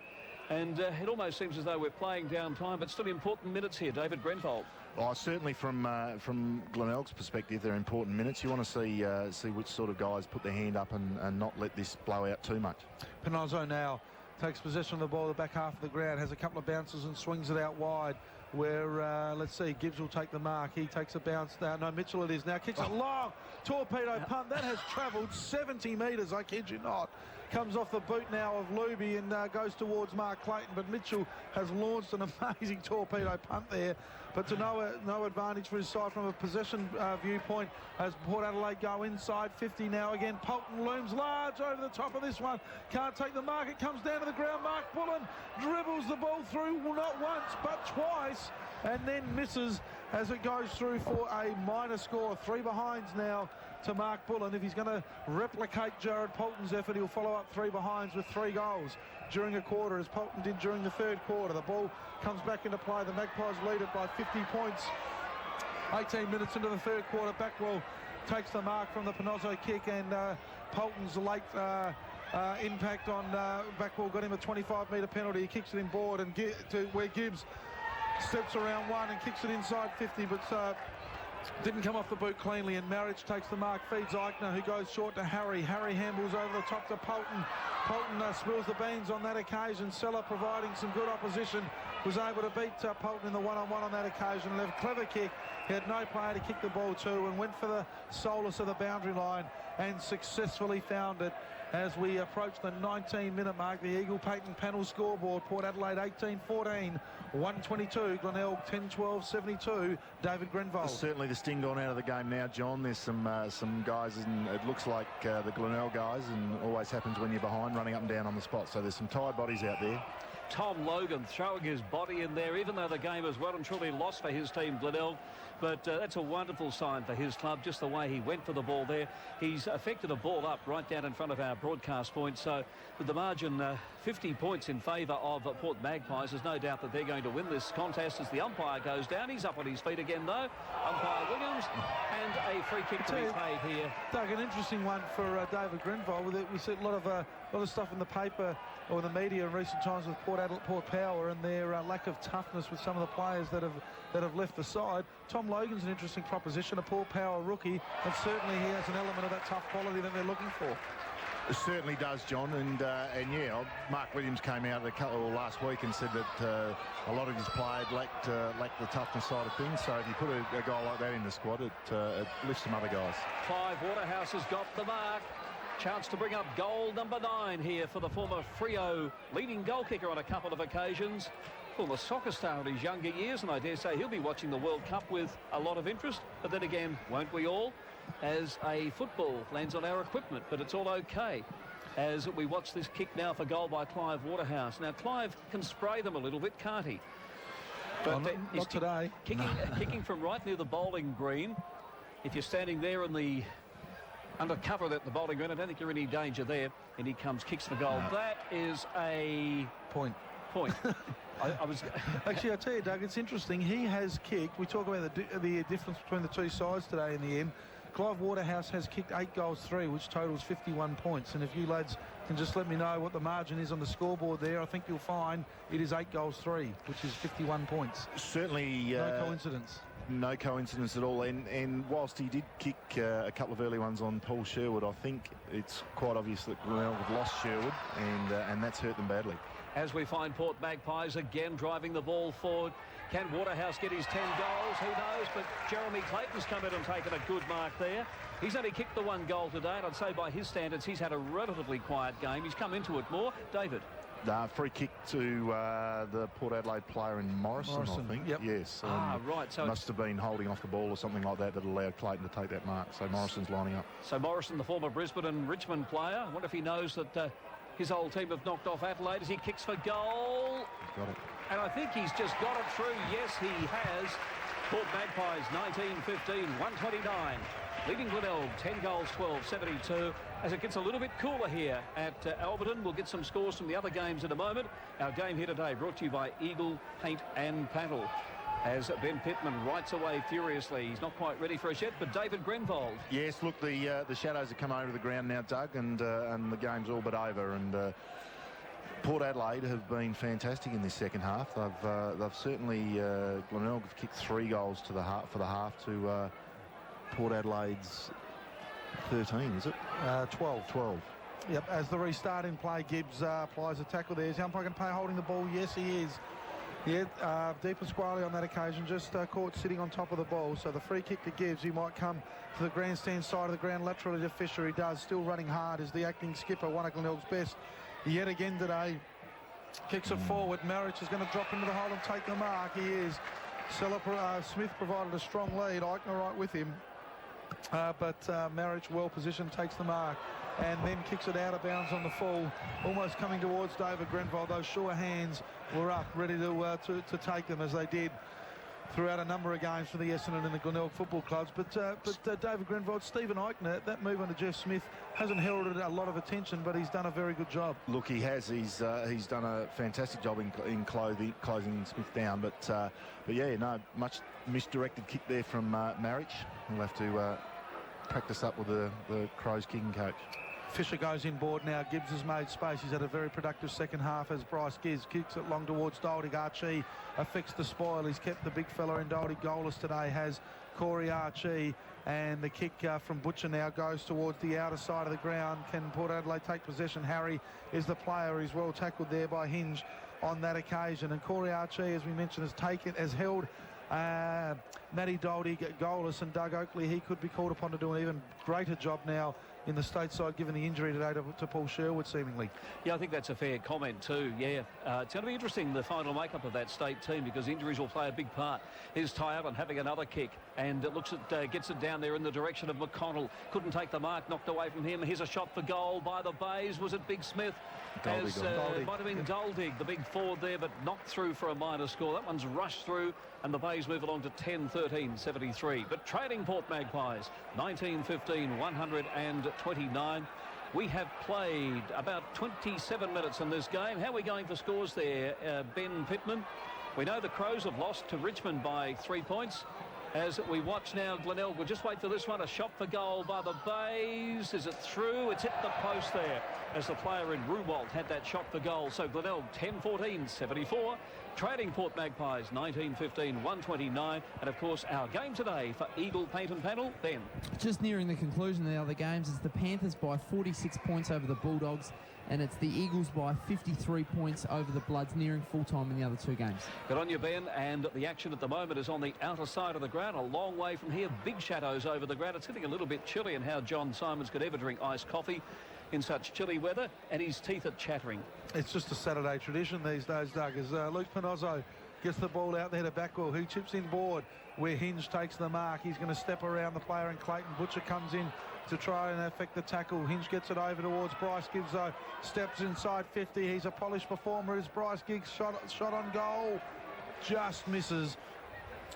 And it almost seems as though we're playing down time, but still important minutes here, David Grenfold. Oh, certainly from Glenelg's perspective, they're important minutes. You want to see which sort of guys put their hand up and not let this blow out too much. Pinozzo now takes possession of the ball, the back half of the ground, has a couple of bounces and swings it out wide. Where, let's see, Gibbs will take the mark. He takes a bounce down. No, Mitchell it is now. Kicks it long. Torpedo punt. That has travelled 70 metres, I kid you not. Comes off the boot now of Luby and goes towards Mark Clayton. But Mitchell has launched an amazing torpedo punt there. But to no advantage for his side from a possession viewpoint as Port Adelaide go inside 50 now again. Polton looms large over the top of this one. Can't take the mark. It comes down to the ground. Mark Bullen dribbles the ball through, well, not once, but twice. And then misses as it goes through for a minor score. 3 behinds now to Mark Bullen. If he's going to replicate Jared Polton's effort, he'll follow up 3 behinds with 3 goals during a quarter, as Polton did during the third quarter. The ball comes back into play. The Magpies lead it by 50 points. 18 minutes into the third quarter. Backwell takes the mark from the Pinozzo kick, and Polton's late impact on Backwell got him a 25-metre penalty. He kicks it in board and to where Gibbs steps around one and kicks it inside 50, but didn't come off the boot cleanly, and Marriage takes the mark, feeds Eichner, who goes short to Harry. Harry handles over the top to Polton. Polton spills the beans on that occasion. Seller providing some good opposition, was able to beat Polton in the one-on-one on that occasion. A clever kick. He had no player to kick the ball to and went for the solace of the boundary line and successfully found it. as we approach the 19-minute mark. The Eagle Payton panel scoreboard: Port Adelaide 18-14, 122, Glenelg 10-12, 72. David Grenvold. Certainly the sting gone out of the game now, John. There's some guys, and it looks like the Glenelg guys, and always happens when you're behind, running up and down on the spot. So there's some tired bodies out there. Tom Logan throwing his body in there, even though the game is well and truly lost for his team, Glenelg. But that's a wonderful sign for his club, just the way he went for the ball there. He's affected a ball up right down in front of our broadcast point. So with the margin 50 points in favour of Port Magpies, there's no doubt that they're going to win this contest as the umpire goes down. He's up on his feet again, though. Umpire Williams, and a free kick to be paid here. Doug, an interesting one for David Grenvold. We see a lot of stuff in the paper or in the media in recent times with Port Power and their lack of toughness with some of the players that have left the side. Tom Logan's an interesting proposition, a Port Power rookie, and certainly he has an element of that tough quality that they're looking for. It certainly does, John, and yeah, Mark Williams came out last week and said that a lot of his players lacked the toughness side of things. So if you put a guy like that in the squad, it lifts some other guys. Clive Waterhouse has got the mark. Chance to bring up goal number 9 here for the former Freo leading goal kicker on a couple of occasions. Former soccer star in his younger years, and I dare say he'll be watching the World Cup with a lot of interest. But then again, won't we all? As a football lands on our equipment, but it's all okay as we watch this kick now for goal by Clive Waterhouse. Now, Clive can spray them a little bit, can't he? But not today. Kicking from right near the bowling green. If you're standing there in the under cover at the bowling green, I don't think you're in any danger there. And he comes, kicks for goal. No. That is a point. I was actually, I tell you, Doug, it's interesting. He has kicked. We talk about the difference between the two sides today in the end. Clive Waterhouse has kicked 8 goals 3, which totals 51 points. And if you lads can just let me know what the margin is on the scoreboard there, I think you'll find it is 8 goals 3, which is 51 points. Certainly no coincidence. No coincidence at all. And whilst he did kick a couple of early ones on Paul Sherwood, I think it's quite obvious that Glenelg have lost Sherwood, and that's hurt them badly. As we find Port Magpies again driving the ball forward. Can Waterhouse get his 10 goals? Who knows? But Jeremy Clayton's come in and taken a good mark there. He's only kicked the 1 goal today, and I'd say by his standards, he's had a relatively quiet game. He's come into it more. David? Free kick to the Port Adelaide player in Morrison, I think. Yep. Yes. Right. So must have been holding off the ball or something like that allowed Clayton to take that mark. So Morrison's lining up. So Morrison, the former Brisbane and Richmond player. I wonder if he knows that his old team have knocked off Adelaide as he kicks for goal. Got it. And I think he's just got it through. Yes, he has. Port Magpies 19-15, 129. Leading Glenelg 10 goals 12, 72. As it gets a little bit cooler here at Alberton, we'll get some scores from the other games in a moment. Our game here today brought to you by Eagle Paint and Panel. As Ben Pittman writes away furiously. He's not quite ready for us yet, but David Grenvold. Yes, look, the shadows have come over the ground now, Doug, and the game's all but over. And Port Adelaide have been fantastic in this second half. They've certainly Glenelg have kicked 3 goals to the half to Port Adelaide's 13, is it? 12. 12. Yep. As the restart in play, Gibbs applies a tackle there. Is the umpire going to pay holding the ball? Yes, he is. Yeah, Deep Pasquale on that occasion just caught sitting on top of the ball. So the free kick to Gibbs, he might come to the grandstand side of the ground laterally to Fisher. He does, still running hard as the acting skipper, one of Glenelg's best yet again today. Kicks it forward. Marich is going to drop into the hole and take the mark. He is. Smith provided a strong lead. Eichner right with him. But Marich well positioned, takes the mark and then kicks it out of bounds on the full, almost coming towards David Grenvold. Those sure hands were up, ready to take them, as they did throughout a number of games for the Essendon and the Glenelg football clubs. But David Grenvold, Stephen Eichner, that move under Jeff Smith hasn't heralded a lot of attention, but he's done a very good job. Look, he has. He's done a fantastic job in closing Smith down. But yeah, no, much misdirected kick there from Marich. We'll have to practice up with the Crows kicking coach. Fisher goes inboard now. Gibbs has made space. He's had a very productive second half as Bryce Gibbs kicks it long towards Doherty. Archie affixed the spoil. He's kept the big fella in Doherty goalless today, has Corey Archie. And the kick from Butcher now goes towards the outer side of the ground. Can Port Adelaide take possession? Harry is the player. He's well tackled there by Hinge on that occasion. And Corey Archie, as we mentioned, has held Matty Doherty goalless, and Doug Oakley, he could be called upon to do an even greater job now in the stateside, given the injury today to Paul Sherwood, seemingly. Yeah, I think that's a fair comment too. Yeah, it's going to be interesting, the final makeup of that state team, because injuries will play a big part. Here's Ty Allen having another kick, and it looks at gets it down there in the direction of McConnell. Couldn't take the mark, knocked away from him. Here's a shot for goal by the Bays. Was it Big Smith? It might have been Glenelg, the big forward there, but knocked through for a minor score. That one's rushed through, and the Bays move along to 10-13-73. But Trading Port Magpies, 19-15, 129. We have played about 27 minutes in this game. How are we going for scores there, Ben Pittman? We know the Crows have lost to Richmond by 3 points. As we watch now, Glenelg will just wait for this one. A shot for goal by the Bays. Is it through? It's hit the post there, as the player in Ruwalt had that shot for goal. So Glenelg 10-14, 74. Trading Port Magpies 19-15, 129. And of course, our game today for Eagle Paint and Panel, Ben. Just nearing the conclusion of the other games, it's the Panthers by 46 points over the Bulldogs, and it's the Eagles by 53 points over the Bloods, nearing full-time in the other two games. Good on you, Ben. And the action at the moment is on the outer side of the ground, a long way from here. Big shadows over the ground. It's getting a little bit chilly, and how John Simons could ever drink iced coffee in such chilly weather, and his teeth are chattering. It's just a Saturday tradition these days, Doug, as Luke Panozzo gets the ball out there to Backwell, who chips in board where Hinge takes the mark. He's going to step around the player, and Clayton Butcher comes in to try and affect the tackle. Hinge gets it over towards Bryce Gibbs, though. Steps inside 50. He's a polished performer. Is Bryce Gibbs shot on goal? Just misses.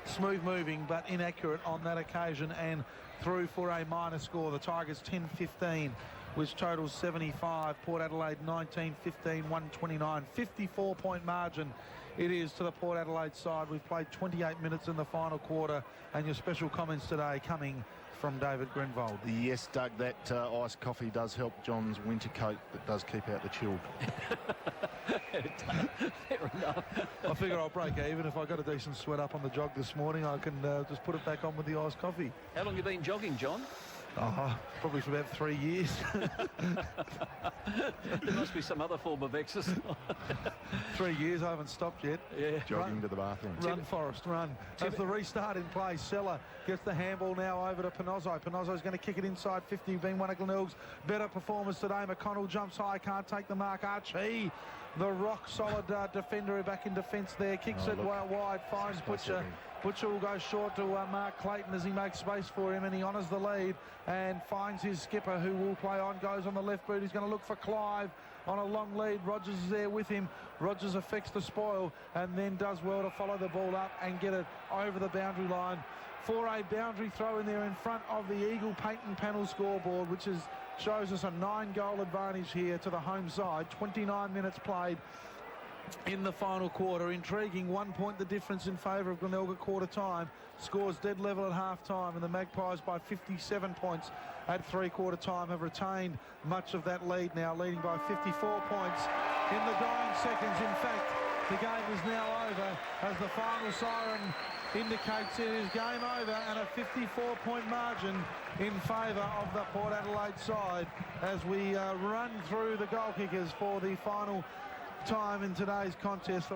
Smooth moving, but inaccurate on that occasion, and through for a minor score. The Tigers 10-15, which totals 75. Port Adelaide 19-15, 129. 54-point margin it is to the Port Adelaide side. We've played 28 minutes in the final quarter, and your special comments today coming from David Grenvold. Yes, Doug, that iced coffee does help John's winter coat, but does keep out the chill. Fair enough. I figure I'll break even. If I got a decent sweat up on the jog this morning, I can just put it back on with the iced coffee. How long have you been jogging, John? Oh, probably for about 3 years. There must be some other form of exercise. 3 years, I haven't stopped yet. Yeah. Jogging to the bathroom. Run, Forrest, run. That's the restart in play. Seller gets the handball now over to Panozzo. Panozzo's going to kick it inside 50, being one of Glenelg's better performers today. McConnell jumps high, can't take the mark. Archie, the rock-solid defender, back in defence there. Kicks it wide, finds Butcher. Butcher will go short to Mark Clayton as he makes space for him, and he honours the lead and finds his skipper, who will play on, goes on the left boot. He's going to look for Clive on a long lead. Rogers is there with him. Rogers affects the spoil and then does well to follow the ball up and get it over the boundary line for a boundary throw in there in front of the Eagle Paint and Panel scoreboard, which shows us a 9-goal advantage here to the home side. 29 minutes played in the final quarter. Intriguing. 1 point the difference in favour of Glenelg at quarter time. Scores dead level at half time, and the Magpies by 57 points at three-quarter time have retained much of that lead now, leading by 54 points in the dying seconds. In fact, the game is now over as the final siren indicates it is game over, and a 54-point margin in favour of the Port Adelaide side as we run through the goal kickers for the final time in today's contest.